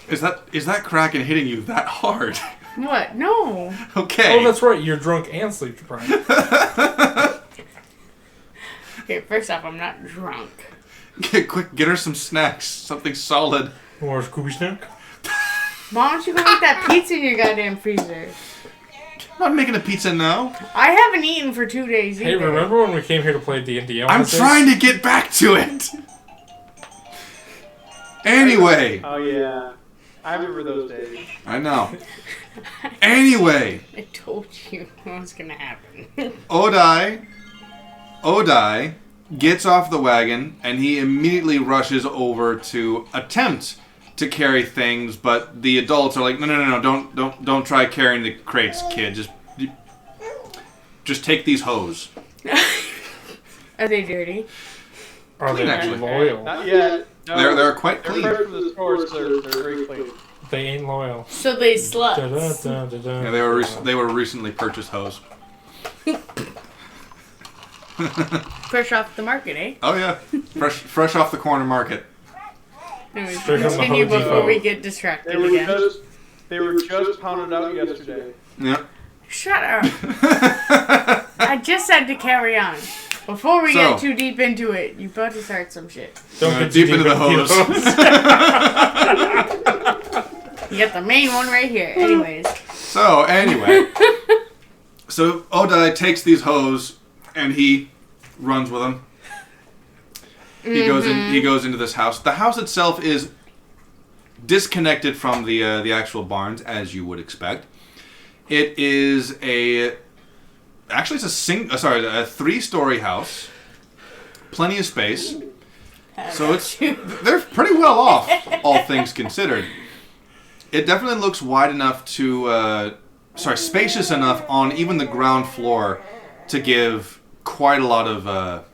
Is that Kraken hitting you that hard? What? No. Okay. Oh, that's right. You're drunk and sleep deprived. Okay, first off, I'm not drunk. Quick, get her some snacks. Something solid. More Scooby Snack? Why don't you go get that pizza in your goddamn freezer? I'm not making a pizza now. I haven't eaten for 2 days either. Hey, remember when we came here to play D&D? I'm trying to get back to it. Anyway. Oh, yeah. I remember those days. I know. Anyway. I told you what was gonna happen. Odai gets off the wagon and he immediately rushes over to attempt to carry things, but the adults are like, no, don't try carrying the crates, kid. Just take these hose. Are they dirty? Are they Clean, actually. loyal? Not yet. No, They're quite they're clean. fresh from the store, so they're very clean. They ain't loyal. So they sluts. Da-da-da-da-da. Yeah, they were recently purchased hose. Fresh off the market, eh? Oh yeah, fresh off the corner market. Anyways, Straight from the continue Home before Depot. we get distracted They were again. just pounded out yesterday. Yeah. Shut up. I just said to carry on. Before we get too deep into it, you're about to start some shit. Don't get deep into the hose. You got the main one right here. Anyways. So anyway, Odai takes these hose and he runs with them. He goes in. He goes into this house. The house itself is disconnected from the actual barns, as you would expect. It is actually it's a 3-story house, plenty of space. So they're pretty well off, all things considered. It definitely looks wide enough spacious enough on even the ground floor to give quite a lot of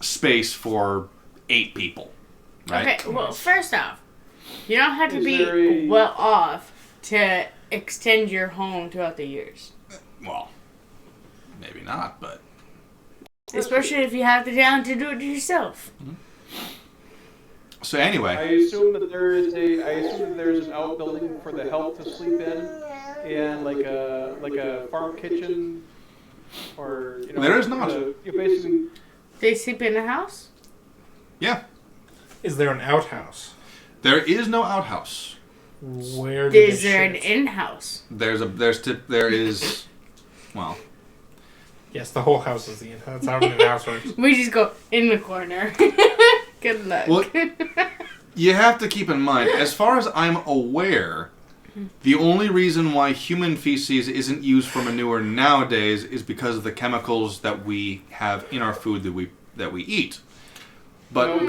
space for 8 people. Right? Okay, well, first off, you don't have to be well off to extend your home throughout the years. Well, maybe not, but... Especially if you have the talent to do it yourself. So anyway... I assume that there's an outbuilding for the help to sleep in, and like a farm kitchen, or There is not. Basically, They sleep in a house? Yeah. Is there an outhouse? There is no outhouse. Where Is there an in-house? There is... Well... Yes, the whole house is the in-house. That's how an in-house works. We just go in the corner. Good luck. Well, you have to keep in mind, as far as I'm aware, the only reason why human feces isn't used for manure nowadays is because of the chemicals that we have in our food that we eat. But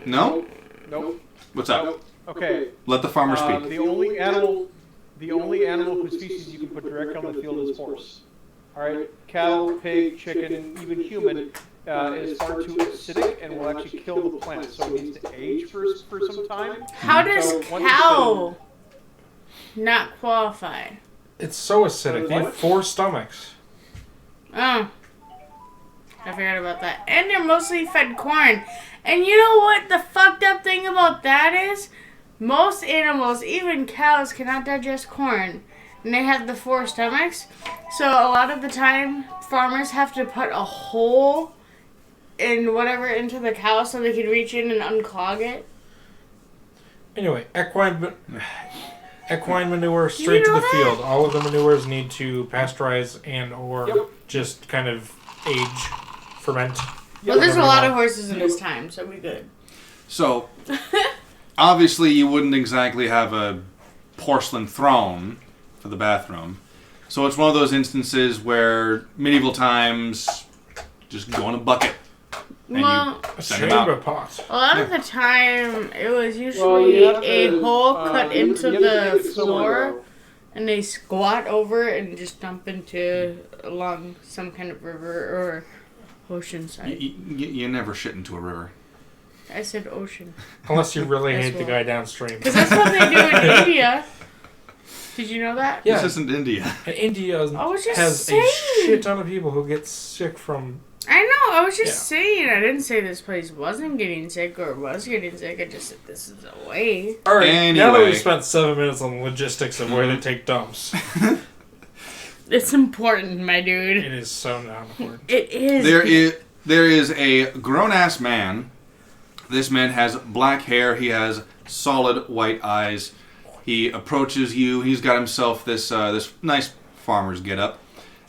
No? Nope. What's up? Nope. Okay. Let the farmer speak. The only animal whose feces you can put directly on the field is horse. All right, cattle, pig, chicken, even human is far too acidic and will actually kill the plant. So it needs to age for some time. How does cow not qualify? It's so acidic. They have 4 stomachs. Oh. I forgot about that. And they're mostly fed corn. And you know what the fucked up thing about that is? Most animals, even cows, cannot digest corn. And they have the 4 stomachs. So a lot of the time, farmers have to put a hole in whatever into the cow so they can reach in and unclog it. Anyway, equine manure straight to the field. All of the manures need to pasteurize and or just kind of age, ferment. Well, there's a lot of horses in this time, so we good. So, obviously you wouldn't exactly have a porcelain throne for the bathroom. So it's one of those instances where medieval times just go in a bucket and you send them out. Pot. A lot of the time, it was usually a hole cut into the floor, and they squat over it and just dump along some kind of river or ocean side. You never shit into a river. I said ocean. Unless you really hate the guy downstream. Because that's what they do in India. Did you know that? Yeah. This isn't India. And India has saying. a shit ton of people who get sick from... I know, I was just saying. I didn't say this place wasn't getting sick or was getting sick. I just said this is a way. Alright, now that Anyway. we've spent 7 minutes on the logistics of where they take dumps. It's important, my dude. It is so not important. It is. There is a grown-ass man. This man has black hair. He has solid white eyes. He approaches you. He's got himself this nice farmer's getup,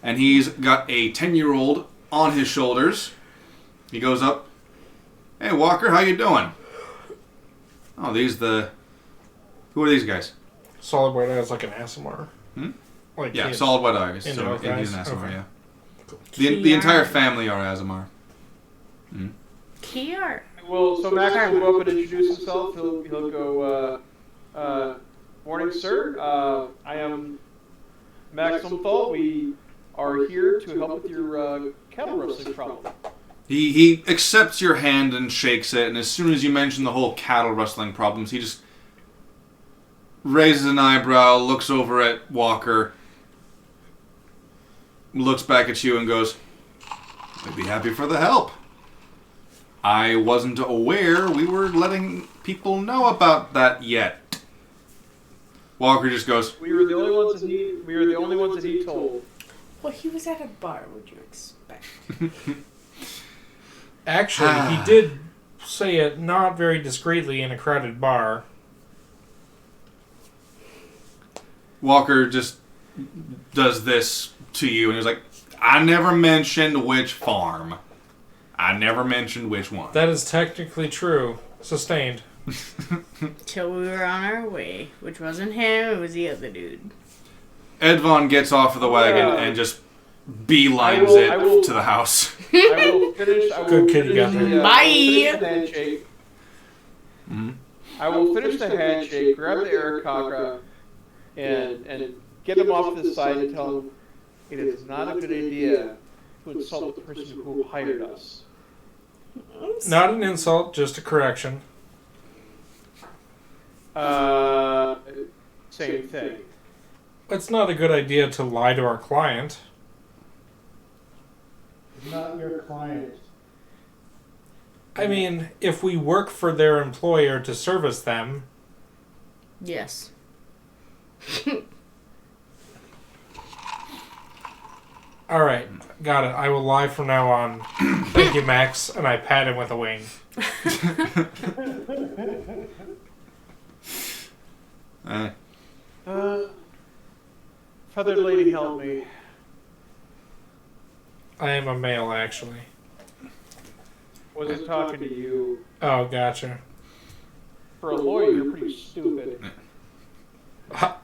and he's got a 10-year-old on his shoulders. He goes up. Hey, Walker, how you doing? Oh, who are these guys? Solid white eyes like an ASMR. Like Yeah, kids. solid white eyes. Indian So guys? Indian Asmar, Okay. yeah. The entire family are Asmar. Kiar. Well, so Max will go up and introduce himself. He'll go, morning, sir. I am Magson. We are here to help with your cattle rustling problem. He accepts your hand and shakes it, and as soon as you mention the whole cattle rustling problems, he just raises an eyebrow, looks over at Walker, looks back at you and goes, I'd be happy for the help. I wasn't aware we were letting people know about that yet. Walker just goes, We were the only ones that he told. Well, he was at a bar. What would you expect? Actually, he did say it not very discreetly in a crowded bar. Walker just does this to you, and he's like, I never mentioned which farm. I never mentioned which one. That is technically true. Sustained. Till we were on our way, which wasn't him, it was the other dude. Ed Von gets off of the wagon and just beelines to the house. I will finish. Good kid you got there. Bye. Finish the handshake. Mm-hmm. I will finish the handshake, grab the Arakaka, and get him off to the side and tell him it is not a good idea to insult the person who hired us. Not an insult, just a correction. Same thing. It's not a good idea to lie to our client. Not your client. I mean, if we work for their employer to service them, Yes. alright, got it. I will lie from now on. Thank you, Max. And I pat him with a wing. Feathered lady, help me. I am a male, actually. Wasn't talking to you. Oh, gotcha. For a lawyer, you're pretty stupid.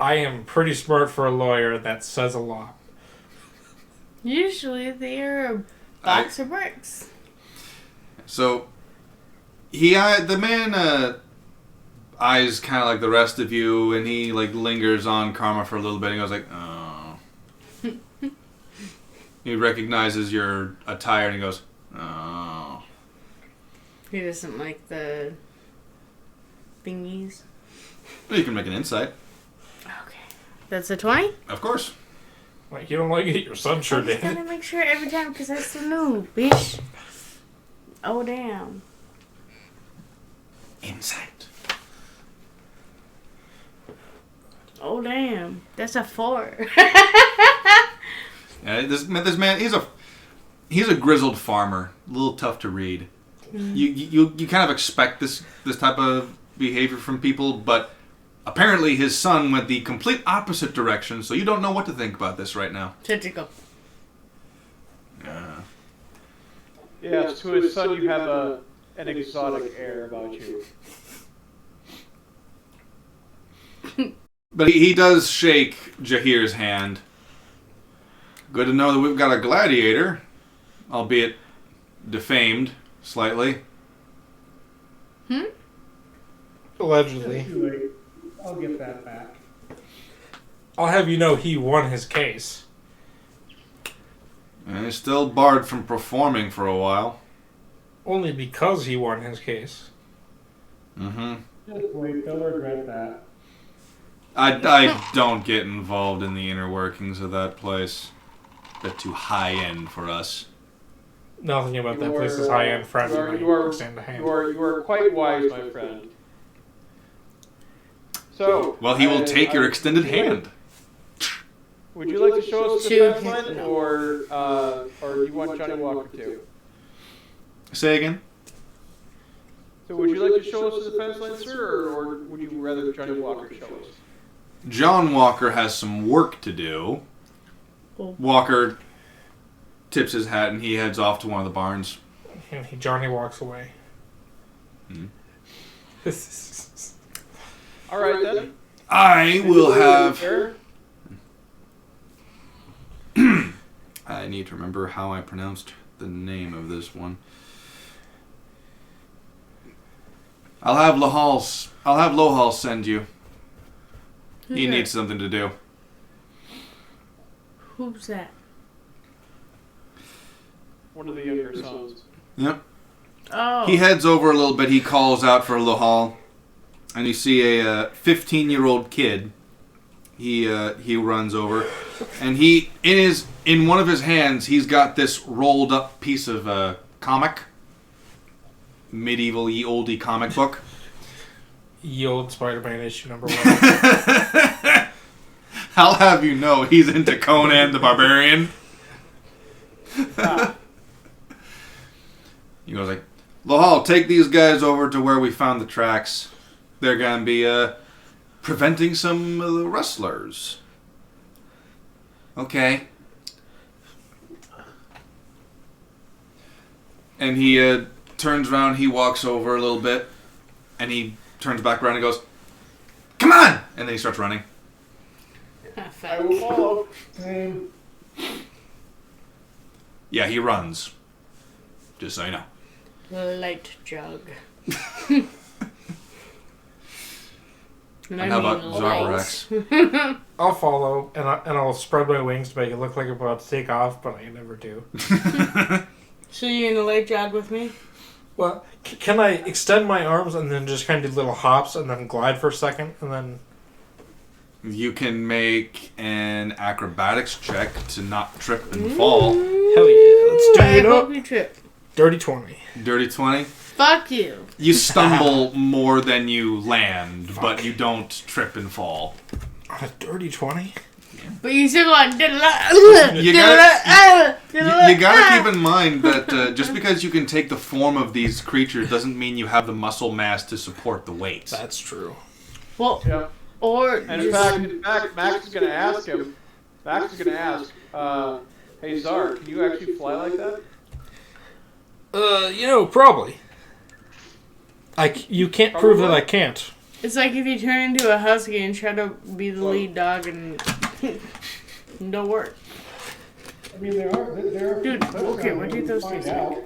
I am pretty smart for a lawyer. That says a lot. Usually they're a box of bricks. So, the man eyes kind of like the rest of you, and he like lingers on Karma for a little bit, and goes like, oh. He recognizes your attire, and he goes, oh. He doesn't like the thingies. You can make an insight. Okay. That's a 20? Of course. Like, you don't like it? Your son sure I just did. gotta make sure every time because that's the new, bitch. Oh, damn. Insight. Oh, damn. That's a 4. Yeah, this man, he's a grizzled farmer. A little tough to read. You kind of expect this type of behavior from people, but apparently his son went the complete opposite direction, so you don't know what to think about this right now. Tentacle. Yeah. Yes, to his son, you have an exotic air about you. But he does shake Jahir's hand. Good to know that we've got a gladiator, albeit defamed slightly. Allegedly. Too late. I'll get that back. I'll have you know he won his case. And he's still barred from performing for a while. Only because he won his case. Mm-hmm. Just wait, they'll regret that. I don't get involved in the inner workings of that place. Bit too high end for us. Nothing about that place is high-end friends. You are quite wise, my friend. So, Well, he will take your extended hand. Would you like to show us the defense line, or do you want Johnny Walker to? Say again? So, would you like to show us the defense line, sir, or would you rather Johnny Walker show us? John Walker has some work to do. Cool. Walker tips his hat and he heads off to one of the barns. And Johnny walks away. All right, then. I will have... I need to remember how I pronounced the name of this one. I'll have Lohal send you. He Who's needs that? something to do. Who's that? One of the younger sons. Yep. Oh. He heads over a little bit. He calls out for Lohal. And you see a 15-year-old kid. He runs over. And in one of his hands, he's got this rolled up piece of comic. Medieval-y, oldie comic book. Ye old Spider-Man issue number 1. I'll have you know he's into Conan the Barbarian. He goes like, Lohal, take these guys over to where we found the tracks. They're going to be preventing some of the rustlers. Okay. And he turns around, he walks over a little bit, and he turns back around and goes, "Come on!" And then he starts running. I will follow. Same. Yeah, he runs. Just so you know. Light jog. And how about lights. Zarbarex? I'll follow, and I'll spread my wings to make it look like I'm about to take off, but I never do. So you're gonna light jog with me? Well, can I extend my arms and then just kind of do little hops and then glide for a second and then... You can make an acrobatics check to not trip and fall. Hell yeah, let's do I it hope up. you trip. Dirty 20. Dirty 20. Fuck you. You stumble more than you land, but you don't trip and fall. On a dirty 20? But you still want You gotta keep in mind that just because you can take the form of these creatures doesn't mean you have the muscle mass to support the weight. That's true. Well, Yeah. or And in fact, Max is going to ask him. Max is going to ask, "Hey Zar, can you actually fly like that?" Probably. You can't prove that I can't. it's like if you turn into a husky and try to be the lead dog and don't work. I mean, there are. Dude, okay, what do those taste like?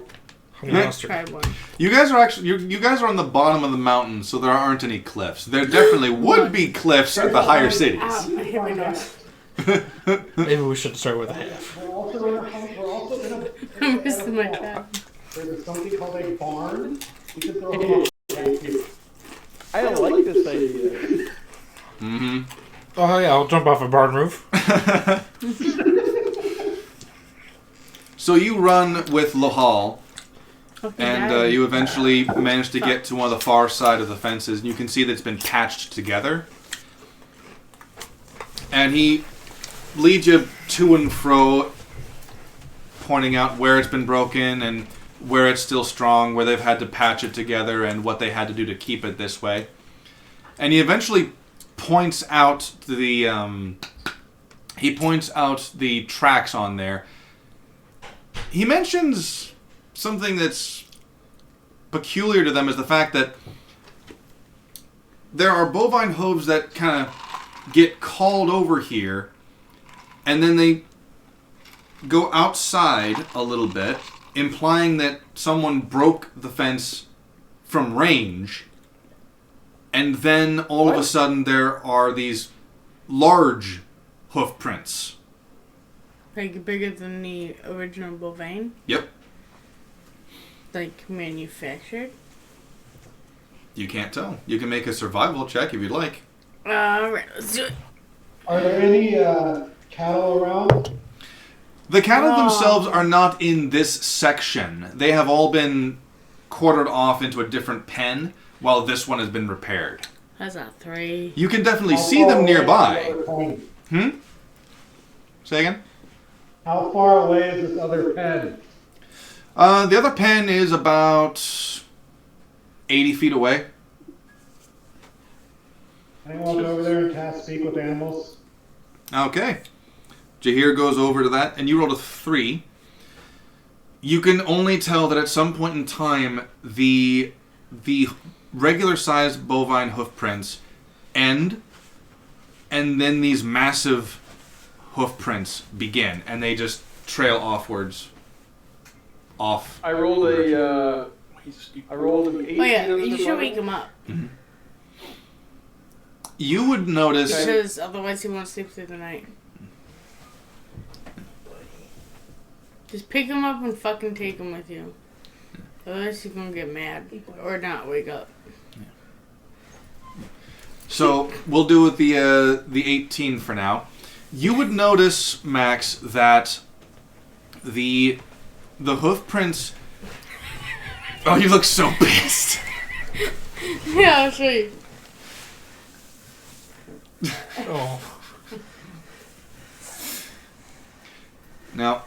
Honey mustard. Try one. You guys are actually you guys are on the bottom of the mountain, so there aren't any cliffs. There definitely would be cliffs at the higher cities. Ow, I hit my nose. Maybe we should start with a half. We're also in a. I'm missing my trap. There's something called a barn. We could throw them up. I don't like this idea. Mm-hmm. Oh yeah, I'll jump off a barn roof. So you run with Lohal, and you eventually manage to get to one of the far side of the fences, and you can see that it's been patched together. And he leads you to and fro, pointing out where it's been broken and where it's still strong, where they've had to patch it together, and what they had to do to keep it this way. And he eventually points out the tracks on there. He mentions something that's peculiar to them is the fact that there are bovine hooves that kind of get called over here, and then they go outside a little bit, implying that someone broke the fence from range, and then all of a sudden there are these large hoof prints. Like bigger than the original bovine? Yep. Like manufactured? You can't tell. You can make a survival check if you'd like. Alright, let's do it. Are there any cattle around? The cattle themselves are not in this section. They have all been quartered off into a different pen, while this one has been repaired. That's a 3. You can definitely How see far them away is nearby. this other pen? Say again? How far away is this other pen? The other pen is about 80 feet away. Can I walk over there and cast speak with animals? Okay. Jahir goes over to that, and you rolled a 3. You can only tell that at some point in time, the regular-sized bovine hoof prints end, and then these massive hoof prints begin, and they just trail offwards. Off. I rolled an 18. Oh yeah, on the you should survival. wake him up. You would notice... Because otherwise he won't sleep through the night. Just pick him up and fucking take him with you. Otherwise he's gonna get mad. Or not wake up. So, we'll do with the 18 for now. You would notice, Max, that the hoof prints... Oh, you look so pissed. Yeah, I'll show you. Oh. Now,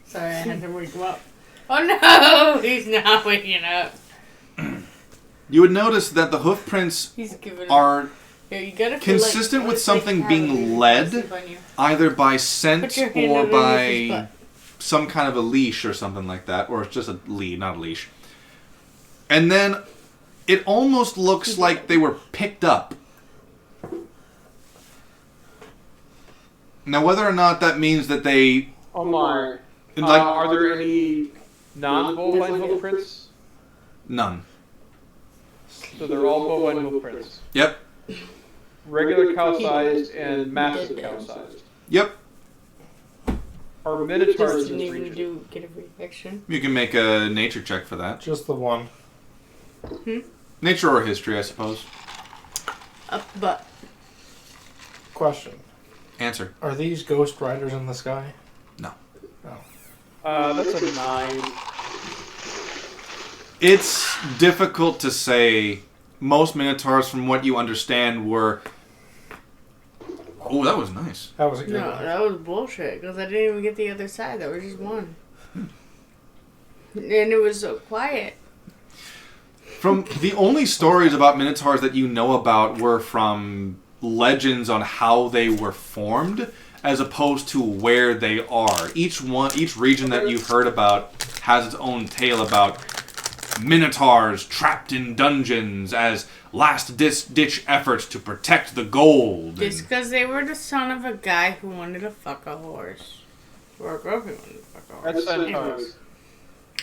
Sorry, I had to wake him up. Oh no, he's not waking up. you would notice that the hoof prints He's giving are Here, you gotta feel consistent like, with something have being a led sleep on you. either by scent Put your hand or underneath his by butt. some kind of a leash or something like that, or it's just a lead, not a leash. And then it almost looks like they were picked up. Now, whether or not that means that they... Oh my. Like, Are there any non-bovine hoof prints? None. So they're all bovine hoof prints. Yep. Regular cow-sized and massive cow-sized. Yep. Are minotaurs Doesn't in this even region? get a reaction. You can make a nature check for that. Just the one. Nature or history, I suppose. But Question. Answer. Are these ghost riders in the sky? No. Oh. That's a 9. It's difficult to say. Most minotaurs, from what you understand, were... Oh, that was nice. That was a good no, one. that was bullshit. Because I didn't even get the other side. That was just one. And it was so quiet. From the only stories about minotaurs that you know about were from legends on how they were formed, as opposed to where they are. Each region that you've heard about has its own tale about minotaurs trapped in dungeons as last-ditch efforts to protect the gold. Just because they were the son of a guy who wanted to fuck a horse. Or a girl who wanted to fuck a horse. That's centaurs.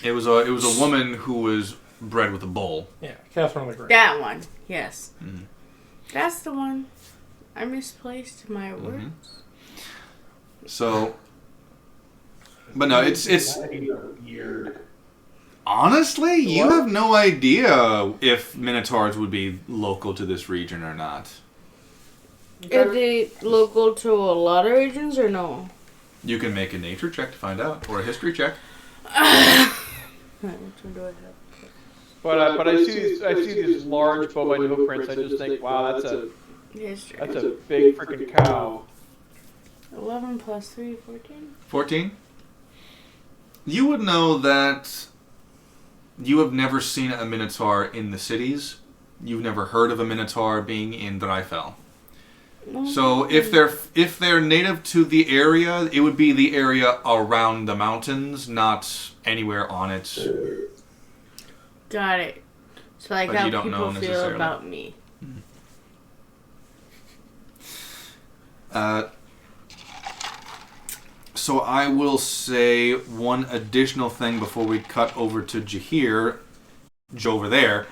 It was a woman who was bred with a bull. Yeah, Catherine the Great. That one, yes. Mhm. That's the one. I misplaced my words. So, but no, it's weird. honestly, you What? have no idea if minotaurs would be local to this region or not. Are they local to a lot of regions or no? You can make a nature check to find out, or a history check. Which one do I have? But I see these large bovine hoof prints. I just think, wow, that's a History. big freaking cow. 11 plus 3, 14? 14? You would know that you have never seen a minotaur in the cities. You've never heard of a minotaur being in Dryfell. So if they're native to the area, it would be the area around the mountains, not anywhere on it. Got it. So like But how you don't know people feel necessarily. about me. So I will say one additional thing before we cut over to Jahir, over there.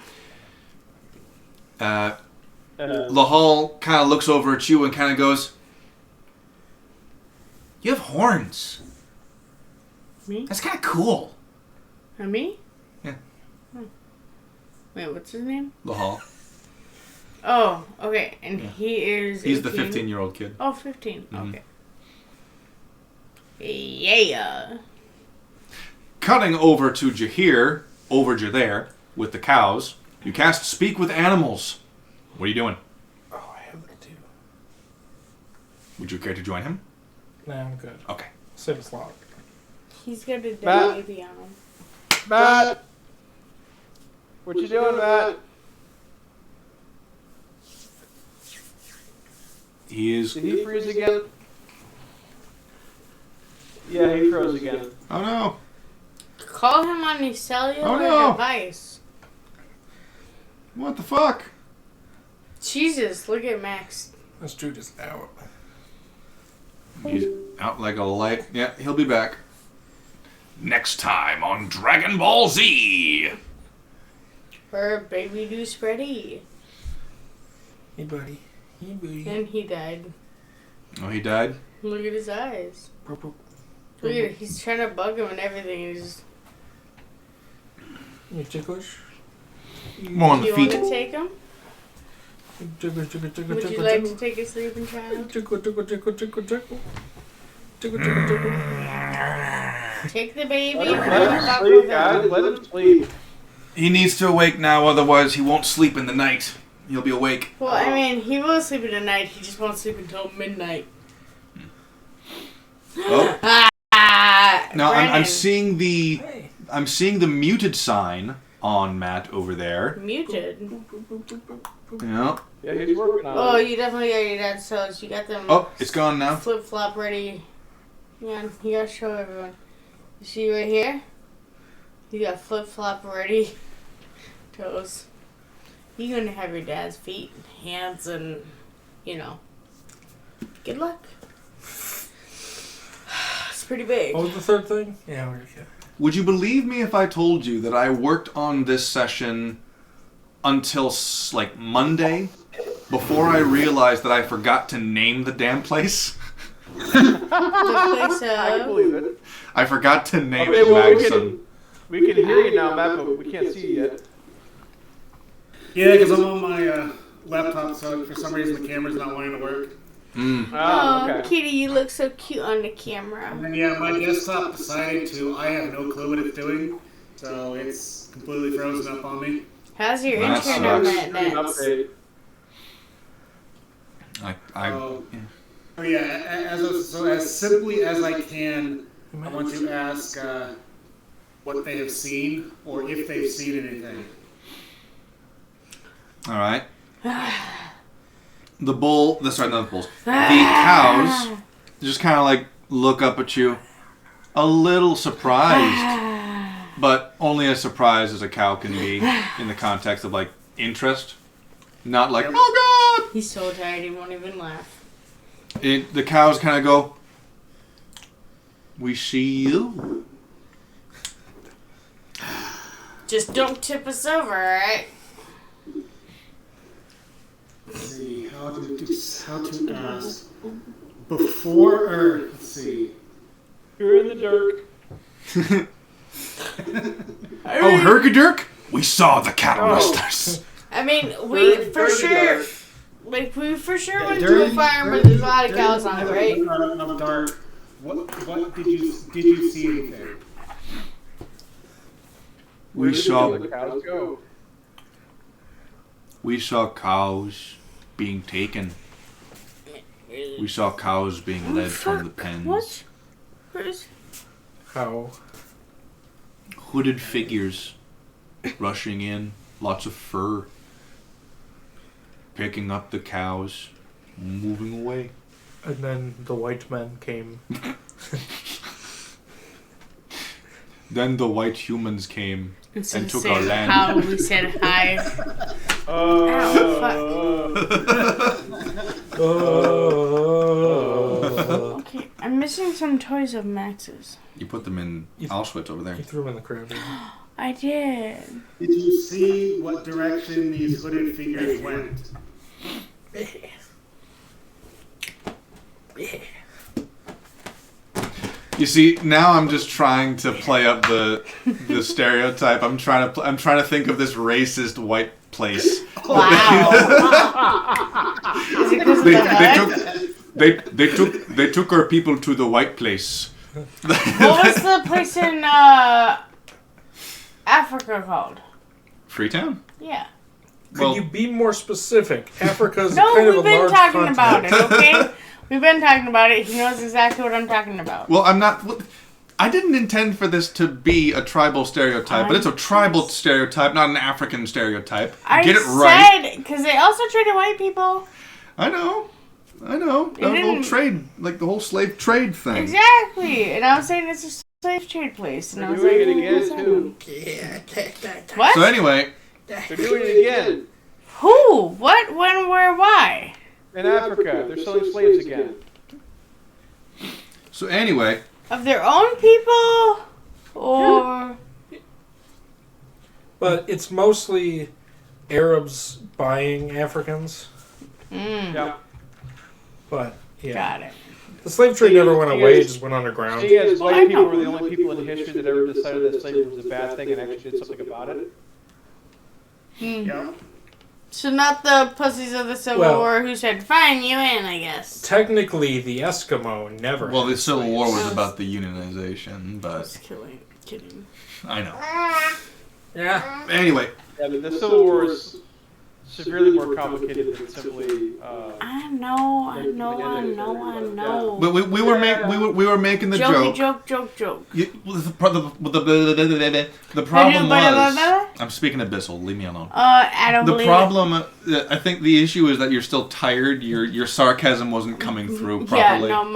Lahal kind of looks over at you and kind of goes, "You have horns. Me? That's kind of cool." Me? Yeah. Oh. Wait, what's his name? Lahal. Oh, okay. And Yeah. he is He's the 18? 15-year-old kid. Oh, 15. Mhm. Okay. Yeah. Cutting over to Jahir, over there, with the cows. You cast Speak with Animals. What are you doing? Oh, I have that too. Would you care to join him? Nah, I'm good. Okay. Save a slot. He's got a dead Matt? baby on him. Matt, what you doing, Matt? He is... Did he freeze again? Yeah, he froze again. Oh no. Call him on his cellular Oh, no. device. What the fuck? Jesus, look at Max. This dude is out. He's out like a light. Yeah, he'll be back. Next time on Dragon Ball Z. Her baby do spready. Hey, buddy. Hey, buddy. And he died. Oh, he died? Look at his eyes. Boop, boop. Look at it. He's trying to bug him and everything. He's You ticklish? More on do the you want feet. to take him? Tickle, tickle, tickle, Would tickle, you like tickle. to take a sleeping child? Tickle, tickle, tickle, tickle, tickle. Tickle, tickle, tickle. Take the baby. Let and him fuck sleep, with him. guys. Let him sleep. He needs to awake now, otherwise he won't sleep in the night. He'll be awake. Well, I mean, he will sleep in the night. He just won't sleep until midnight. Oh. Now I'm Brennan. seeing the Hey. I'm seeing the muted sign on Matt over there. Muted. Yeah. Yeah, he's working on Oh, it. you definitely got your dad's toes. You got them Oh, it's gone now. flip flop ready. Yeah, you gotta show everyone. You see right here? You got flip-flop ready toes. You're gonna have your dad's feet, hands, and, you know. Good luck. It's pretty big. What was the third thing? Yeah, we're good. Would you believe me if I told you that I worked on this session until like Monday before I realized that I forgot to name the damn place? The place I can believe it. I forgot to name Okay, it well, Magson. we can hear you now, Matt, but we can't see you yet. Yeah, because I'm on my laptop, so for some reason the camera's not wanting to work. Oh, Okay. Kitty, you look so cute on the camera. And then, yeah, my desktop decided to, I have no clue what it's doing, so it's completely frozen up on me. How's your That internet sucks. net? Oh yeah, as simply as I can, I want to ask what they have seen, or if they've seen anything. All right. Not the bulls. The cows just kind of like look up at you, a little surprised, but only as surprised as a cow can be in the context of like interest, not like oh god. He's so tired he won't even laugh. The cows kind of go, we see you. Just don't tip us over, alright? Let's see how to ask before, or let's see. You're in the dirt. Oh, hergadurk, we saw the cattle rustlers. I mean, we for sure went to a farm where there's a lot of cows on it, right? Of dark. What did you see anything? We saw the cows go. We saw cows being taken. We saw cows being led from the pens. What? Where's... How? Hooded figures rushing in, lots of fur, picking up the cows, moving away. And then the white men came. Then the white humans came It's and took insane our land. how we said hi. Ow, Oh. Okay, I'm missing some toys of Max's. You put them in Auschwitz over there. He threw him in the crowd. I did. Did you see what direction these hooded figures went? You see, now I'm just trying to play up the stereotype. I'm trying to think of this racist white place. Wow. Is it because of the hut? They took our people to the white place. What was the place in Africa called? Freetown? Yeah. Could you be more specific? Africa's No, kind of a we've been large talking continent. about it, okay? We've been talking about it. He knows exactly what I'm talking about. Well, I'm not. I didn't intend for this to be a tribal stereotype, but it's a tribal stereotype, not an African stereotype. Get it right. Because they also treated white people. I know. That was the whole trade, like the whole slave trade thing. Exactly. And I was saying it's a slave trade place. And I was like, They're doing it again, too. What? So anyway, They're doing it again. Who? What? When? Where? Why? In Africa, they're selling slaves again. Of their own people? Or... But it's mostly Arabs buying Africans. Yeah. But, yeah. Got it. The slave trade never went away, it just went underground. Seeing as white people were the only people in history that ever decided that slavery was a bad thing and actually did something about it. Yeah. So not the pussies of the Civil War who said, fine, you in, I guess. Technically, the Eskimo never well, the had Civil slaves. War was about the unionization, but Just kidding. I know. Yeah. Anyway, Yeah, but the Civil War is severely more complicated than simply. I know. But we were making the joke. Joke. The problem was, I'm speaking abyssal. Leave me alone. I don't believe problem, I think the issue is that you're still tired. Your sarcasm wasn't coming through properly. Yeah, no,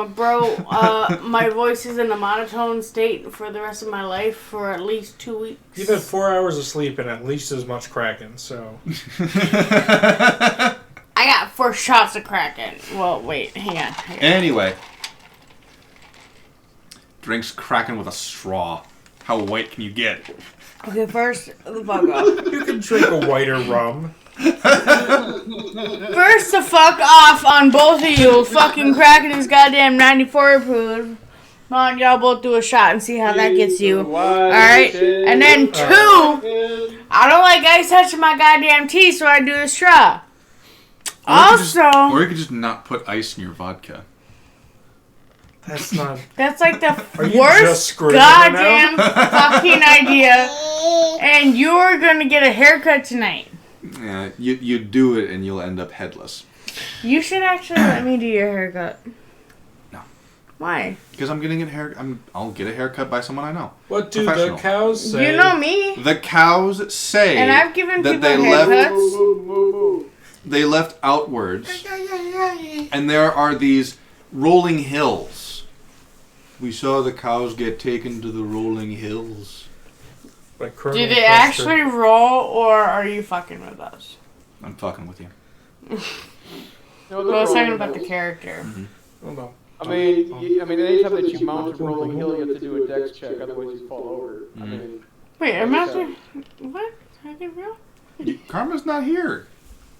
my voice is in a monotone state for the rest of my life for at least 2 weeks. You've had 4 hours of sleep and at least as much Kraken, so... I got 4 shots of Kraken. Well, wait, hang on. Anyway. Drinks Kraken with a straw. How white can you get? Okay, first, the fuck off. You can drink a whiter rum. First the fuck off on both of you. Fucking Kraken is goddamn 94 approved. Come on, y'all both do a shot and see how that gets you. Alright? And then 2, I don't like ice touching my goddamn tea, so I do a straw. Or you could just not put ice in your vodka. That's not... That's like the just worst screwing goddamn fucking idea. And you're gonna get a haircut tonight. Yeah, you do it and you'll end up headless. You should actually let me do your haircut. No. Why? Because I'm getting I'll get a haircut by someone I know. What do the cows say? You know me. The cows say and I've given that people they haircuts. They left outwards, and there are these rolling hills. We saw the cows get taken to the rolling hills. Do they actually roll, or are you fucking with us? I'm fucking with you. No, I was talking about the character. Mm-hmm. I mean, anytime that you mount a rolling hill, you have to do a dex check, otherwise you fall over. Mm-hmm. I mean, wait, I'm not. What? Can I get real? Karma's not here.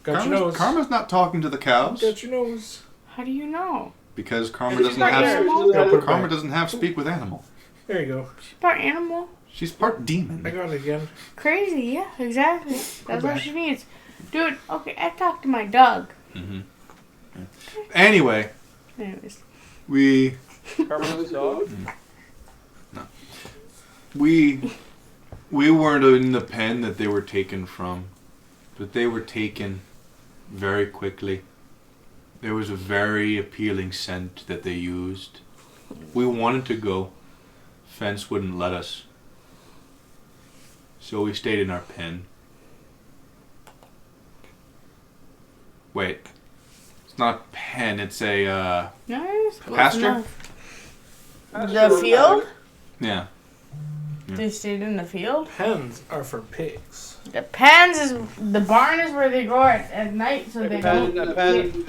Karma's not talking to the cows. Got your nose. How do you know? Because Karma She's doesn't have speak with animal. There you go. She's part animal. She's part demon. I got it again. Crazy, yeah, exactly. That's what she needs. Dude, okay, I talked to my dog. Mm-hmm. Yeah. Anyway. Anyways. Karma's dog? No. We weren't in the pen that they were taken from, but they were taken very quickly. There was a very appealing scent that they used. We wanted to go. Fence wouldn't let us. So we stayed in our pen. Wait. It's not a pen, it's a pasture? The field? Yeah. They stayed in the field? Pens are for pigs. The barn is where they go at night, so they don't The pen,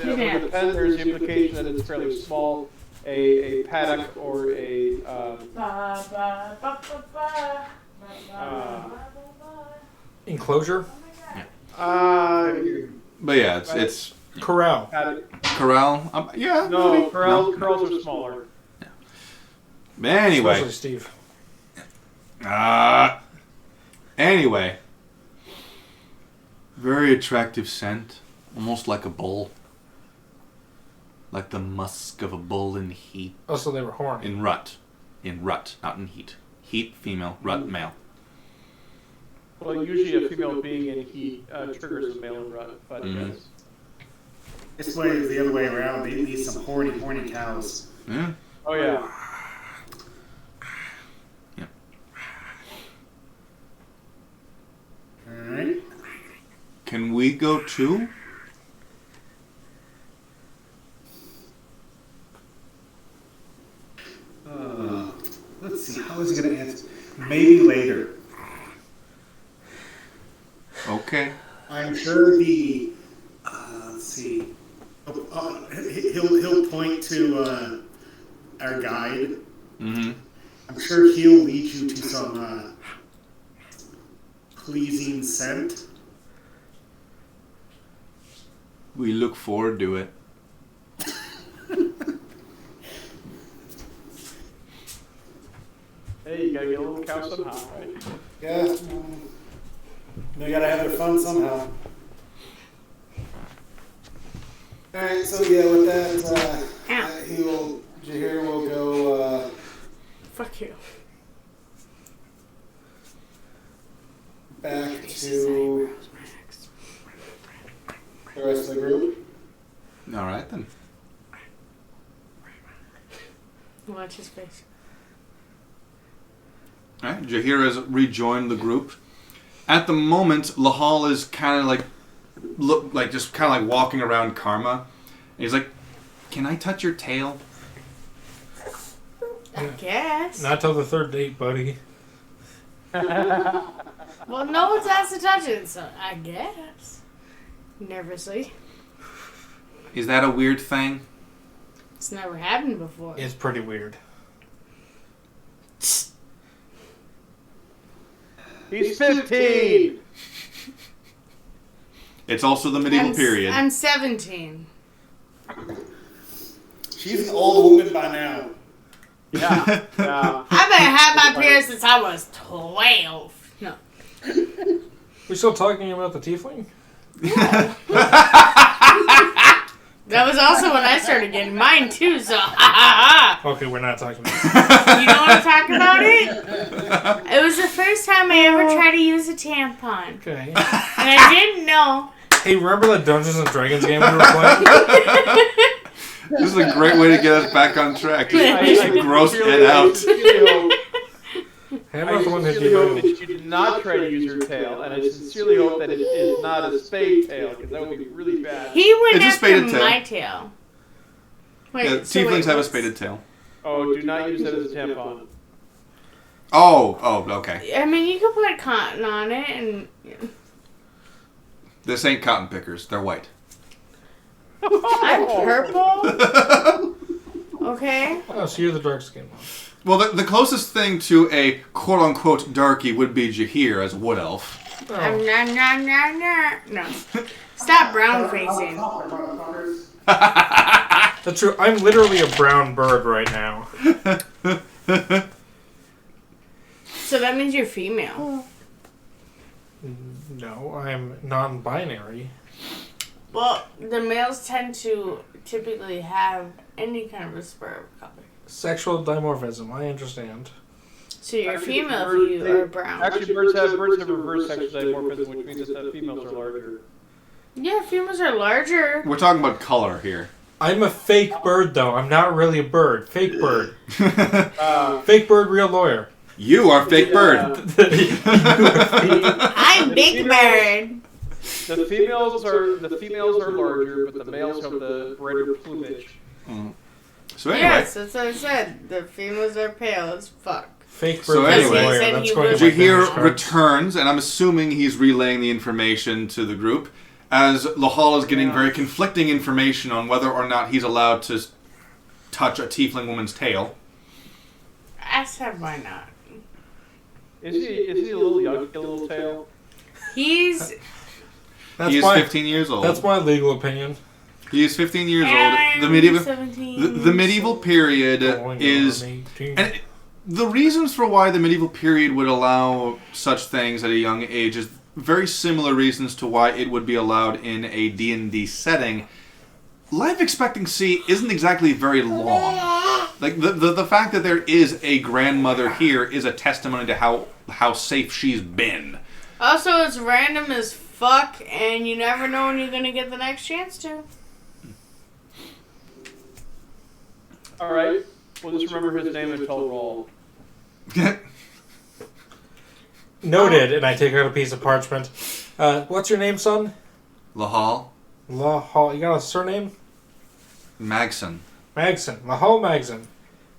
there's the implication that it's fairly small. A paddock or a Enclosure? But yeah, it's corral. Corral? Yeah. No, corrals are smaller. Yeah. But anyway. Especially Steve. Anyway. Very attractive scent. Almost like a bull. Like the musk of a bull in heat. Oh, so they were horny. In rut, not in heat. Heat, female. Rut, male. Well, usually a female being in heat triggers a male in rut, but yes. This way is the other way around. They need some horny cows. Yeah. Oh yeah. Yeah. Alright. Can we go too? Let's see. How is he going to answer? Maybe later. Okay. I'm sure the. Let's see. He'll point to our guide. Mm-hmm. I'm sure he'll lead you to some pleasing scent. We look forward to it. Hey, you gotta get a little cow somehow, right? Yeah. They gotta have their fun somehow. Alright, so yeah, with that, Jahir will go, Fuck you. back to rest of the group. All right then. Watch his face. All right, Jahir has rejoined the group. At the moment, Lahal is kind of just kind of like walking around Karma. And he's like, "Can I touch your tail?" I guess. Not till the third date, buddy. Well, no one's asked to touch it, so I guess. Nervously. Is that a weird thing? It's never happened before. It's pretty weird. He's 15. It's also the medieval period. I'm 17. She's an old woman by now. Yeah. Yeah. I've been had my period since I was 12. No. We still talking about the tiefling? That was also when I started getting mine too, so ha ha ha. Okay, we're not talking about it. You don't want to talk about it? It was the first time I ever tried to use a tampon. Okay. And I didn't know. Hey, remember that Dungeons and Dragons game we were playing? This is a great way to get us back on track. Just gross Ed out. Hey, I'm I not the one that sincerely hope did that you did not try to use her tail, and I sincerely hope that it is not a spade tail, because that would be really bad. He went It's a after spaded tail. my tail. Wait, Yeah, so tieflings wait, have a what's- spaded tail. Oh, do not use that as a tampon. Oh, okay. I mean, you could put cotton on it and... This ain't cotton pickers. They're white. I'm purple? Okay. Oh, so you're the dark skin one. Well, the closest thing to a quote-unquote darkie would be Jahir as Wood Elf. I'm Oh. no. Stop brown facing. That's true. I'm literally a brown bird right now. So that means you're female. No, I'm non-binary. Well, the males tend to typically have any kind of a sperm color. Sexual dimorphism, I understand. So you're Actually, female birds- if you they- are brown. Actually, birds have reverse sexual dimorphism, which means that females are larger. Yeah, females are larger. We're talking about color here. I'm a fake bird, though. I'm not really a bird. Fake bird. Uh, Fake bird, real lawyer. You are fake bird. I'm Big Bird. The females are larger, but the males have the brighter plumage. So anyway, Yes, that's what I said. The females are pale as fuck. Fake bird, So real anyway- lawyer. Said That's he going was- to my business Jahir card. returns, and I'm assuming he's relaying the information to the group, as Lahal is getting very conflicting information on whether or not he's allowed to touch a tiefling woman's tail. I said why not. Is he a little young, a little tail? He's That's He is my, 15 years old. That's my legal opinion. He is 15 years I'm old. The medieval 17. the medieval period Going is... on 18. And the reasons for why the medieval period would allow such things at a young age is very similar reasons to why it would be allowed in a D&D setting. Life expectancy isn't exactly very long. Like, the fact that there is a grandmother here is a testimony to how safe she's been. Also, it's random as fuck, and you never know when you're gonna get the next chance to. Alright, we'll just remember his name until roll. Noted, and I take out a piece of parchment. What's your name, son? Lahal Lahal. You got a surname? Magson. Magson. Lahal Magson.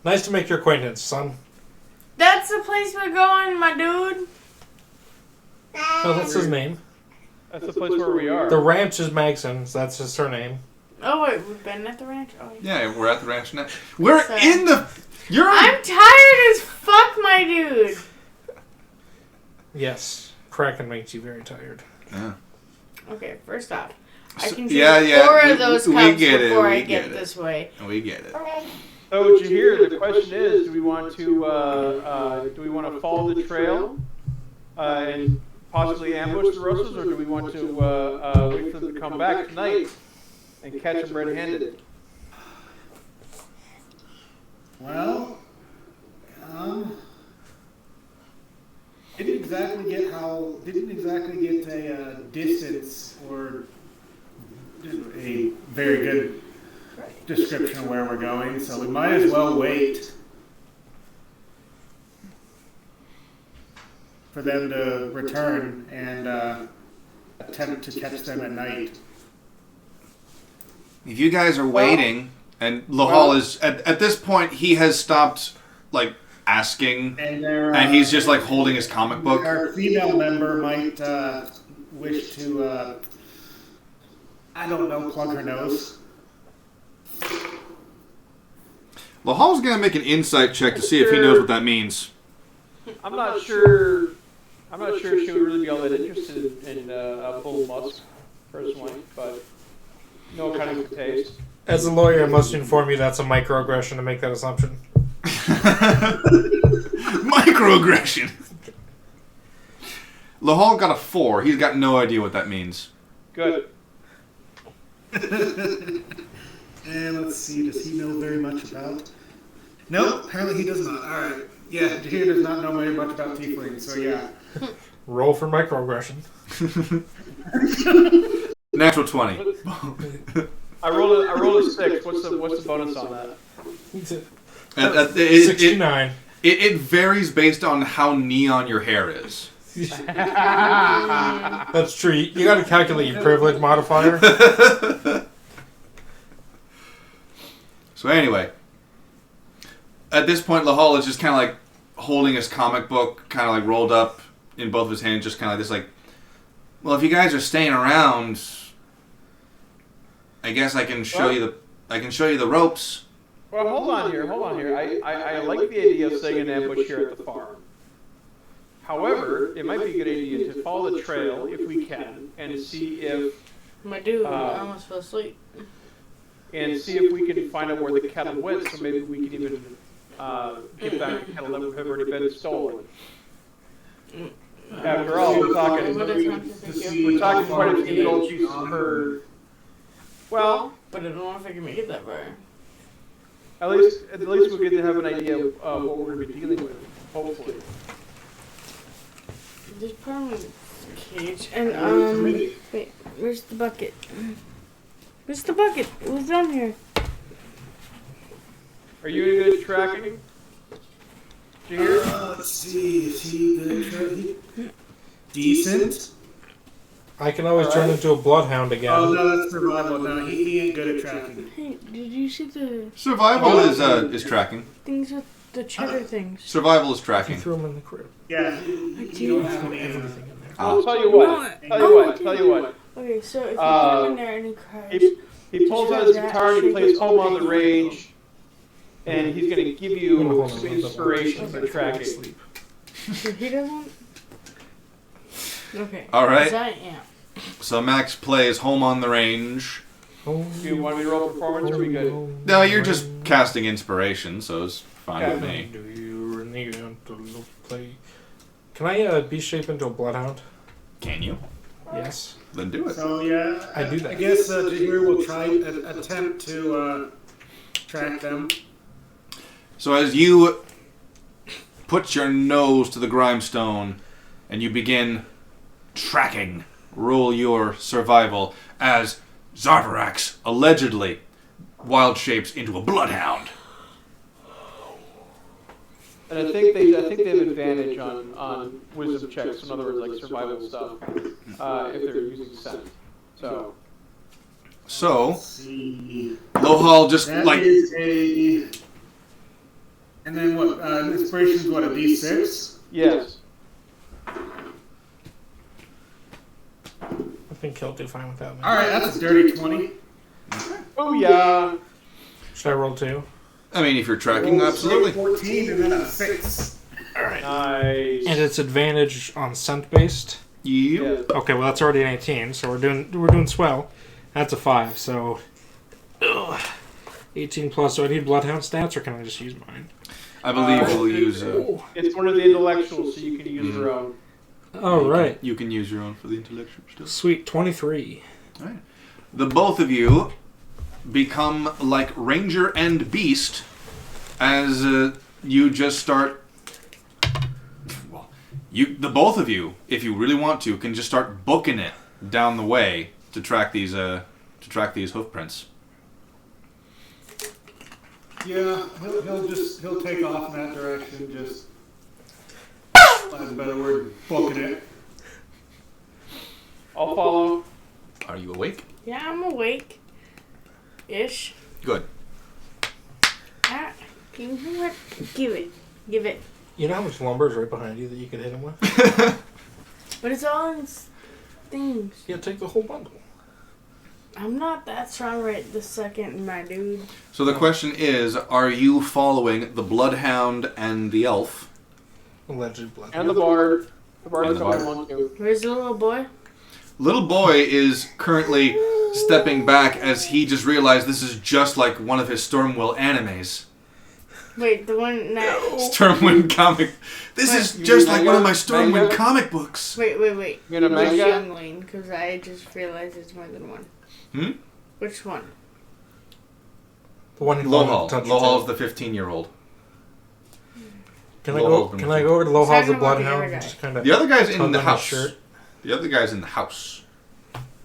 Nice to make your acquaintance, son. That's the place we're going, my dude. Oh, that's his name. That's the place where we are. The ranch is Magson, so that's his surname. Oh wait, we've been at the ranch. Oh, Yeah, we're at the ranch now. We're Sorry. in the... You're... I'm tired as fuck, my dude. Yes. Kraken makes you very tired. Yeah. Okay, first off, I So- can yeah, drink yeah, 4 we- of those we cups get it, before we I get get it. this way. We get it. So, Jahir, the question is, do we want to follow the trail and possibly ambush the rustlers, or do we want to wait for them to come back tonight and catch them red-handed? Well, didn't exactly get a distance or a very good description of where we're going, so we might as well wait for them to return and attempt to catch them at night. If you guys are waiting, and Lahal is at this point, he has stopped like asking, and he's just like holding his comic book. Our female member might wish to, I don't know, plug her nose. Lahal's gonna make an insight check to see if he knows what that means. I'm not sure if she would really be all that interested in a bull musk, personally, but no kind of taste. As a lawyer, I must inform you that's a microaggression to make that assumption. Microaggression. Lahal got a 4. He's got no idea what that means. Good. And let's see, does he know very much about? No, apparently he does not. Alright. Yeah, Jahir does not know very much about tieflings, so yeah. Roll for microaggression. Natural 20. I rolled a 6. What's the bonus on that? 69. It varies based on how neon your hair is. That's true. You got to calculate your privilege modifier. So anyway, at this point, Lahal is just kind of like holding his comic book, kind of like rolled up in both of his hands, just kind of like this, like, well, if you guys are staying around, I guess I can show you the ropes. Well, hold on here. I like the idea of setting an ambush here at the farm. However, it might be a good idea to follow the trail if we can, and see if My dude, I almost fell asleep. and see if we can find out where the cattle went. So maybe we can even get back the cattle that have already been stolen. After all, we're talking quite a few gold pieces per. Well, But I don't know if I can make it that far. at least we'll get to have an idea of what we're going to be dealing with. Hopefully. There's probably a cage. And, wait, where's the bucket? Where's the bucket? It was down here. Are you any good at tracking? Did you hear? Let's see, is he good? Decent. I can always turn into a bloodhound again. Oh no, that's survival. No, he ain't good at tracking. Hey, did you see the Survival is tracking. things with the cheddar things? Survival is He tracking. threw him in the crib. Yeah, you don't have any Everything in there. I'll tell you what. Tell you what. Okay, so if you put him in there and he cries, He pulls out his guitar and he plays Home on the Range, and he's going to give you some inspiration for tracking. so he doesn't. Okay. All right. 'cause I am. So Max plays Home on the Range. Do you want me to roll performance, or are we good? No, you're just casting inspiration, so it's fine with me. Do you need to play? Can I beast shape into a bloodhound? Can you? Yes. Then do it. So yeah, I do that. I guess Jahir will try attempt to track them. So as you put your nose to the grindstone and you begin tracking, roll your survival as Zarvarax allegedly wild shapes into a bloodhound. And I think they have advantage on wisdom checks. In other words, like survival stuff, if they're using scent. So Let's see. Lohal just That like is a. And then what? Inspiration is what, a D6? yes. I think he'll do fine without me. Alright, that's a dirty 20. Oh yeah. Should I roll 2? I mean, if you're tracking, absolutely. 14 and then a 6. Nice. And it's advantage on scent based. Yep. Yes. Okay, well that's already an 18, so we're doing swell. That's a 5, so 18 plus. So I need bloodhound stats, or can I just use mine? I believe we'll use. It's one of the intellectuals, so you can use your own. Oh right, You can use your own for the intellectual stuff. sweet 23. All right. The both of you become like Ranger and Beast as you just start. Well, the both of you, if you really want to, can just start booking it down the way to track these to track these hoof prints. Yeah, he'll take off in that direction. Just, that's a better word, booking it. I'll follow. Are you awake? Yeah, I'm awake. Ish. Good. Ah, you know what? Give it. Give it. You know how much lumber is right behind you that you could hit him with? But it's all in things. Yeah, take the whole bundle. I'm not that strong right this second, my dude. So the question is, are you following the bloodhound and the elf? Alleged blood. And the bard. The bard's And the coming bard. along too. Where's the little boy? Little boy is currently stepping back as he just realized this is just like one of his Stormwind animes. Wait, the one that... Stormwind comic. This is You just mean like one of my manga? Stormwind Manga? comic books. Wait. You gonna Which manga? youngling? Because I just realized it's more than one. Hmm? Which one? The one who Lohal. touched Lohal's the 15-year-old. Can I Lohal's go? been Can I go over to Lohal's Talking the about the bloodhound other and guy. just kind of The other guy's in tug the on his house. shirt? The other guy's in the house.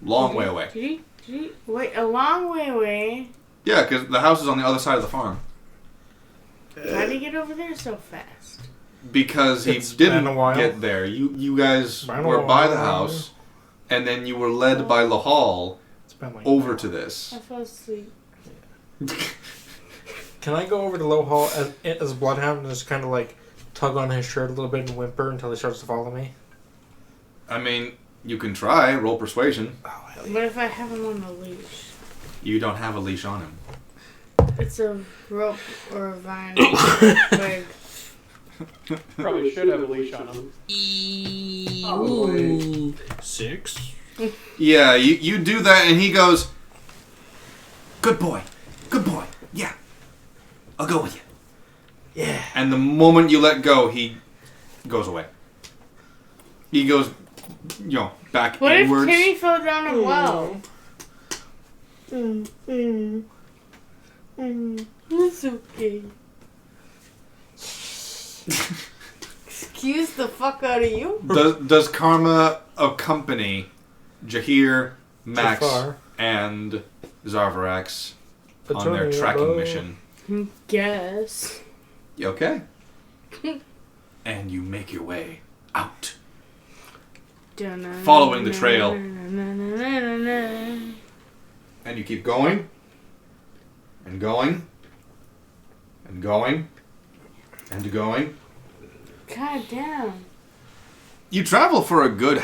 Long way away. Did he? Wait, a long way away. Yeah, because the house is on the other side of the farm. How did he get over there so fast? Because he It's been a didn't while. get there. You guys Been a were by the while. house, and then you were led by Lahal It's been like over to this. I fell asleep. Can I go over to Lohal as a bloodhound and just kind of like tug on his shirt a little bit and whimper until he starts to follow me? I mean, you can try. Roll persuasion. Oh hell What if I have him on a leash? You don't have a leash on him. It's a rope or a vine. Like, Probably should have a leash on him. ooh. 6. Yeah, you do that, and he goes, "Good boy. Good boy. Yeah. I'll go with you." Yeah. And the moment you let go, he goes away. He goes, back What if inwards. Timmy fell down a well? It's okay. Excuse the fuck out of you. Does Karma accompany Jahir, Max, Jafar. and Zarvarax on their Antonio. tracking mission? Guess. You okay? And you make your way out. Following the trail. And you keep going, and going, and going, and going. God damn. You travel for a good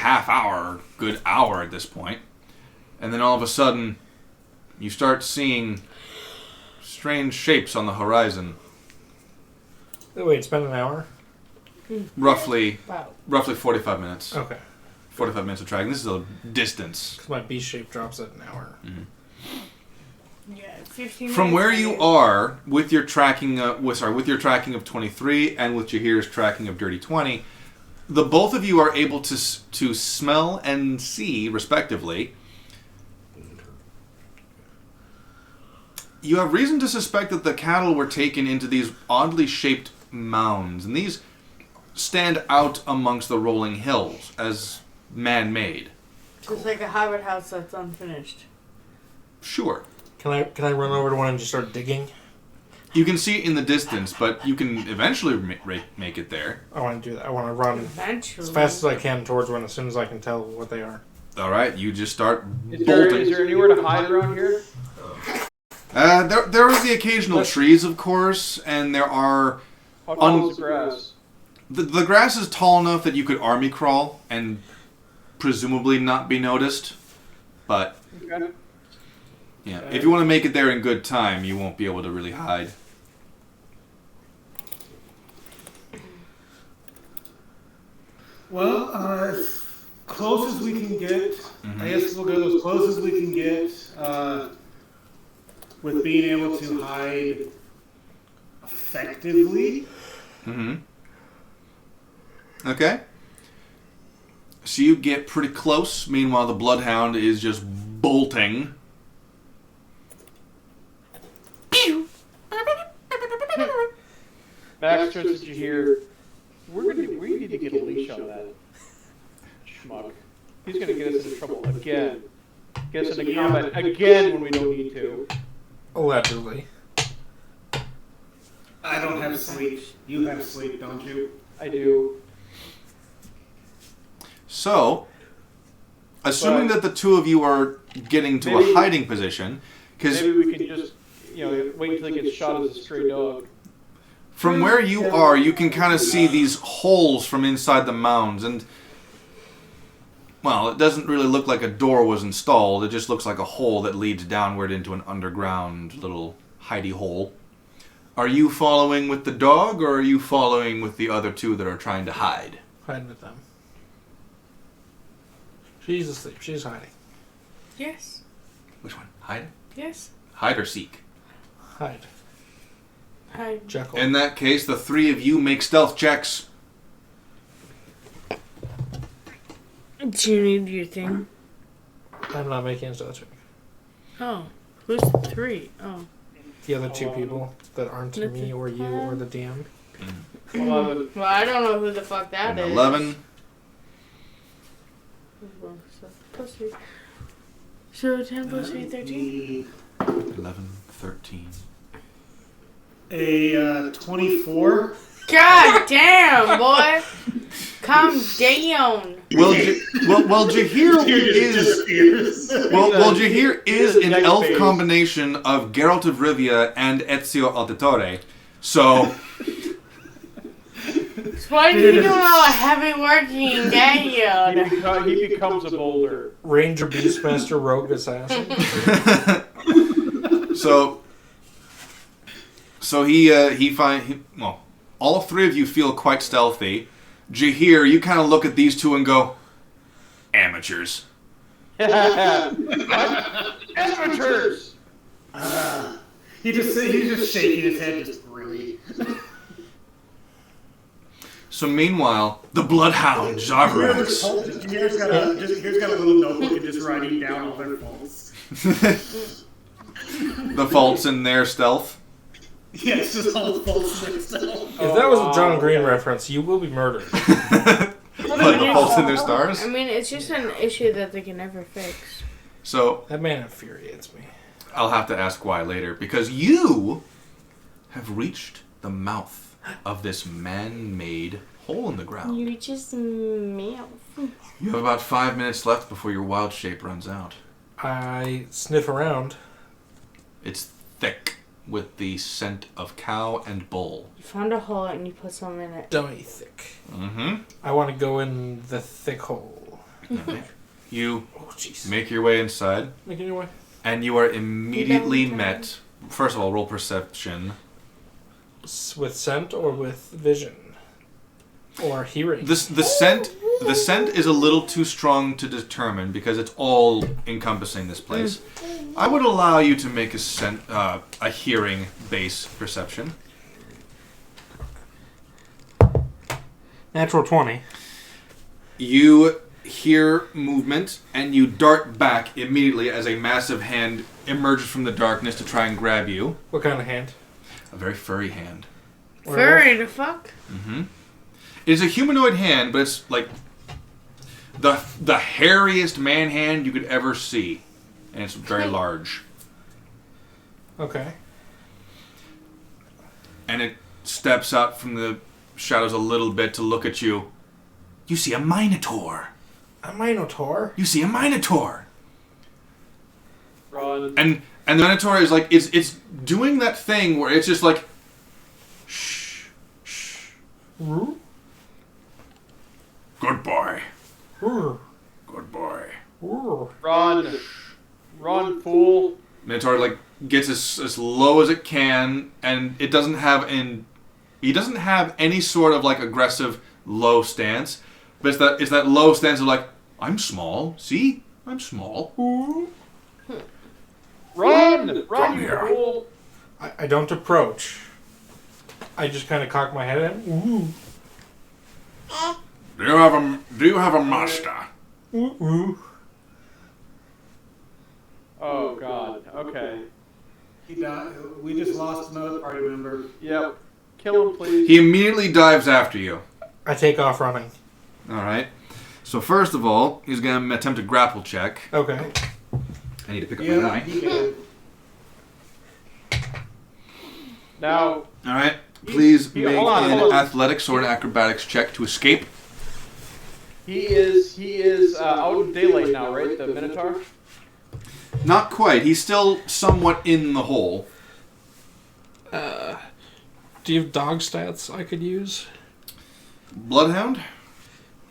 good hour at this point, and then all of a sudden, you start seeing strange shapes on the horizon. Wait, it's been an hour? Roughly Wow. 45 minutes. Okay. 45 minutes of tracking. This is a distance. Because my beast shape drops at an hour. Yeah, 15 From minutes where you later. are with your tracking, with your tracking of 23 and with Jahir's tracking of Dirty 20, the both of you are able to smell and see, respectively. You have reason to suspect that the cattle were taken into these oddly shaped mounds, and these stand out amongst the rolling hills as man-made. Just like a hobbit house that's unfinished. Sure. Can I run over to one and just start digging? You can see it in the distance, but you can eventually make it there. I want to do that. I want to run Eventually. as fast as I can towards one as soon as I can tell what they are. All right, you just start Is there bolting. anywhere to hide around here? There are the occasional trees, of course, and there are... How tall is the grass? The grass is tall enough that you could army crawl and presumably not be noticed. But, Okay. yeah, if you want to make it there in good time, you won't be able to really hide. Well, as close as we can get, I guess we'll go as close as we can get with being able to hide effectively. Mm-hmm. Okay. So you get pretty close. Meanwhile, the Bloodhound is just bolting. Max turns to you here. We need to get a leash on that schmuck. He's gonna get us into trouble again. get us into combat again when we don't need to. Allegedly. I don't have sleep. You have sleep, don't you? I do. So, assuming that the two of you are getting to a hiding position, because maybe we can just, wait until he gets shot as a stray dog. from where you are, you can kind of see these holes from inside the mounds, and well, it doesn't really look like a door was installed. It just looks like a hole that leads downward into an underground little hidey hole. Are you following with the dog, or are you following with the other two that are trying to hide? Hiding with them. She's asleep. She's hiding. Yes. Which one? Hide? Yes. Hide or seek? Hide. Hi. Jekyll. In that case, the three of you make stealth checks. Do you need your thing? I'm not making a stealth check. Oh. Who's the three? Oh. The other two people that aren't me or you or the DM. 11. Well, I don't know who the fuck that And is. 11. Plus 3. So 10 plus 3, 13? 11, 13. A 24. God damn, boy! Calm down. Well, Jahir Jahir is an elf combination of Geralt of Rivia and Ezio Auditore. So, Why are you doing all the heavy working, Dad? He becomes a boulder. Ranger, Beastmaster, Rogue, Assassin. so well, all three of you feel quite stealthy. Jahir, you kind of look at these two and go, amateurs. Amateurs! He's just shaking his head, just really. So meanwhile, the bloodhound Zavrax. Here's got a little notebook and just writing down all their faults. The faults in their stealth. Yes, just all the faults in their stealth. If that was a John Green reference, you will be murdered. What, the faults in their stars? I mean, it's just an issue that they can never fix. So That man infuriates me. I'll have to ask why later, because you have reached the mouth of this man-made hole in the ground. You just mouth. You have about 5 minutes left before your wild shape runs out. I sniff around. It's thick with the scent of cow and bull. You found a hole and you put some in it. Dummy thick. Mm-hmm. I want to go in the thick hole. You Oh, jeez. make your way inside, Making your way. and you are immediately met. First of all, roll perception. With scent or with vision? Or hearing? The scent is a little too strong to determine because it's all encompassing this place. I would allow you to make a hearing base perception. Natural 20. You hear movement and you dart back immediately as a massive hand emerges from the darkness to try and grab you. What kind of hand? A very furry hand. Furry the fuck? Mm-hmm. It is a humanoid hand, but it's like the hairiest man hand you could ever see, and it's very large. Okay. And it steps out from the shadows a little bit to look at you. You see a minotaur. A minotaur? You see a minotaur. Run. And the minotaur is like it's doing that thing where it's just like shh, shh. Good boy. Good boy. Run. Run, fool. Minotaur like gets as low as it can, and it doesn't have he doesn't have any sort of like aggressive low stance, but it's that low stance of like, I'm small. See, I'm small. Run, Come you here. fool. I don't approach. I just kind of cock my head in. Ooh. Do you have a master? Ooh. Ooh. Oh God. Okay. He died. We just lost another party member. Yep. Kill him, please. He immediately dives after you. I take off running. All right. So first of all, he's gonna attempt a grapple check. Okay. I need to pick up my die. he can. Now, All right. Please make hold on, an hold on. athletics or an acrobatics check to escape. he is out in daylight now, right? The Minotaur. Not quite. He's still somewhat in the hole. Do you have dog stats I could use? Bloodhound?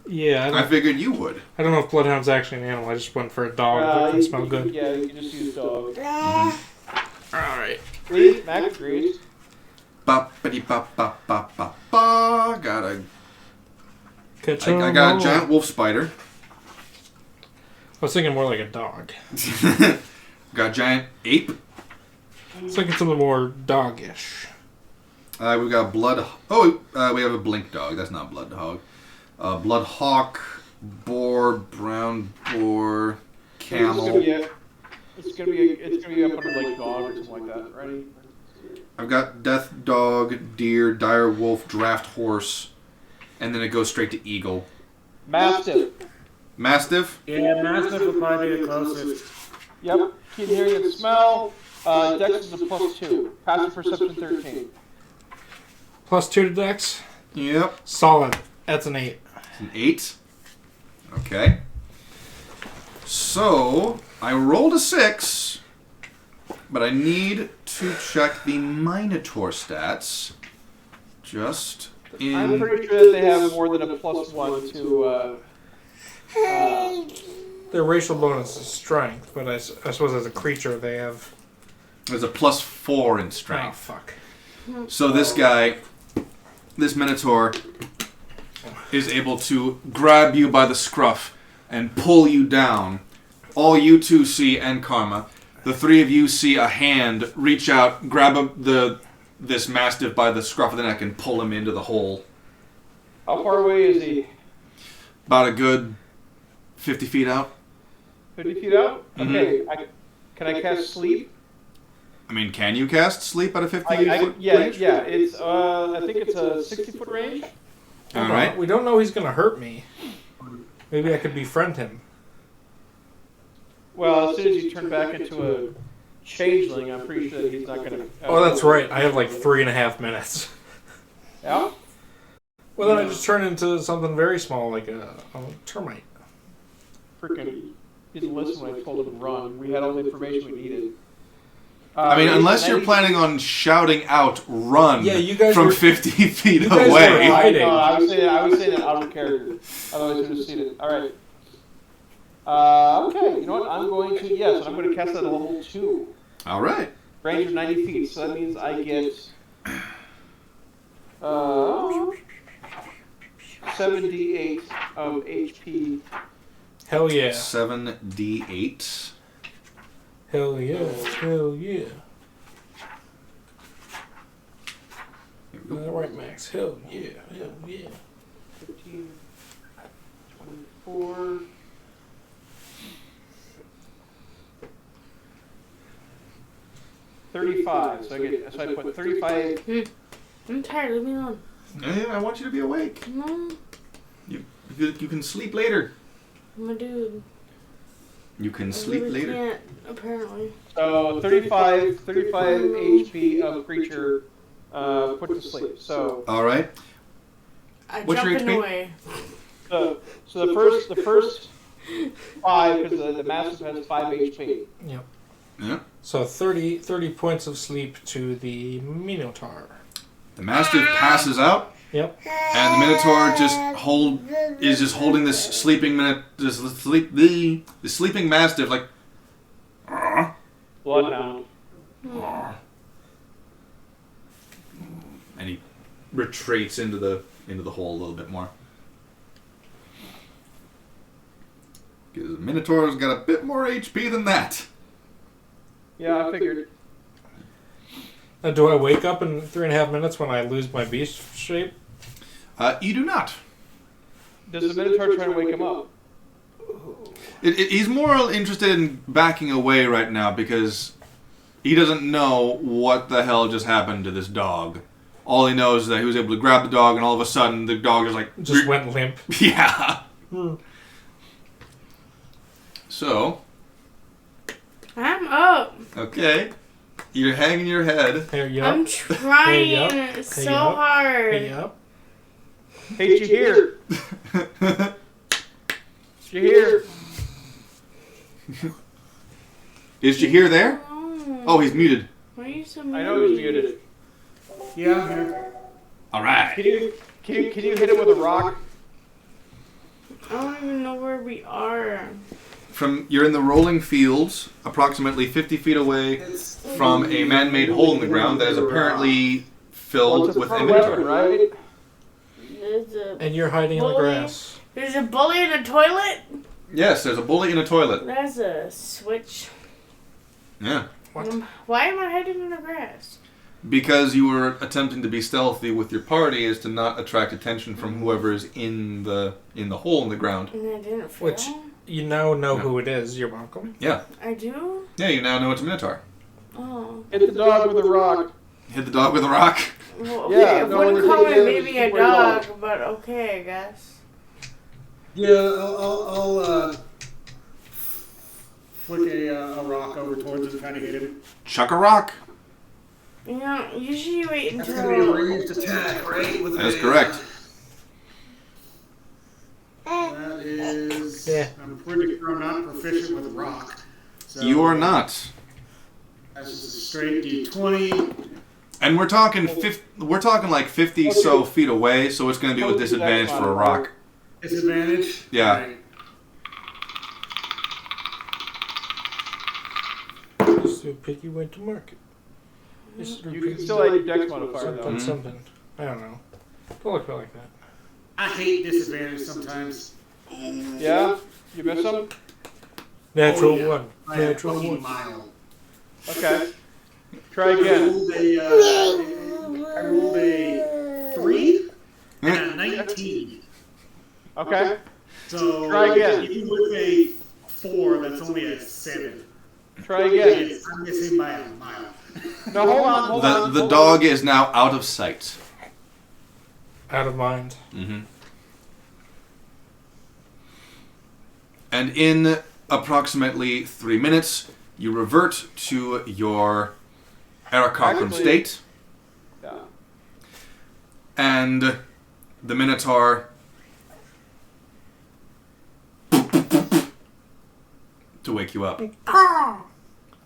Yeah, I figured you would. I don't know if Bloodhound's actually an animal. I just went for a dog that can smell good. Yeah, you can just use dog. Alright. See, Max agrees. Ba-ba-dee-ba-ba-ba-ba-ba. Got a... Catch I got a giant wolf spider. I was thinking more like a dog. Got a giant ape. I was thinking something more doggish. We've got blood... Oh, we have a blink dog. That's not blood dog. Blood hawk, boar, brown boar, camel. It's gonna be up under like dog or something like that. Ready? I've got death dog, deer, dire wolf, draft horse, and then it goes straight to eagle. Mastiff. Mastiff? Yeah, Mastiff would probably be the closest. Yep. Keen hearing and smell. Dex is a +2. Passive perception 13. +2 to dex? Yep. Solid. That's an 8. It's an 8. Okay. So, I rolled a 6, but I need to check the Minotaur stats. Just in... I'm pretty sure that they have more than a +1 to. Their racial bonus is strength, but I suppose as a creature they have... There's a +4 in Oh, strength. fuck. So this guy, this Minotaur, is able to grab you by the scruff and pull you down. All you two see, and Karma, the three of you see a hand reach out, grab this Mastiff by the scruff of the neck and pull him into the hole. How far away is he? About a good 50 feet out. 50 feet out? Okay. Can I cast sleep? I mean, can you cast sleep at a 50 foot Yeah. range? Yeah. It's I think it's a 60-foot range. All right. We don't know he's going to hurt me. Maybe I could befriend him. Well, as soon as you turn back into a changeling, I'm pretty sure that he's not gonna. Oh, that's right. I have like 3.5 minutes. Yeah. Well, then I just turn into something very small, like a termite. Freaking! He didn't listen when I told him to run. We had all the information we needed. I mean, unless you're planning on shouting out, "Run!" Yeah, you guys from were- 50 feet you guys away. were hiding. I was saying that out of character. Otherwise, you would have seen it. All right. Okay. You know what? I'm going to cast that at level 2. All right. Range of 90 feet. So that means I get 78 of HP. Hell yeah. 7d8. Hell yeah. Hell yeah. All right, Max. Hell yeah. Hell yeah. 15, 24. $35. So I put 35. I'm tired. Leave me alone. Yeah, I want you to be awake. No, You can sleep later. I'm a dude. You can I sleep really later. can't, apparently. So 35 HP of creature put to sleep. So All right. What's your jumping HP? away. so the first 5, because the Mastiff has 5 HP. Yep. Yeah. So 30 points of sleep to the Minotaur. The Mastiff passes out, Yep. and the Minotaur is just holding this sleeping the sleeping Mastiff like. Bloodhound. And he retreats into the hole a little bit more. Because the Minotaur's got a bit more HP than that. Yeah, I figured. Do I wake up in 3.5 minutes when I lose my beast shape? You do not. Does the Minotaur try to wake him up? He's more interested in backing away right now because he doesn't know what the hell just happened to this dog. All he knows is that he was able to grab the dog, and all of a sudden the dog is like... Just went limp. Yeah. So, I'm up. Okay. You're hanging your head. There you I'm up. trying Hey, up. so Hey, up. hard. Hey up. Hey, did you hear? Did you hear? Is Jahir there? Oh, he's muted. Why are you so mean? I know he's muted. Yeah, I'm here. All right. Can you hit it with a rock? I don't even know where we are. You're in the rolling fields, approximately 50 feet away from a man-made hole in the ground that is apparently filled with inventory. right? There's a And you're hiding in the bully. grass. There's a bully in a toilet. Yes, there's a bully in a toilet. That's a switch. Yeah. What? Why am I hiding in the grass? Because you were attempting to be stealthy with your party is to not attract attention from whoever is in the hole in the ground. And I didn't fail. Which you now know who it is. You're welcome. Yeah. I do? Yeah, you now know it's a Minotaur. Oh. Hit the dog with a rock. Hit the dog with a rock. Well, okay, Yeah, I no, wouldn't when call you're it hitting maybe a it, it's dog, but okay, I guess. Yeah, I'll flick a rock over towards him, kind of hit him. Chuck a rock. You know, usually you wait That's gonna be a until... ranged attack, right? With That is a, correct. That is. Yeah. I'm pretty sure I'm not proficient with rock. So You are not. That's just a straight D20. And we're talking like 50 so feet away, so it's going to be with disadvantage for a rock. Disadvantage? Yeah. Right. Mr. Piggy went to market. Mr. You Piggy can still add your dex modifier something, though. something. I don't know. Don't look at me like that. I hate disadvantage sometimes. Yeah? You miss them? Natural Oh, yeah. one. I am Natural fucking one. mild. Okay. Try I again. rolled a 3 and a 19. Okay. So Try again. even with a 4, that's only a 7. Try again. Yes, I'm missing by a mile. No, hold on. The dog is now out of sight. Out of mind. Mm-hmm. And in approximately 3 minutes, you revert to your Aarakocram Actually- state, Yeah. and the Minotaur to wake you up.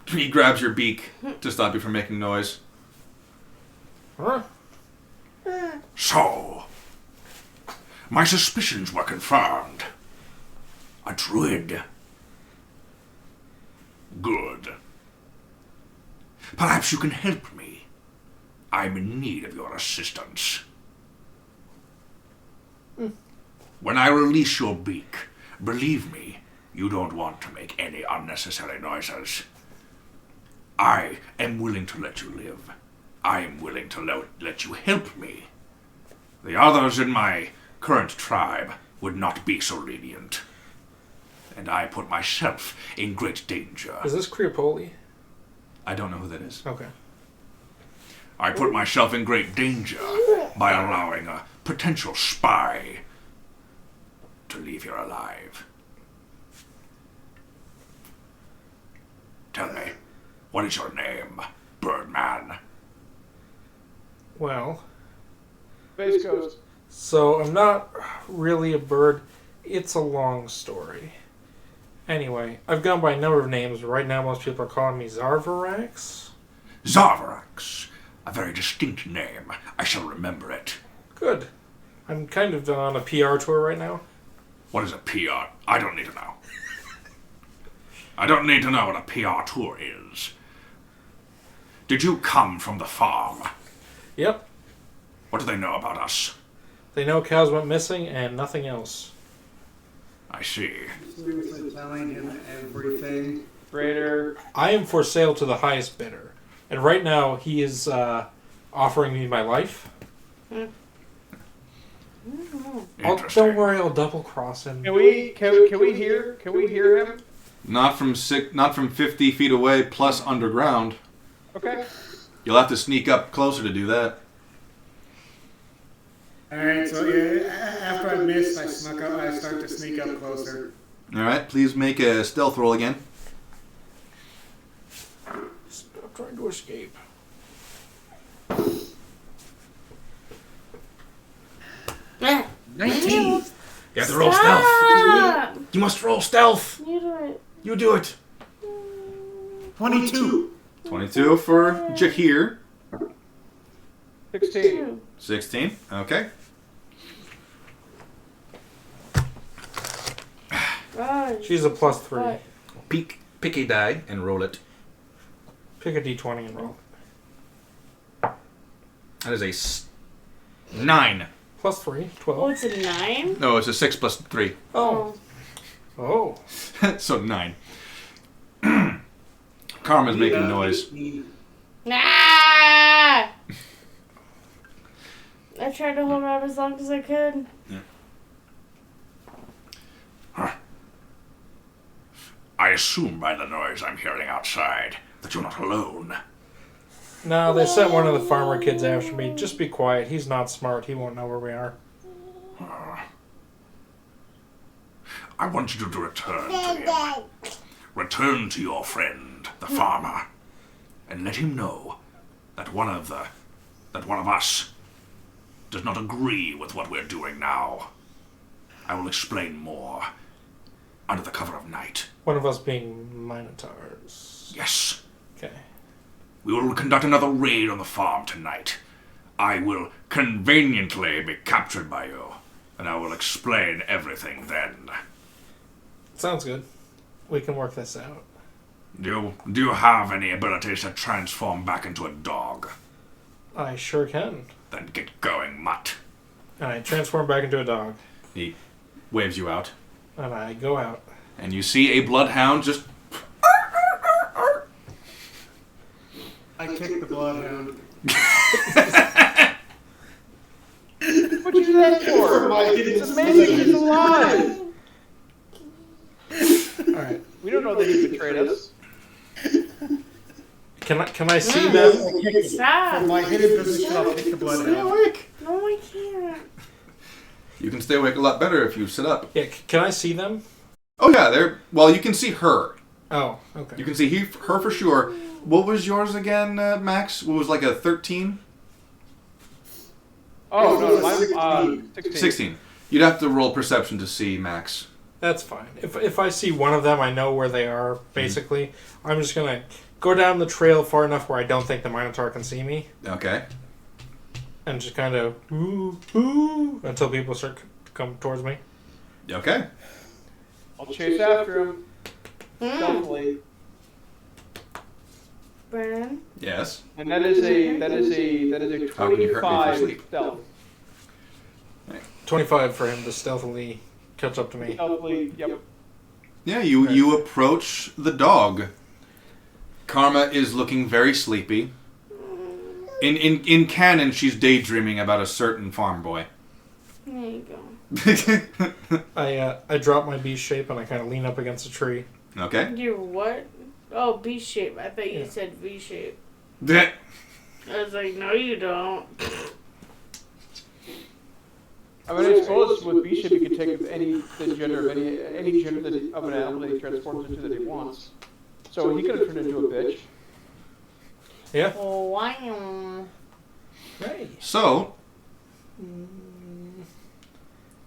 He grabs your beak to stop you from making noise. Huh? So, my suspicions were confirmed. A druid. Good. Perhaps you can help me. I'm in need of your assistance. When I release your beak, believe me, you don't want to make any unnecessary noises. I am willing to let you live. I am willing to let you help me. The others in my current tribe would not be so lenient. And I put myself in great danger. Is this Creopoli? I don't know who that is. Okay. I put myself in great danger by allowing a potential spy to leave here alive. Tell me, what is your name, Birdman? Well, Space Coast. so I'm not really a bird. It's a long story. Anyway, I've gone by a number of names. Right now, most people are calling me Zarvarax. Zarvarax. A very distinct name. I shall remember it. Good. I'm kind of on a PR tour right now. What is a PR? I don't need to know. I don't need to know what a PR tour is. Did you come from the farm? Yep. What do they know about us? They know cows went missing and nothing else. I see. Seriously telling him everything. Raider. I am for sale to the highest bidder. And right now, he is offering me my life. Interesting. Don't worry, I'll double cross him. Can we hear him? Not from 50 feet away plus underground. Okay. You'll have to sneak up closer to do that. Alright, so yeah, after I missed, I snuck up, I start to sneak up closer. All right, please make a stealth roll again. escape. Ah, 19. You have to roll stop. stealth. You must roll stealth. You do it. You do it. 22. 22 for Jahir. 16. 16. Okay. Right. She's a +3. Pick a die and roll it. Pick a d20 and roll. That is a 9. +3, Oh, 12. it's a 9? No, it's a 6 plus 3. Oh. Oh. So 9. Karma's making noise. Ah! I tried to hold out as long as I could. I assume by the noise I'm hearing outside that you're not alone. No, they sent one of the farmer kids after me. Just be quiet. He's not smart. He won't know where we are. I want you to return to him. Return to your friend, the farmer, and let him know that one of us does not agree with what we're doing now. I will explain more under the cover of night. One of us being Minotaurs. Yes. Okay. We will conduct another raid on the farm tonight. I will conveniently be captured by you, and I will explain everything then. Sounds good. We can work this out. Do you have any abilities to transform back into a dog? I sure can. Then get going, mutt. And I transform back into a dog. He waves you out. And I go out. And you see a bloodhound just... I kick the bloodhound. What'd you do that for? It's amazing he's alive. Alright. We don't know that he betrayed us. Can I see them? From Stop. my hidden position, I'll kick the bloodhound. No, I can't. You can stay awake a lot better if you sit up. Yeah, can I see them? Oh yeah, they're... Well, you can see her. Oh, okay. You can see her for sure. What was yours again, Max? What was like a 13? Oh, no, mine 16. 16. You'd have to roll perception to see Max. That's fine. If I see one of them, I know where they are, basically. I'm just going to go down the trail far enough where I don't think the Minotaur can see me. Okay. And just kind of, ooh, ooh, until people start to come towards me. Okay. I'll chase after him. Stealthily. Brennan? Yes. And that is a How can you hurt me if you 25 sleep? stealth. 25 for him to stealthily catch up to me. Stealthily, yep. Yeah, you approach the dog. Karma is looking very sleepy. In canon, she's daydreaming about a certain farm boy. There you go. I drop my beast shape and I kind of lean up against a tree. Okay. You're what? Oh, B shape. I thought you Yeah. said V shape. Yeah. I was like, no, you don't. I mean, I suppose with Bishop, he could take the gender of any gender of an animal that he transforms into that he wants. So he could have turned into a bitch. Yeah. Oh, wow. Hey. So,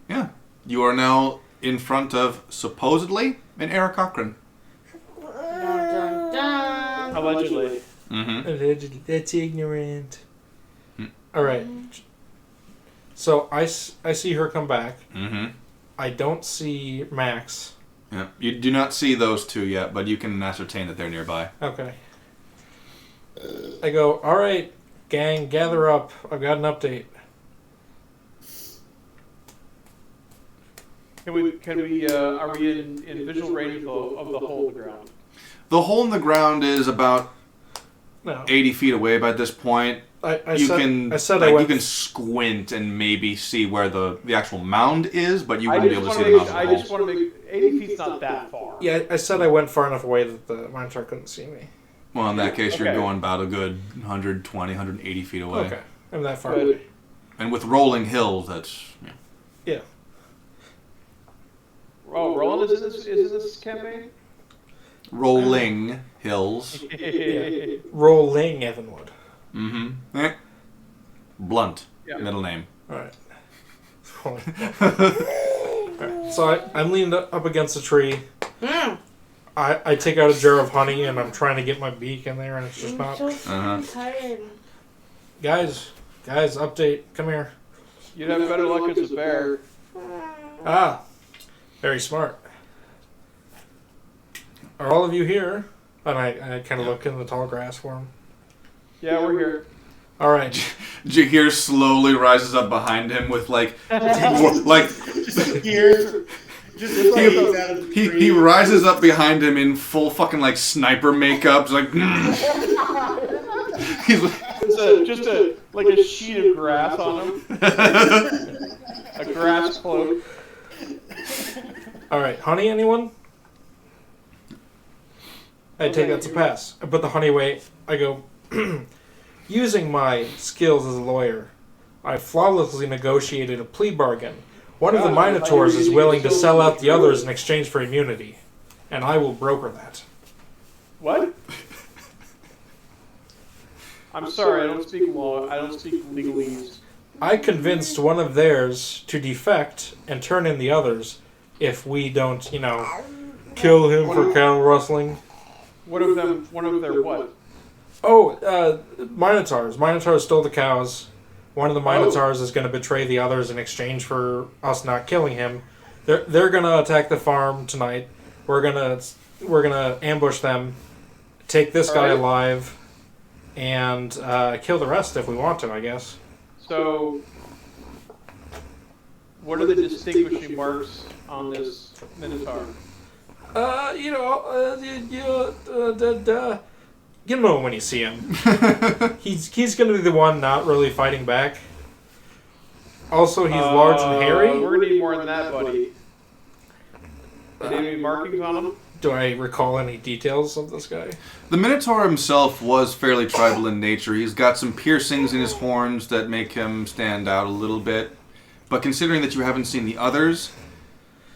yeah, you are now in front of supposedly an Eric Cochran. Dun, dun, dun. Allegedly. Mm-hmm. That's ignorant. Alright. So I see her come back. Mm-hmm. I don't see Max. Yeah. You do not see those two yet, but you can ascertain that they're nearby. Okay. I go, alright, gang, gather up. I've got an update. Are we in visual range of the hole in the ground? The hole in the ground is about No. 80 feet away by this point. I You said I you went. can squint and maybe see where the actual mound is, but you I wouldn't be able to see the mound. I just want to make 80 feet's not that far. Yeah, I said I went far enough away that the Minotaur couldn't see me. Well, in that case, you're Okay. going about a good 120, 180 feet away. Okay. I'm that far Good. away. And with rolling hills, that's... Yeah. Yeah. Oh, Roland is in this campaign? Rolling hills. Rolling Evanwood. Mm-hmm. Blunt. Yeah. Middle name. Alright. So I'm leaning up against a tree. I take out a jar of honey and I'm trying to get my beak in there and it's just not. Tired. Guys, update. Come here. You'd have better luck as a bear. Ah, very smart. Are all of you here? And I kind of look in the tall grass for him. Yeah, we're here. All right. Jahir slowly rises up behind him with like Here, just like he's out of the tree. he rises up behind him in full fucking like sniper makeup, like he's Just a sheet of grass on him. A grass cloak. All right. Honey, anyone? I take that to pass. I put the honey away. I go, using my skills as a lawyer, I flawlessly negotiated a plea bargain. One of the Minotaurs is willing to sell out the others in exchange for immunity, and I will broker that. What? I'm sorry, I don't speak law. I don't speak legalese. I convinced one of theirs to defect and turn in the others if we don't, kill him for cattle rustling. One of their what? Oh, Minotaurs. Minotaurs stole the cows. One of the Minotaurs is going to betray the others in exchange for us not killing him. They're going to attack the farm tonight. We're gonna ambush them, take this guy alive, and kill the rest if we want to, I guess. So, what are the distinguishing marks on this Minotaur? You know when you see him. He's going to be the one not really fighting back. Also, he's large and hairy. We're going to need more than that, buddy. Any markings on him? Do I recall any details of this guy? The Minotaur himself was fairly tribal in nature. He's got some piercings in his horns that make him stand out a little bit. But considering that you haven't seen the others,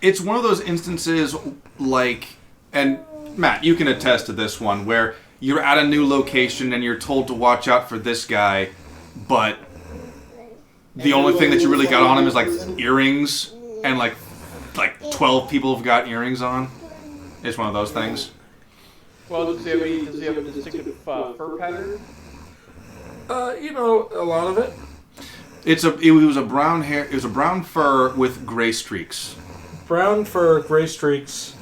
it's one of those instances like, and Matt, you can attest to this one, where you're at a new location and you're told to watch out for this guy, but the only thing that you really got on him is like earrings, and like 12 people have got earrings on. It's one of those things. Well, does he have a distinctive fur pattern? A lot of it. It was a brown hair. It was a brown fur with gray streaks. Brown fur, gray streaks.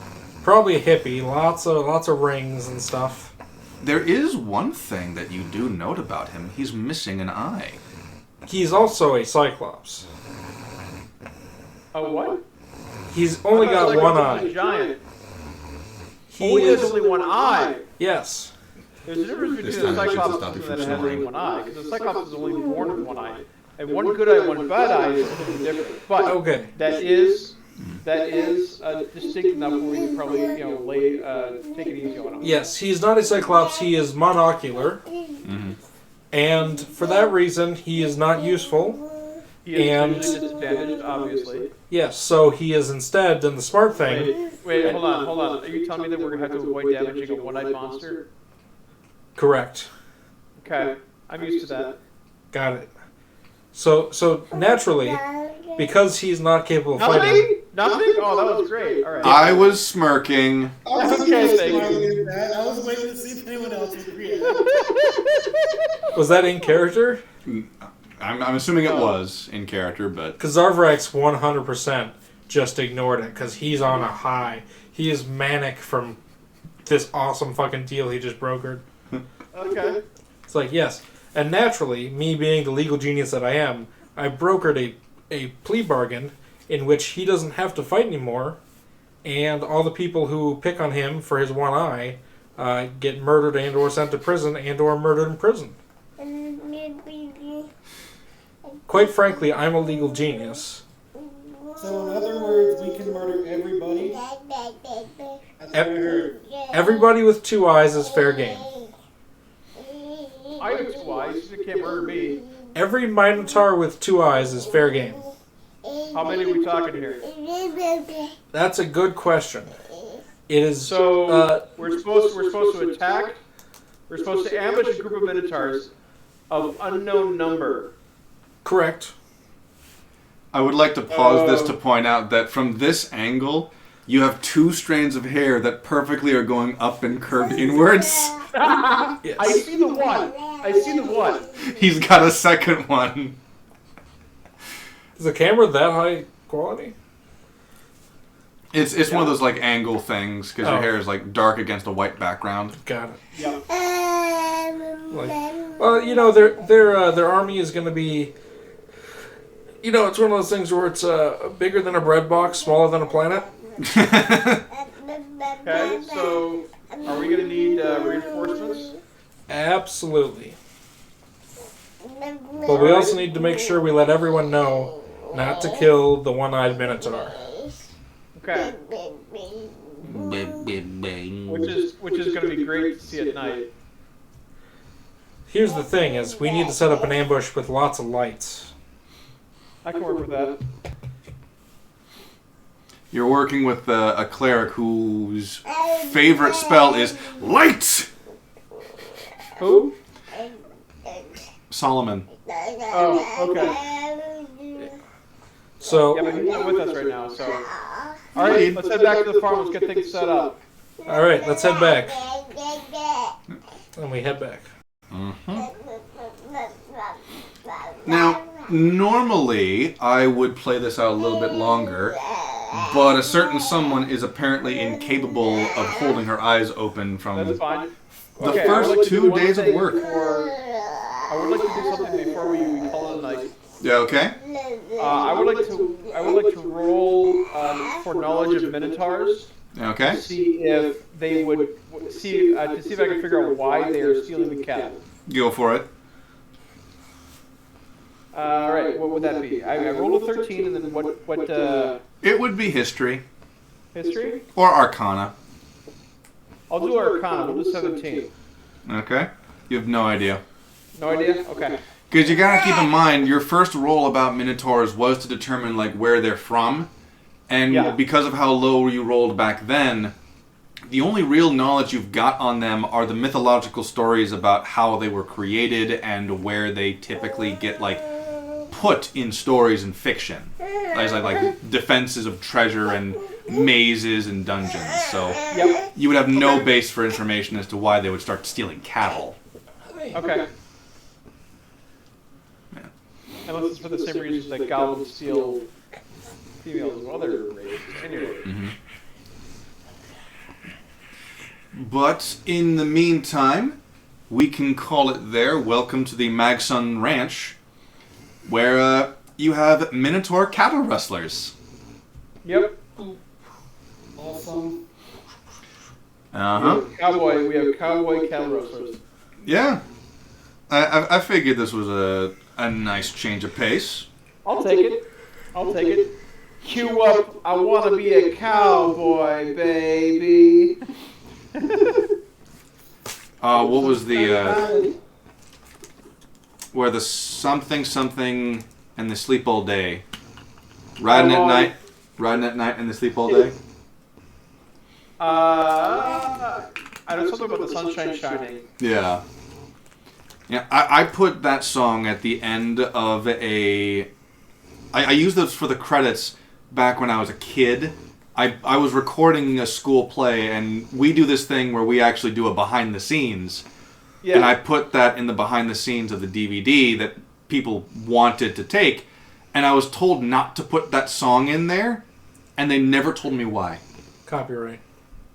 Probably a hippie. Lots of rings and stuff. There is one thing that you do note about him. He's missing an eye. He's also a Cyclops. A what? He's only got one eye. Giant. He Only is has only one eye. Yes. There's a difference This between a time I should Cyclops stop you and from that has only snoring. one eye. Because a Cyclops is only born with one eye. And one good eye, one bad eye is completely different. But Okay. that is distinct enough where we can probably take it easy on him. Yes, he's not a Cyclops. He is monocular. Mm-hmm. And for that reason, he is not useful. He is And- visually disadvantaged, obviously. Yes, so he is instead done the smart thing. Wait, hold on. Are you telling me that we're going to have to avoid damaging a one-eyed monster? Correct. Okay, I'm used to that. Got it. So naturally, because he's not capable of fighting. Nothing? Oh, that was great. All right. I was smirking. Okay, thank you. I was waiting to see if anyone else would agree. Was that in character? I'm assuming it was in character, but Because Zarvrak's 100% just ignored it because he's on a high. He is manic from this awesome fucking deal he just brokered. Okay. It's like, yes. And naturally, me being the legal genius that I am, I brokered a plea bargain in which he doesn't have to fight anymore, and all the people who pick on him for his one eye get murdered and or sent to prison and or murdered in prison. Quite frankly, I'm a legal genius. So in other words, we can murder everybody. That's what I heard. Everybody with two eyes is fair game. I have two eyes. You can't murder me. Every Minotaur with two eyes is fair game. How many are we talking here? That's a good question. It is. So we're supposed to attack. We're supposed to ambush a group of minotaurs of unknown number. Correct. I would like to pause this to point out that from this angle, you have 2 strands of hair that perfectly are going up and curved inwards. Yes. I see the one. He's got a second one. Is the camera that high quality? It's one of those like angle things because your hair is like dark against a white background. Got it. Yeah. Well, you know, their army is going to be. You know, it's one of those things where it's bigger than a bread box, smaller than a planet. Okay, so are we going to need reinforcements? Absolutely. But we also need to make sure we let everyone know not to kill the one-eyed Minotaur. Okay. Which is going to be great to see at night. Here's the thing: is we need to set up an ambush with lots of lights. I can work with that. You're working with a cleric whose favorite spell is light. Who? Solomon. Oh, okay. So, Yeah, but he's not with us right now, so. Alright, let's head back to the farm. Let's get things set up. all right, let's head back. And we head back. Now, normally I would play this out a little bit longer, but a certain someone is apparently incapable of holding her eyes open from That's fine. the Okay, I would first like to do 2 one days of thing work. I would like to do something before we call it a night. Yeah, okay. I would like to roll for knowledge of minotaurs. Okay. To see if they would see to see if I can figure out why they are stealing the cattle. Go for it. All right, what would that be? I rolled a 13, and then what? It would be history History? or arcana. I'll do Arcana. We'll do 17. Okay. You have no idea. No idea? Okay. Because you gotta keep in mind, your first roll about minotaurs was to determine like where they're from, and Yeah. because of how low you rolled back then, the only real knowledge you've got on them are the mythological stories about how they were created and where they typically get like put in stories and fiction, as like defenses of treasure and mazes and dungeons. So Yep. you would have no base for information as to why they would start stealing cattle. Okay. Unless it's for the same reasons that goblins steal females of other races. Anyway. But in the meantime, we can call it there. Welcome to the Magson Ranch, where you have Minotaur cattle rustlers. Yep. Awesome. Uh-huh. We have cowboy cattle rustlers. Yeah. I figured this was a nice change of pace. I'll take it. Cue up, I want to be a cowboy, baby. What was the, where the something and the sleep all day? Riding at night and the sleep all day? I know something about the sunshine shining. Yeah. Yeah, I put that song at the end of I used those for the credits back when I was a kid. I was recording a school play, and we do this thing where we actually do a behind the scenes. Yeah. And I put that in the behind the scenes of the DVD that people wanted to take, and I was told not to put that song in there, and they never told me why. Copyright.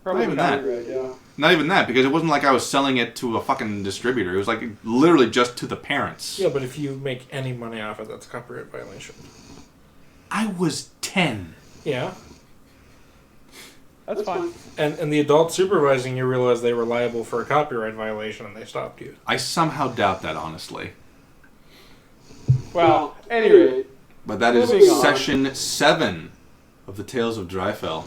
Probably Not even that. copyright, yeah. Not even that, because it wasn't like I was selling it to a fucking distributor. It was like literally just to the parents. Yeah, but if you make any money off it, that's a copyright violation. I was 10. Yeah. That's fine. And the adult supervising you realized they were liable for a copyright violation and they stopped you. I somehow doubt that, honestly. Well, anyway. But that is Moving on. session 7 of the Tales of Dryfell.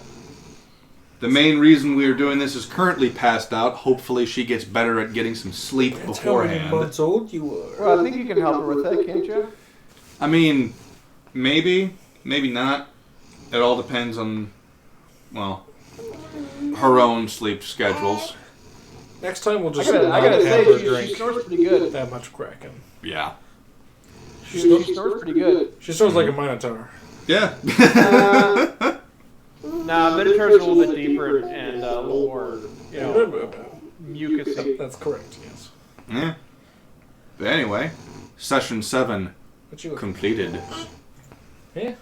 The main reason we are doing this is currently passed out. Hopefully she gets better at getting some sleep beforehand. How many months old you are. Well, I think you can help her with that, can't you? I mean, maybe, maybe not. It all depends on, well, her own sleep schedules. Next time we'll I just gotta not have say, her she drink snores pretty good. that much Kraken. Yeah. She snores pretty good. She snores like a Minotaur. Yeah. Nah, Minotaur's a little bit deeper and a little more, mucusy. That's correct, yes. Yeah. But anyway, session 7 What you completed. Yeah.